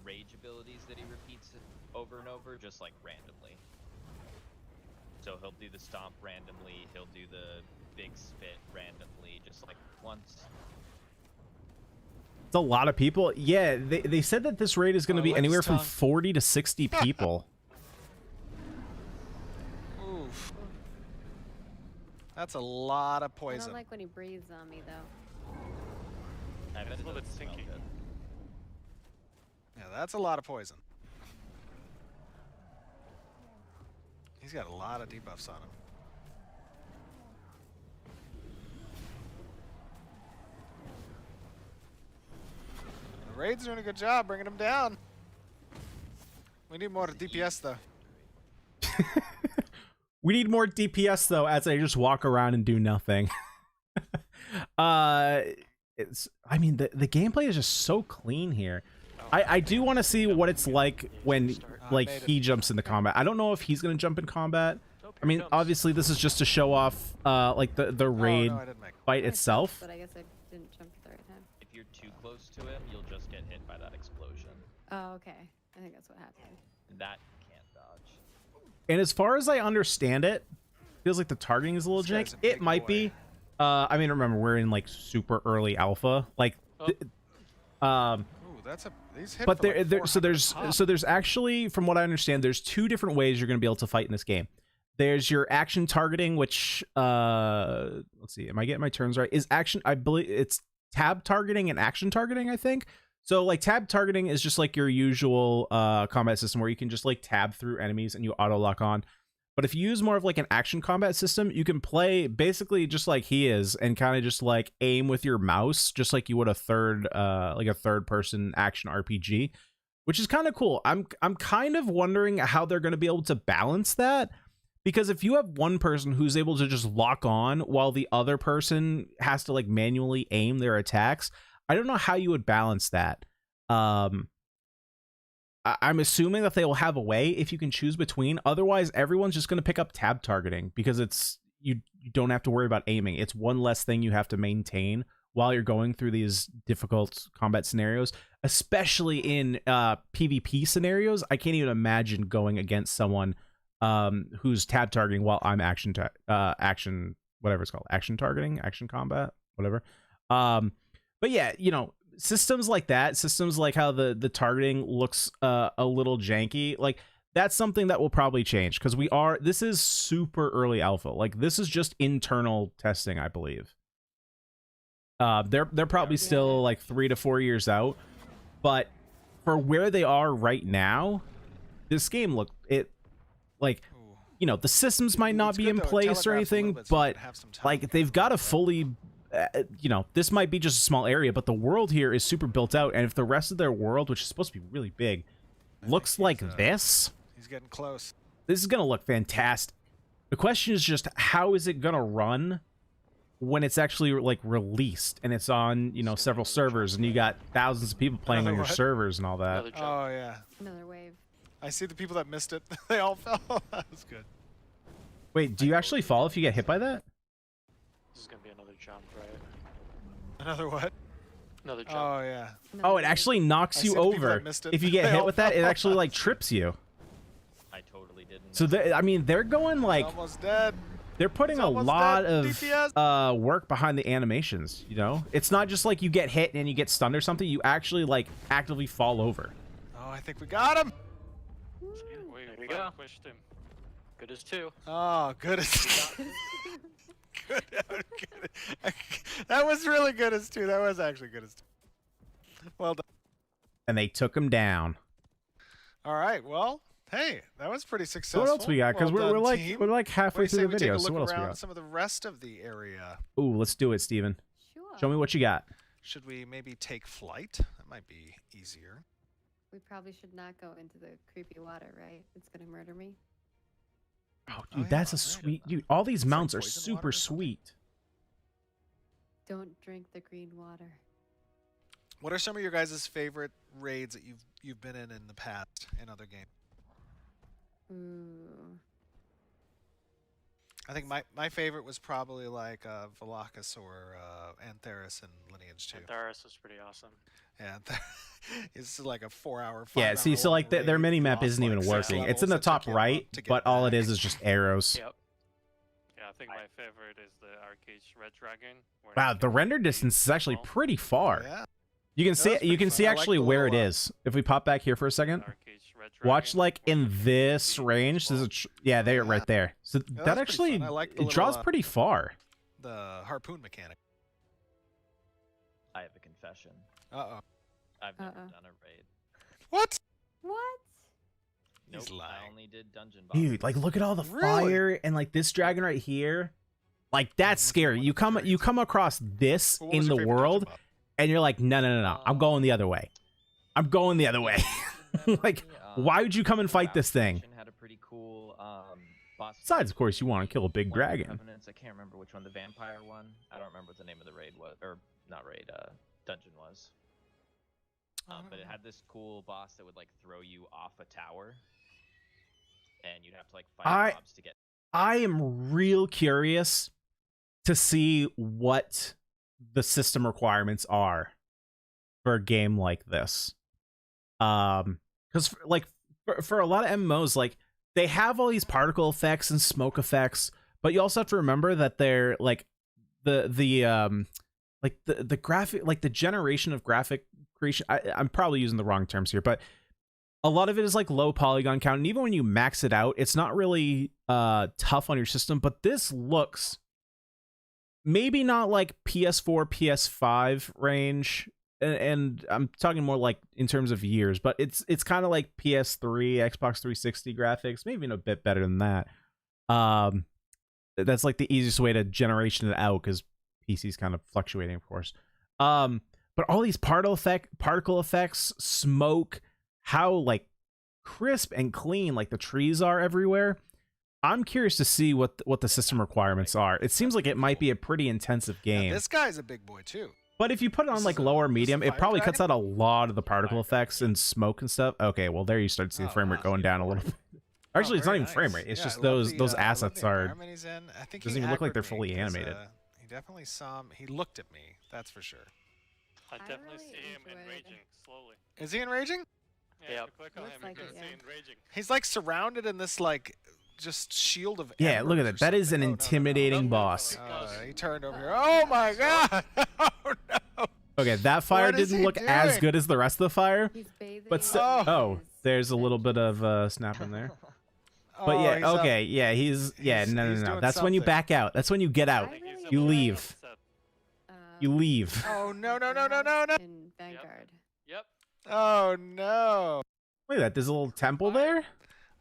rage abilities that he repeats over and over, just like randomly. So he'll do the stomp randomly, he'll do the big spit randomly, just like once. It's a lot of people. Yeah, they said that this raid is going to Oh, be like anywhere his from tongue. 40 to 60 people. Oof. That's a lot of I poison. don't like when he breathes on me though. I bet It's it a little bit doesn't smell stinky. good. Yeah, that's a lot of poison. He's got a lot of debuffs on him. The raid's doing a good job bringing him down. We need more DPS though. We need more DPS though, as I just walk around and do nothing. I mean the gameplay is just so clean here. I do want to see what it's like when like made it. he jumps into combat. I don't know if he's gonna jump in combat. Nope, I mean, here it comes. obviously this is just to show off like the raid Oh, no, I didn't make it. fight I itself. jumped, but I guess I didn't jump at the right time. If you're too close to him, you'll just get hit by that explosion. Oh, okay. I think that's what happened. That you can't dodge. And as far as I understand it, feels like the targeting is a little This jank. guy's a It big might boy. be. I mean, remember we're in like super early alpha, like, Ooh, that's a. These hit but for like so 400 pop. there's actually, from what I understand, there's 2 different ways you're going to be able to fight in this game. There's your action targeting, which let's see, am I getting my terms right? Is action? I believe it's tab targeting and action targeting, I think. So like tab targeting is just like your usual combat system where you can just like tab through enemies and you auto lock on. But if you use more of like an action combat system, you can play basically just like he is and kind of just like aim with your mouse, just like you would a third person action RPG, which is kind of cool. I'm kind of wondering how they're going to be able to balance that, because if you have one person who's able to just lock on while the other person has to like manually aim their attacks, I don't know how you would balance that. I'm assuming that they will have a way if you can choose between. Otherwise, everyone's just going to pick up tab targeting because it's you don't have to worry about aiming. It's one less thing you have to maintain while you're going through these difficult combat scenarios, especially in PvP scenarios. I can't even imagine going against someone who's tab targeting while I'm action whatever it's called, action targeting, action combat, whatever. But yeah, you know, systems like that, systems like how the targeting looks a little janky, like that's something that will probably change, because this is super early alpha. Like this is just internal testing, I believe. They're probably still like 3 to 4 years out, but for where they are right now, this game you know, the systems might not It's be good, in though. It place or telegraphs a little anything, bit so you but can have some time. like they've got a fully you know, this might be just a small area, but the world here is super built out. And if the rest of their world, which is supposed to be really big, looks like this, He's getting close. this is going to look fantastic. The question is just, how is it going to run when it's actually like released and it's on, you know, several servers and you got thousands of people playing on your servers and all that. Another jump. Oh yeah. Another wave. I see the people that missed it. They all fell. That was good. Wait, do you actually fall if you get hit by that? This is gonna be another jump, right? Another what? Another jump. Oh yeah. Oh, it actually knocks I you see the people over. that missed it. If you get They hit all with that, it fell. actually like trips you. I totally didn't. So I mean, they're going like, Almost dead. they're putting It's a almost lot dead. of DPS. work behind the animations, you know? It's not just like you get hit and you get stunned or something. You actually like actively fall over. Oh, I think we got him. There we go. Pushed him. Good as two. Oh, good as good. That was really good as two. That was actually good as two. Well done. And they took him down. All right. Well, hey, that was pretty So successful. what else we got? Because Well we're done, like team. halfway What do you say through the we take video. a So look what else we around got? some of the rest of the area? Ooh, let's do it, Steven. Sure. Show me what you got. Should we maybe take flight? That might be easier. We probably should not go into the creepy water, right? It's gonna murder me. Oh, Oh, dude, yeah, that's a right. sweet. Dude, all these It's like mounts are poison water super or something? sweet. Don't drink the green water. What are some of your guys' favorite raids that you've been in the past in other games? Ooh. I think my favorite was probably like Valakis or Antheris and Lineage 2. Antares was pretty awesome. Yeah, it's like a 4-hour. Yeah, see, so like their mini map isn't even working. It's in the top right, but all it is just arrows. Yep. Yeah, I think my favorite is the Arcade Red Dragon. where Wow, you the can render really distance is actually well. pretty far. Yeah, You can Yeah, see that's you pretty can fun. see I like actually the where it little, is. If we pop back here for a second, Arcade Red watch Dragon, like where you in can this see range. There's a well. yeah, there Yeah. right there. So that's that pretty actually fun. I like the it draws little, pretty far. the harpoon mechanic. I have a confession. Uh-oh. I've never Uh-oh. done a raid. What? What? He's Nope, lying. I only did dungeon bosses. Dude, like look at all the Really? fire and like this dragon right here. Like that's What's- scary. what's You the come variance? across this What was in your the favorite dungeon world boss? and you're like, no. I'm going the other way. I'm going the other way. Like, why would you come and fight this thing? Had a pretty cool boss. Besides, of course, you want to kill a big one of the dragon. Covenants, I can't remember which one, the vampire one. I don't remember what the name of the raid was, or not raid, dungeon was. But it had this cool boss that would like throw you off a tower, and you'd have to like fight mobs to get. I am real curious to see what the system requirements are for a game like this. Because like for a lot of MMOs, like they have all these particle effects and smoke effects, but you also have to remember that they're like the graphic, like the generation of graphic creation. I'm probably using the wrong terms here, but a lot of it is like low polygon count, and even when you max it out, it's not really tough on your system. But this looks maybe not like PS4, PS5 range, and I'm talking more like in terms of years, but it's kind of like PS3, Xbox 360 graphics, maybe even a bit better than that. That's like the easiest way to generation it out because PC's kind of fluctuating, of course. But all these particle effects, smoke, how like crisp and clean like the trees are everywhere. I'm curious to see what the system requirements are. It seems like it might be a pretty intensive game. Yeah, this guy's a big boy too. But if you put it on This like is a- lower this is a medium, it fire probably cuts out dragon? a lot of the particle effects and smoke and stuff. Okay, well there you start to see the Oh, frame rate wow. going down a little bit. Oh, Actually, it's not very even frame nice. rate. It's Yeah, just I love those the, I love the assets are. environment he's in. I think Doesn't he even look like they're aggroed me fully 'cause, animated. He definitely saw me. He looked at me. That's for sure. I I definitely really see him enjoyed- enraging slowly. Is he enraging? Yeah, Yep. if you click on Looks him, like you it, can yeah. see enraging. He's like surrounded in this like just shield of. Yeah, look at embers that. or That is an something. Oh, no, no, no. intimidating Nope, boss. He turned over here. Oh my god! Oh no! Okay, that fire What is didn't he look as doing? good as the rest of the fire, He's bathing. but still. Oh. Oh, there's a little bit of snap in there. But Oh, yeah, he's up. okay, yeah, he's He's no. doing That's when you something. back out. That's when you get out. I really You enjoyed, leave. You leave. Oh no no no no House no no! In Vanguard. Yep. Oh no! Look at that. There's a little temple there.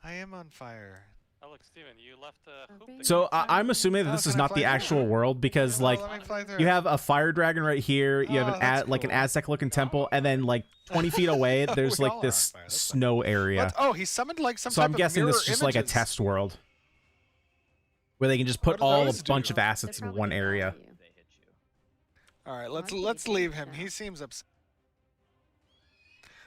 I am on fire. That Look, Steven, you left a hoop. Okay. that So can fly. I'm assuming that Oh, this is can I not fly the through? actual world because like let me fly through. you have a fire dragon right here. You have Oh, that's like an cool. Aztec looking temple, and then like 20 feet away, there's We like all are on this fire, that's fine. snow area. What? Oh, he summoned like some So type I'm of guessing this mirror is just like a images. test world where they can just put What do all a those bunch do? of assets They're in probably one gonna area. follow you. They hit you. All right, Why do let's they leave think him. so? He seems upset.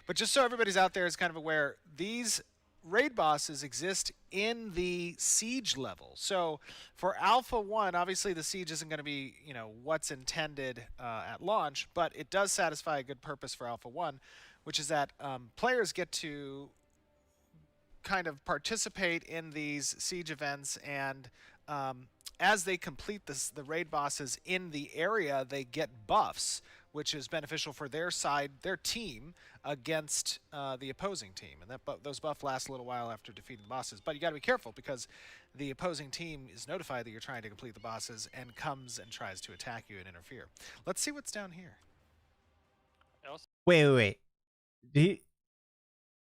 But just so everybody's out there is kind of aware, these raid bosses exist in the siege level. So for Alpha 1, obviously the siege isn't going to be, you know, what's intended at launch, but it does satisfy a good purpose for Alpha 1, which is that players get to kind of participate in these siege events, and as they complete the raid bosses in the area, they get buffs, which is beneficial for their side, their team, against the opposing team. And those buffs last a little while after defeating the bosses. But you got to be careful because the opposing team is notified that you're trying to complete the bosses and comes and tries to attack you and interfere. Let's see what's down here. Also, Wait.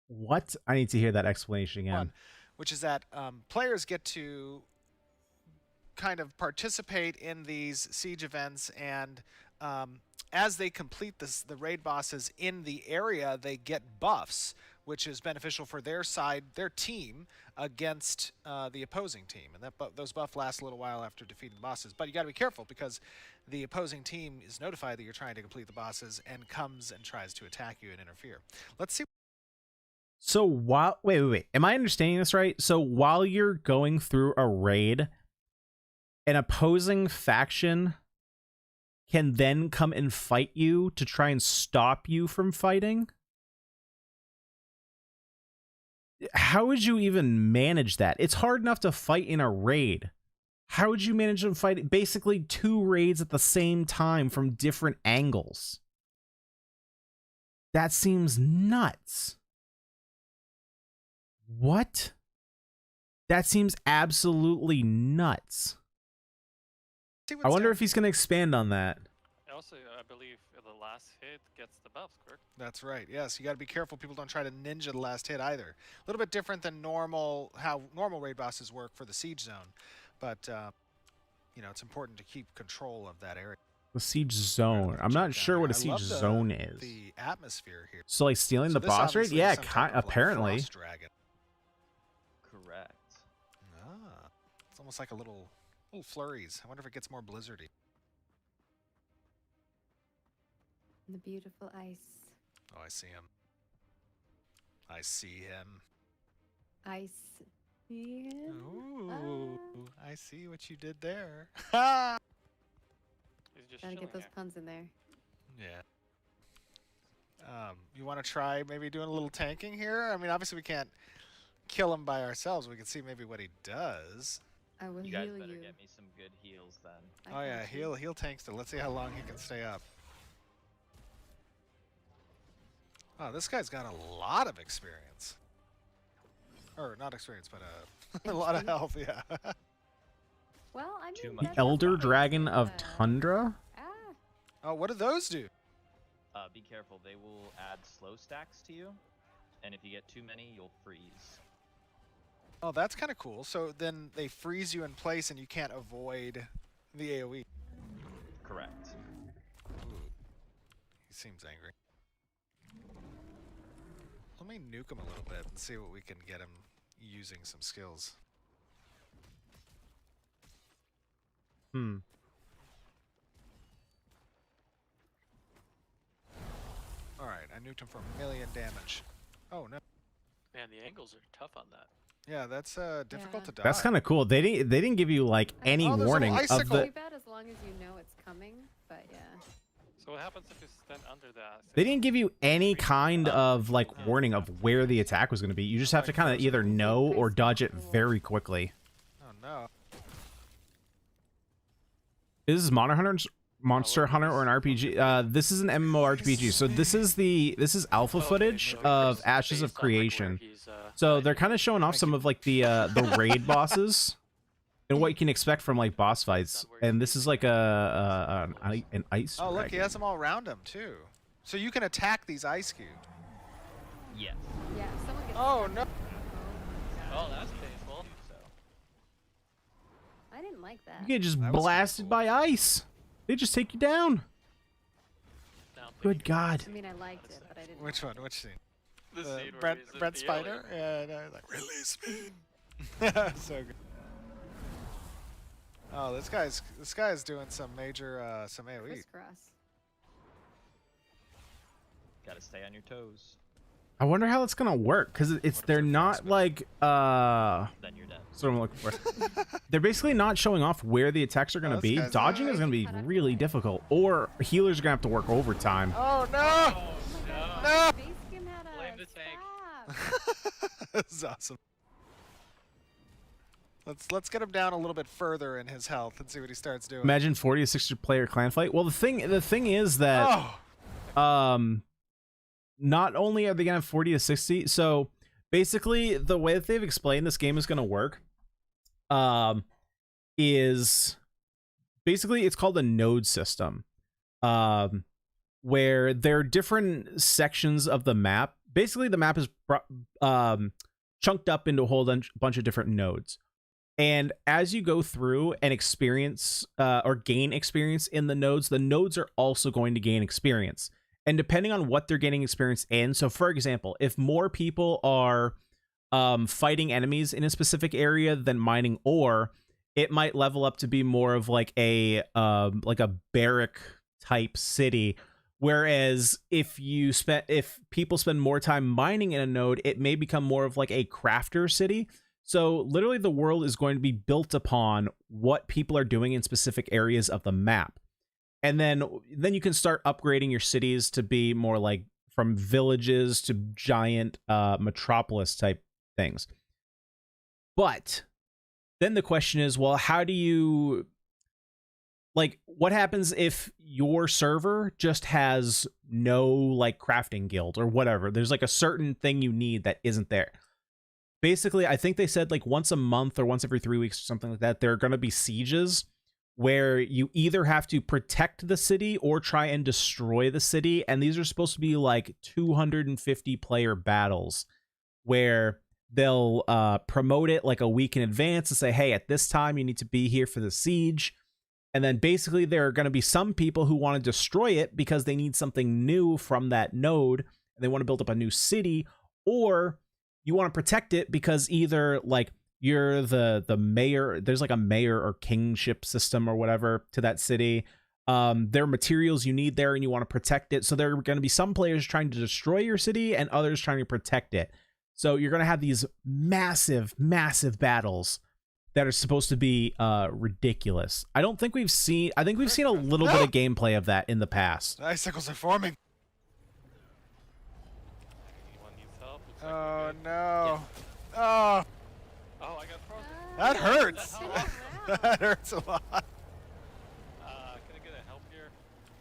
What? I need to hear that explanation again. One, which is that players get to kind of participate in these siege events, and as they complete the raid bosses in the area, they get buffs, which is beneficial for their side, their team, against the opposing team. And those buffs last a little while after defeating the bosses. But you got to be careful because the opposing team is notified that you're trying to complete the bosses and comes and tries to attack you and interfere. Let's see. So while wait. Am I understanding this right? So while you're going through a raid, an opposing faction can then come and fight you to try and stop you from fighting? How would you even manage that? It's hard enough to fight in a raid. How would you manage to fight basically two raids at the same time from different angles? That seems nuts. What? That seems absolutely nuts. I wonder if he's going to expand on that. also, I believe the last hit gets the buffs, correct? That's right. Yes, you got to be careful. People don't try to ninja the last hit either. A little bit different than how normal raid bosses work for the siege zone, but you know, it's important to keep control of that area. The siege zone. I'm not sure what a siege zone is. The atmosphere here. So like stealing the this boss raid? obviously Yeah, is some type of, like, apparently. frost dragon. Correct. Ah, it's almost like a little flurries. I wonder if it gets more blizzardy. The beautiful ice. Oh, I see him. I see him. Ice. Yeah. Ooh, I see what you did there. He's just Gotta chilling get those here. puns in there. Yeah. You want to try maybe doing a little tanking here? I mean, obviously we can't kill him by ourselves. We can see maybe what he does. I will You guys heal better you. get me some good heals then. Oh yeah, heal tank still. Let's see how long he can stay up. Oh, this guy's got a lot of experience. Or not experience, but a lot of health. Yeah. Well, I Too mean, much. The that's Elder okay, Dragon but, of Tundra? Ah, Oh, what do those do? Be careful. They will add slow stacks to you, and if you get too many, you'll freeze. Oh, that's kind of cool. So then they freeze you in place, and you can't avoid the AOE. Correct. Ooh. He seems angry. Let me nuke him a little bit and see what we can get him using some skills. Hmm. Alright, I nuked him for 1,000,000 damage. Oh no. Man, the angles are tough on that. Yeah, that's difficult Yeah. to die. That's kind of cool. They didn't give you like any Oh, there's a little warning of icicle. the too bad as long as you know it's coming, but yeah. So what happens if you stand under that? They didn't give you any kind of like warning of where the attack was going to be. You just have to kind of either know or dodge it very quickly. Oh no. Is this Monster Hunter or an RPG? This is an MMORPG. So this is alpha footage of Ashes of Creation. So they're kind of showing off some of like the raid bosses and what you can expect from like boss fights. And this is like an ice. Oh look, he dragon. has them all around him too. So you can attack these ice cubes. Yes. Yeah, if someone gets Oh stuck- no. Oh, that's painful. So I didn't like that. You get just That was kinda blasted cool. by ice. They just take you down. Good God. I mean, I liked it, but I didn't. Which like one? Which scene? The scene where Brent, he's in Brent the Spider? alien. Yeah, no, like, release me. So good. Oh, this guy's doing some major some AoE. Crisscross. Gotta stay on your toes. I wonder how it's gonna work because they're not like Then you're dead. that's what I'm looking for. They're basically not showing off where the attacks are gonna this be. guy's Dodging not- is gonna be Cut off really your leg. difficult, or healers are gonna have to work overtime. Oh no! Oh, no. No! Face skin had a Blame the tank. stab. This is awesome. Let's get him down a little bit further in his health and see what he starts doing. Imagine 40 to 60 player clan fight. Well, the thing is that Oh, not only are they gonna have 40 to 60, so basically the way that they've explained this game is gonna work is basically it's called a node system, where there are different sections of the map. Basically the map is chunked up into a whole bunch of different nodes, and as you go through and experience or gain experience in the nodes are also going to gain experience. And depending on what they're gaining experience in, so for example, if more people are fighting enemies in a specific area than mining ore, it might level up to be more of like a barrack type city. Whereas if people spend more time mining in a node, it may become more of like a crafter city. So literally the world is going to be built upon what people are doing in specific areas of the map. And then you can start upgrading your cities to be more like from villages to giant metropolis type things. But then the question is, well, how do you, like, what happens if your server just has no like crafting guild or whatever? There's like a certain thing you need that isn't there. Basically, I think they said like once a month or once every 3 weeks or something like that, there are going to be sieges where you either have to protect the city or try and destroy the city. And these are supposed to be like 250 player battles where they'll promote it like a week in advance and say, hey, at this time you need to be here for the siege. And then basically there are going to be some people who want to destroy it because they need something new from that node and they want to build up a new city, or you want to protect it because either like you're the mayor, there's like a mayor or kingship system or whatever to that city. There are materials you need there and you want to protect it. So there are going to be some players trying to destroy your city and others trying to protect it. So you're going to have these massive, massive battles that are supposed to be ridiculous. I think we've seen a little bit of gameplay of that in the past. icicles are forming. Anyone needs help? Looks like Oh we're good. no! Oh, Oh, I got frozen. that hurts. Spin around. That hurts a lot. Can I get a help here?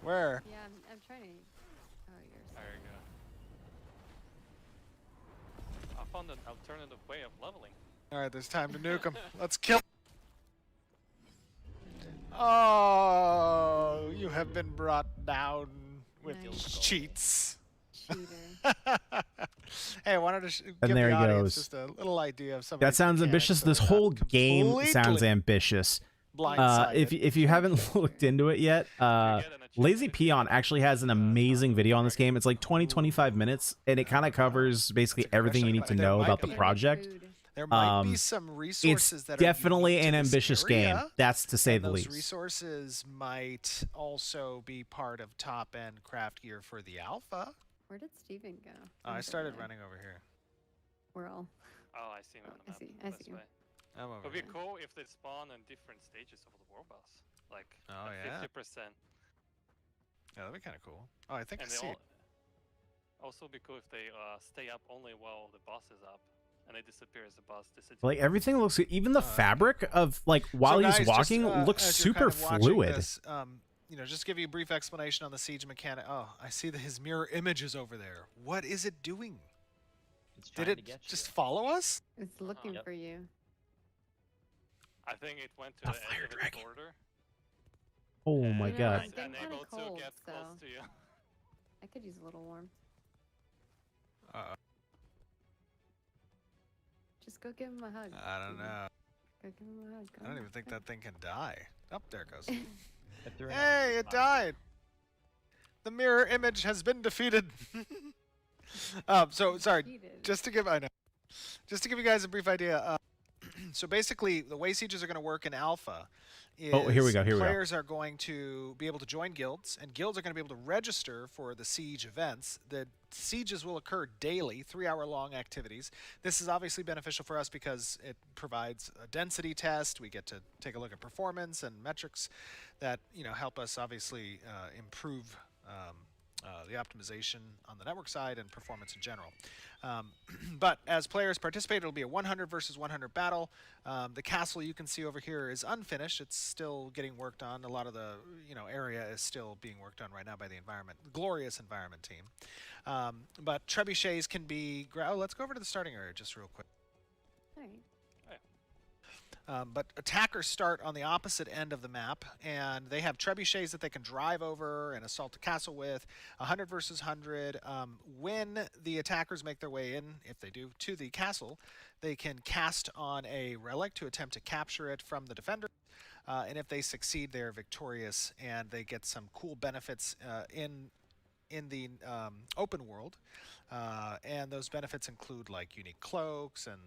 Where? Yeah, I'm trying to. Oh, you're. There you go. I found an alternative way of leveling. All right, there's time to nuke him. Let's kill. Oh, you have been brought down with Nice. cheats. Cheater. Hey, I wanted to And give there the he audience goes. just a little idea of some. of That these sounds mechanics ambitious. so This they're not whole game sounds completely ambitious. blindsided. If you haven't looked into it yet, Lazy Peon actually has an amazing video on this game. It's like 20-25 minutes, and it kind of covers basically everything you need to There know might about the be- project. Food. There might be um, some resources It's that definitely are unique an to this ambitious game. area, That's to say and the those least. resources might also be part of top-end craft gear for the alpha. Where did Steven go? Oh, I He's started over there. running over here. We're all. Oh, I see him Oh, on the I map. see- I This see him. way. I'm over It would be here. cool if they spawn in different stages of the world boss. Like Oh, at yeah. 50%. Yeah, that'd be kind of cool. Oh, I think I And they see it. also be cool if they stay up only while the boss is up. And they disappear as the boss disappears. Like everything looks good. Even the fabric of like while So he's guys, walking just, looks as you're super kind of watching fluid. This, you know, just give you a brief explanation on the siege mechanic. Oh, I see that his mirror image is over there. What is it doing? It's Did trying to it get just you. follow us? It's looking Yep. for you. I think it went to A the edge fire of its dragon. border. Oh my You know, god. I'm getting Unable kinda cold, to get so- close to you. I could use a little warmth. Uh, Just go give him a hug. I don't Steven. know. Go give him a hug. I don't even think that thing can die. Oh, there it goes. I threw an Hey, extra it five. died. The mirror image has been defeated. So sorry. Cheated. Just to give you guys a brief idea. So basically, the way sieges are going to work in alpha is Oh, here we go, here we go. players are going to be able to join guilds, and guilds are going to be able to register for the siege events. The sieges will occur daily, 3-hour-long activities. This is obviously beneficial for us because it provides a density test. We get to take a look at performance and metrics that help us obviously improve the optimization on the network side and performance in general. But as players participate, it'll be a 100 versus 100 battle. The castle you can see over here is unfinished. It's still getting worked on. A lot of the area is still being worked on right now by the glorious environment team. But trebuchets can be... let's go over to the starting area just real quick. All right. But attackers start on the opposite end of the map, and they have trebuchets that they can drive over and assault the castle with. 100 versus 100. When the attackers make their way in, if they do, to the castle, they can cast on a relic to attempt to capture it from the defender. And if they succeed, they're victorious, and they get some cool benefits in the open world. And those benefits include like unique cloaks and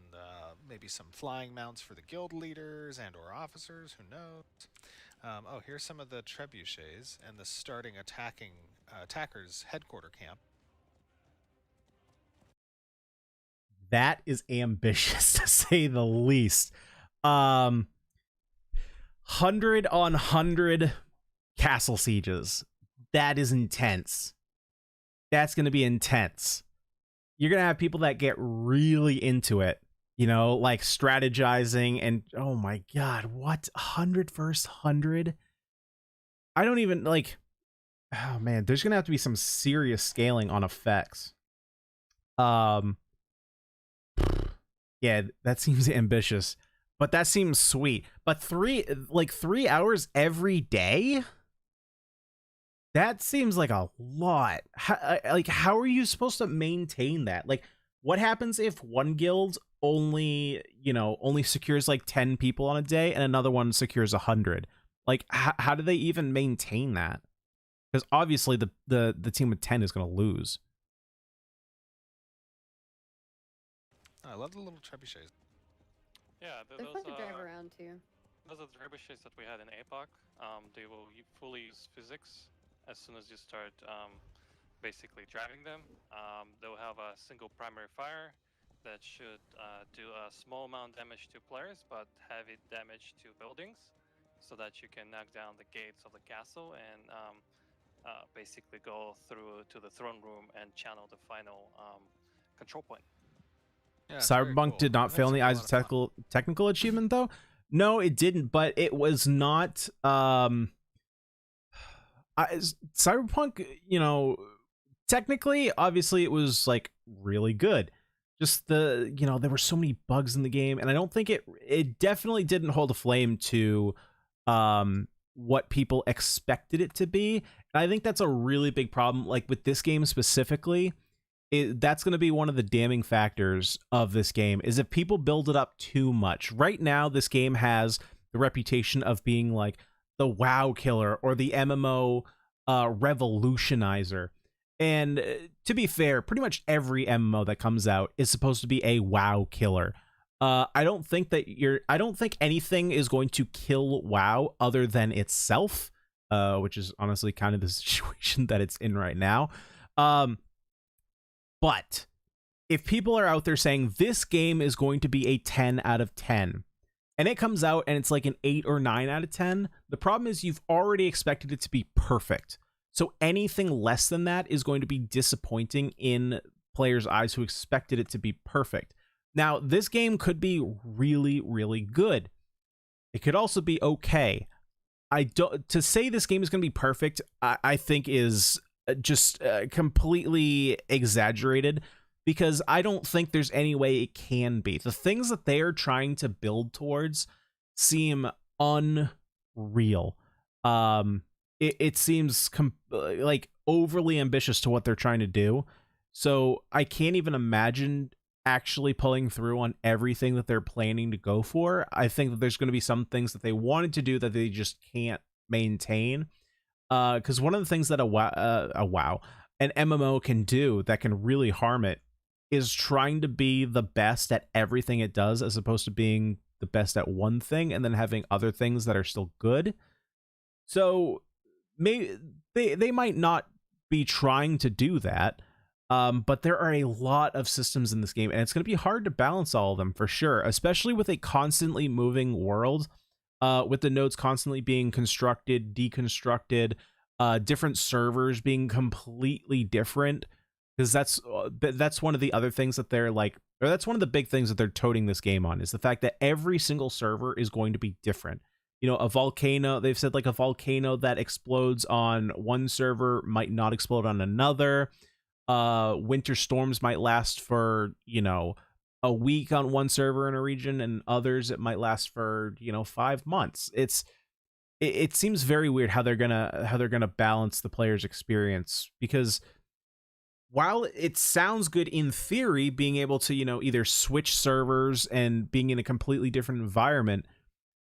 maybe some flying mounts for the guild leaders and or officers, who knows. Oh, here's some of the trebuchets and the starting attackers headquarter camp. That is ambitious to say the least. 100 on 100 castle sieges. That is intense. That's going to be intense. You're going to have people that get really into it, like strategizing and, oh my God, what? 100 versus 100? I don't even, oh man, there's going to have to be some serious scaling on effects. Yeah, that seems ambitious, but that seems sweet. But 3 hours every day? That seems like a lot. How are you supposed to maintain that? What happens if one guild only secures 10 people on a day and another one secures 100? How do they even maintain that? Because obviously the team with 10 is going to lose. I love the little trebuchets. Yeah, They're fun to drive around too. those are the trebuchets that we had in APOC. They will fully use physics as soon as you start basically driving them. They'll have a single primary fire that should do a small amount damage to players, but heavy damage to buildings, so that you can knock down the gates of the castle and basically go through to the throne room and channel the final control point. Yeah, it's very Cyberpunk cool. did not That fail in seems the a eyes lot of technical achievement, though. No, it didn't, but it was not Cyberpunk, technically, obviously it was really good. Just there were so many bugs in the game, and I don't think it definitely didn't hold a flame to what people expected it to be. And I think that's a really big problem, with this game specifically. That's going to be one of the damning factors of this game, is if people build it up too much. Right now, this game has the reputation of being the WoW killer or the MMO revolutionizer. And to be fair, pretty much every MMO that comes out is supposed to be a WoW killer. I don't think anything is going to kill WoW other than itself, which is honestly kind of the situation that it's in right now. But if people are out there saying this game is going to be a 10 out of 10, and it comes out and it's an 8 or 9 out of 10, the problem is you've already expected it to be perfect. So anything less than that is going to be disappointing in players' eyes who expected it to be perfect. Now, this game could be really, really good. It could also be okay. To say this game is going to be perfect, I think is just completely exaggerated, because I don't think there's any way it can be. The things that they are trying to build towards seem unreal. It seems overly ambitious to what they're trying to do. So I can't even imagine actually pulling through on everything that they're planning to go for. I think that there's going to be some things that they wanted to do that they just can't maintain. Because one of the things that an MMO can do that can really harm it is trying to be the best at everything it does, as opposed to being the best at one thing and then having other things that are still good. So maybe they might not be trying to do that, but there are a lot of systems in this game, and it's going to be hard to balance all of them for sure, especially with a constantly moving world, with the nodes constantly being constructed, deconstructed, different servers being completely different. Because that's one of the other things that they're like, or that's one of the big things that they're toting this game on, is the fact that every single server is going to be different. You know, a volcano, they've said like a volcano that explodes on one server might not explode on another. Winter storms might last for, you know, a week on one server in a region, and others it might last for, you know, 5 months. It seems very weird how they're gonna balance the player's experience, because while it sounds good in theory, being able to, you know, either switch servers and being in a completely different environment,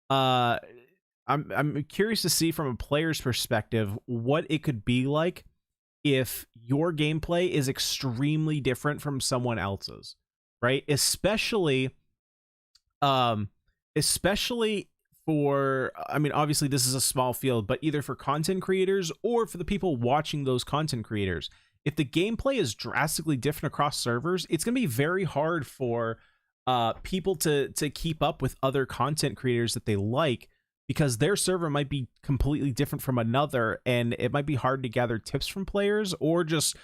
I'm curious to see from a player's perspective what it could be like if your gameplay is extremely different from someone else's, right? Especially for, I mean, obviously this is a small field, but either for content creators or for the people watching those content creators. If the gameplay is drastically different across servers, it's going to be very hard for people to keep up with other content creators that they like, because their server might be completely different from another, and it might be hard to gather tips from players, or just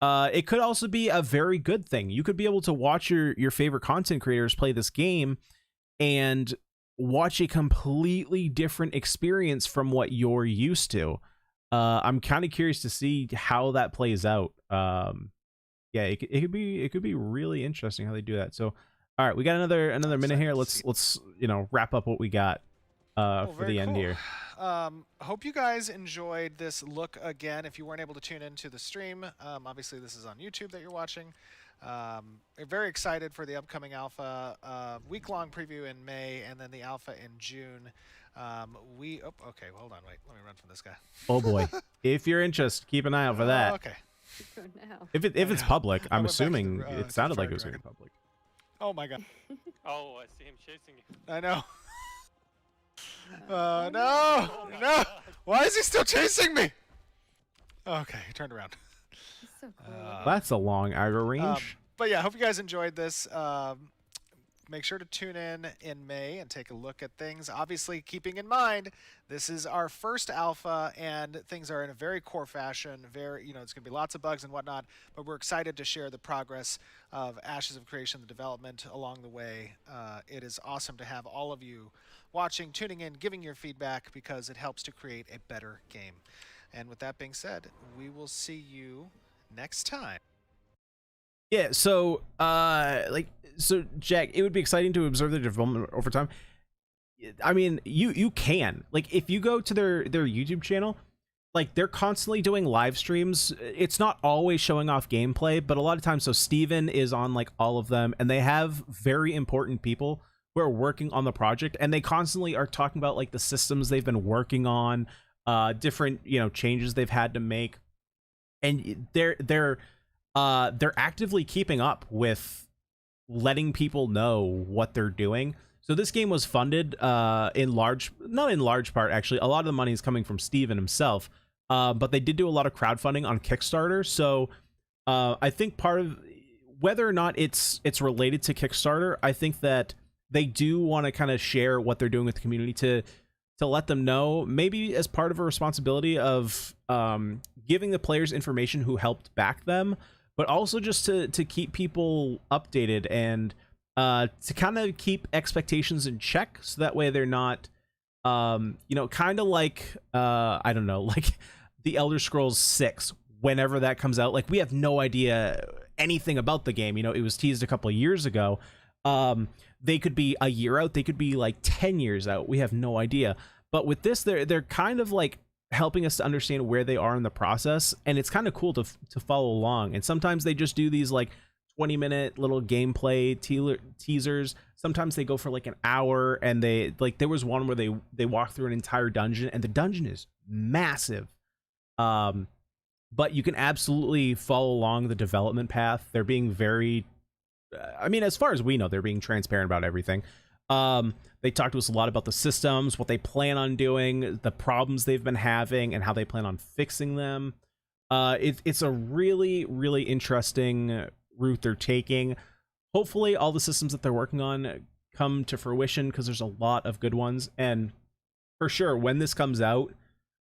it could also be a very good thing. You could be able to watch your favorite content creators play this game and watch a completely different experience from what you're used to. I'm kind of curious to see how that plays out. Yeah, it could be really interesting how they do that. So, all right, we got another minute here. Let's you know, wrap up what we got for the end here. Hope you guys enjoyed this look again. If you weren't able to tune into the stream, obviously this is on YouTube that you're watching. We're very excited for the upcoming alpha, week-long preview in May, and then the alpha in June. Okay, hold on, wait. Let me run from this guy. Oh boy, if you're interested, keep an eye out for that. Okay. For now. If it's public, I'm went back to assuming the, it sounded to like it was Dragon. going to be public. Oh my god. Oh, I see him chasing you. I know. No! Why is he still chasing me? Okay, he turned around. He's so cool. That's a long arrow range. But yeah, hope you guys enjoyed this. Make sure to tune in May and take a look at things. Obviously, keeping in mind, this is our first alpha, and things are in a very core fashion. It's going to be lots of bugs and whatnot, but we're excited to share the progress of Ashes of Creation, the development along the way. It is awesome to have all of you watching, tuning in, giving your feedback, because it helps to create a better game. And with that being said, we will see you next time. Yeah, so Jack, it would be exciting to observe the development over time. I mean, you can, like, if you go to their YouTube channel, like, they're constantly doing live streams. It's not always showing off gameplay, but a lot of times, so Steven is on like all of them, and they have very important people who are working on the project, and they constantly are talking about like the systems they've been working on, different, you know, changes they've had to make, and they're actively keeping up with letting people know what they're doing. So this game was funded not in large part, actually. A lot of the money is coming from Steven himself, but they did do a lot of crowdfunding on Kickstarter. So I think part of whether or not it's related to Kickstarter, I think that they do want to kind of share what they're doing with the community to let them know, maybe as part of a responsibility of giving the players information who helped back them, but also just to keep people updated and to kind of keep expectations in check, so that way they're not, kind of like, I don't know, like the Elder Scrolls 6, whenever that comes out, like we have no idea anything about the game. You know, it was teased a couple of years ago. They could be a year out, they could be like 10 years out. We have no idea. But with this, they're kind of like helping us to understand where they are in the process, and it's kind of cool to follow along. And sometimes they just do these like 20-minute little gameplay teasers. Sometimes they go for like an hour, and they like, there was one where they walk through an entire dungeon, and the dungeon is massive. But you can absolutely follow along the development path. They're being very, I mean, as far as we know, they're being transparent about everything. They talked to us a lot about the systems, what they plan on doing, the problems they've been having, and how they plan on fixing them. It's a really, really interesting route they're taking. Hopefully all the systems that they're working on come to fruition, because there's a lot of good ones. And for sure, when this comes out,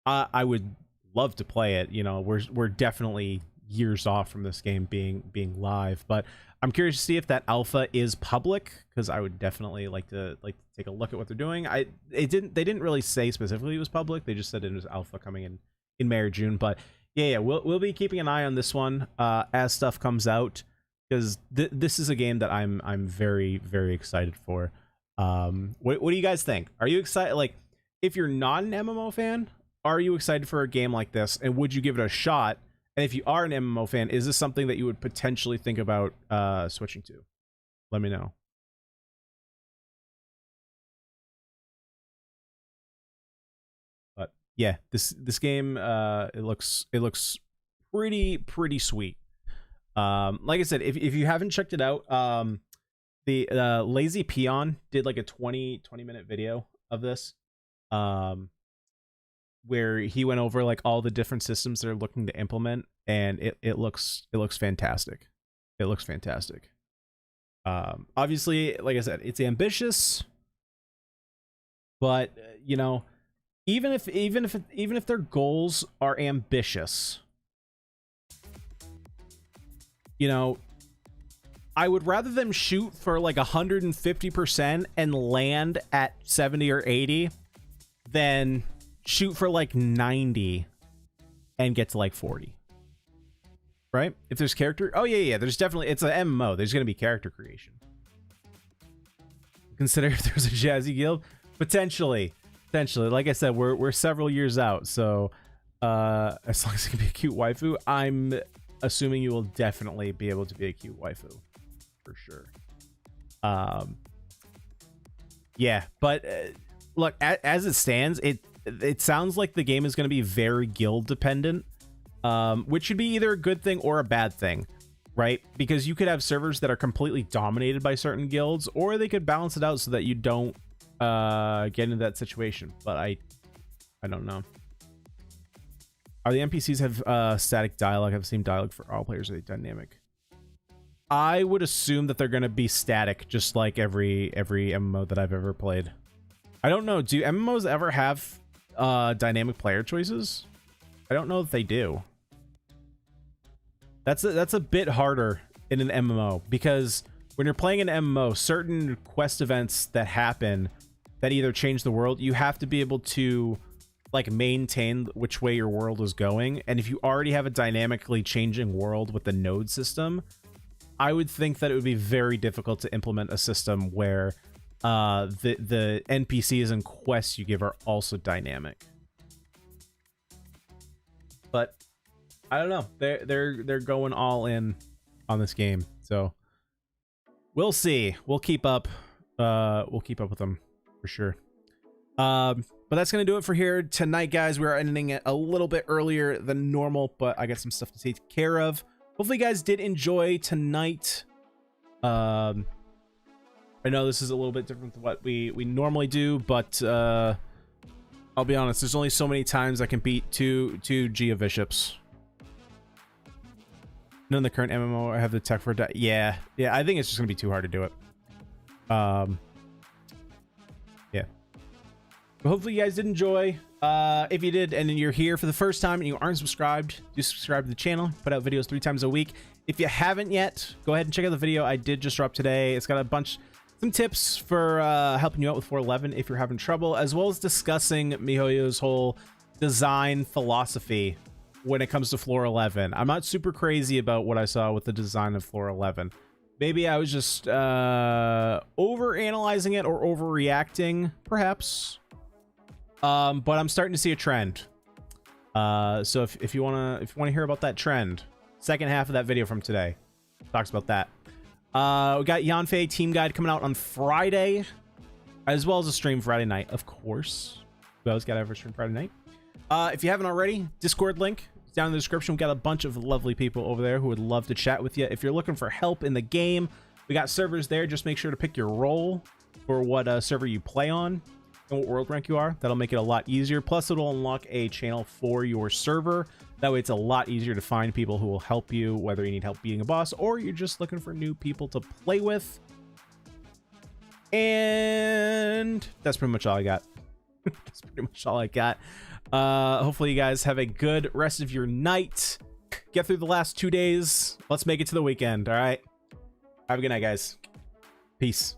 I would love to play it. You know, we're definitely years off from this game being live, but I'm curious to see if that alpha is public, because I would definitely like to take a look at what they're doing. They didn't really say specifically it was public. They just said it was alpha coming in May or June. But yeah, we'll be keeping an eye on this one as stuff comes out, because this is a game that I'm very, very excited for. What do you guys think? Are you excited? Like, if you're not an MMO fan, are you excited for a game like this, and would you give it a shot? And if you are an MMO fan, is this something that you would potentially think about switching to? Let me know. But yeah, this game it looks pretty sweet. Like I said, if you haven't checked it out, the Lazy Peon did like a 20-minute video of this, where he went over like all the different systems they're looking to implement, and it looks fantastic. It looks fantastic. Obviously, like I said, it's ambitious, but you know, even if their goals are ambitious, you know, I would rather them shoot for like 150% and land at 70 or 80 than shoot for like 90 and get to like 40. Right? If there's character, oh yeah, there's definitely, it's an MMO. There's gonna be character creation. Consider if there's a Jazzy guild, potentially. Like I said, we're several years out, so as long as it can be a cute waifu, I'm assuming you will definitely be able to be a cute waifu for sure. Yeah, but look, as it stands, it sounds like the game is going to be very guild dependent, which should be either a good thing or a bad thing, right? Because you could have servers that are completely dominated by certain guilds, or they could balance it out so that you don't get into that situation. But I don't know. Are the NPCs have static dialogue? Have the same dialogue for all players? Are they dynamic? I would assume that they're going to be static, just like every MMO that I've ever played. I don't know. Do MMOs ever have dynamic player choices? I don't know if they do. That's a bit harder in an MMO, because when you're playing an MMO, certain quest events that happen that either change the world, you have to be able to like maintain which way your world is going. And if you already have a dynamically changing world with the node system, I would think that it would be very difficult to implement a system where the NPCs and quests you give are also dynamic. But I don't know. They're going all in on this game, so we'll see. We'll keep up. We'll keep up with them for sure. But that's gonna do it for here tonight, guys. We're ending it a little bit earlier than normal, but I got some stuff to take care of. Hopefully, you guys did enjoy tonight. I know this is a little bit different than what we normally do, but I'll be honest. There's only so many times I can beat two Gia Bishops. No, in the current MMO, I have the tech for yeah. I think it's just gonna be too hard to do it. Yeah. But hopefully you guys did enjoy. If you did, and you're here for the first time and you aren't subscribed, do subscribe to the channel. Put out videos 3 times a week. If you haven't yet, go ahead and check out the video I did just drop today. It's got some tips for helping you out with 411 if you're having trouble, as well as discussing MiHoYo's whole design philosophy when it comes to floor 11. I'm not super crazy about what I saw with the design of floor 11. Maybe I was just over analyzing it or overreacting, perhaps. But I'm starting to see a trend. So if you wanna hear about that trend, second half of that video from today talks about that. We got Yanfei team guide coming out on Friday, as well as a stream Friday night, of course. We always got to have a stream Friday night. If you haven't already, Discord link is down in the description. We got a bunch of lovely people over there who would love to chat with you. If you're looking for help in the game, we got servers there. Just make sure to pick your role for what server you play on and what world rank you are. That'll make it a lot easier. Plus, it'll unlock a channel for your server. That way, it's a lot easier to find people who will help you, whether you need help beating a boss or you're just looking for new people to play with. And that's pretty much all I got. That's pretty much all I got. Hopefully, you guys have a good rest of your night. Get through the last 2 days. Let's make it to the weekend, all right? Have a good night, guys. Peace.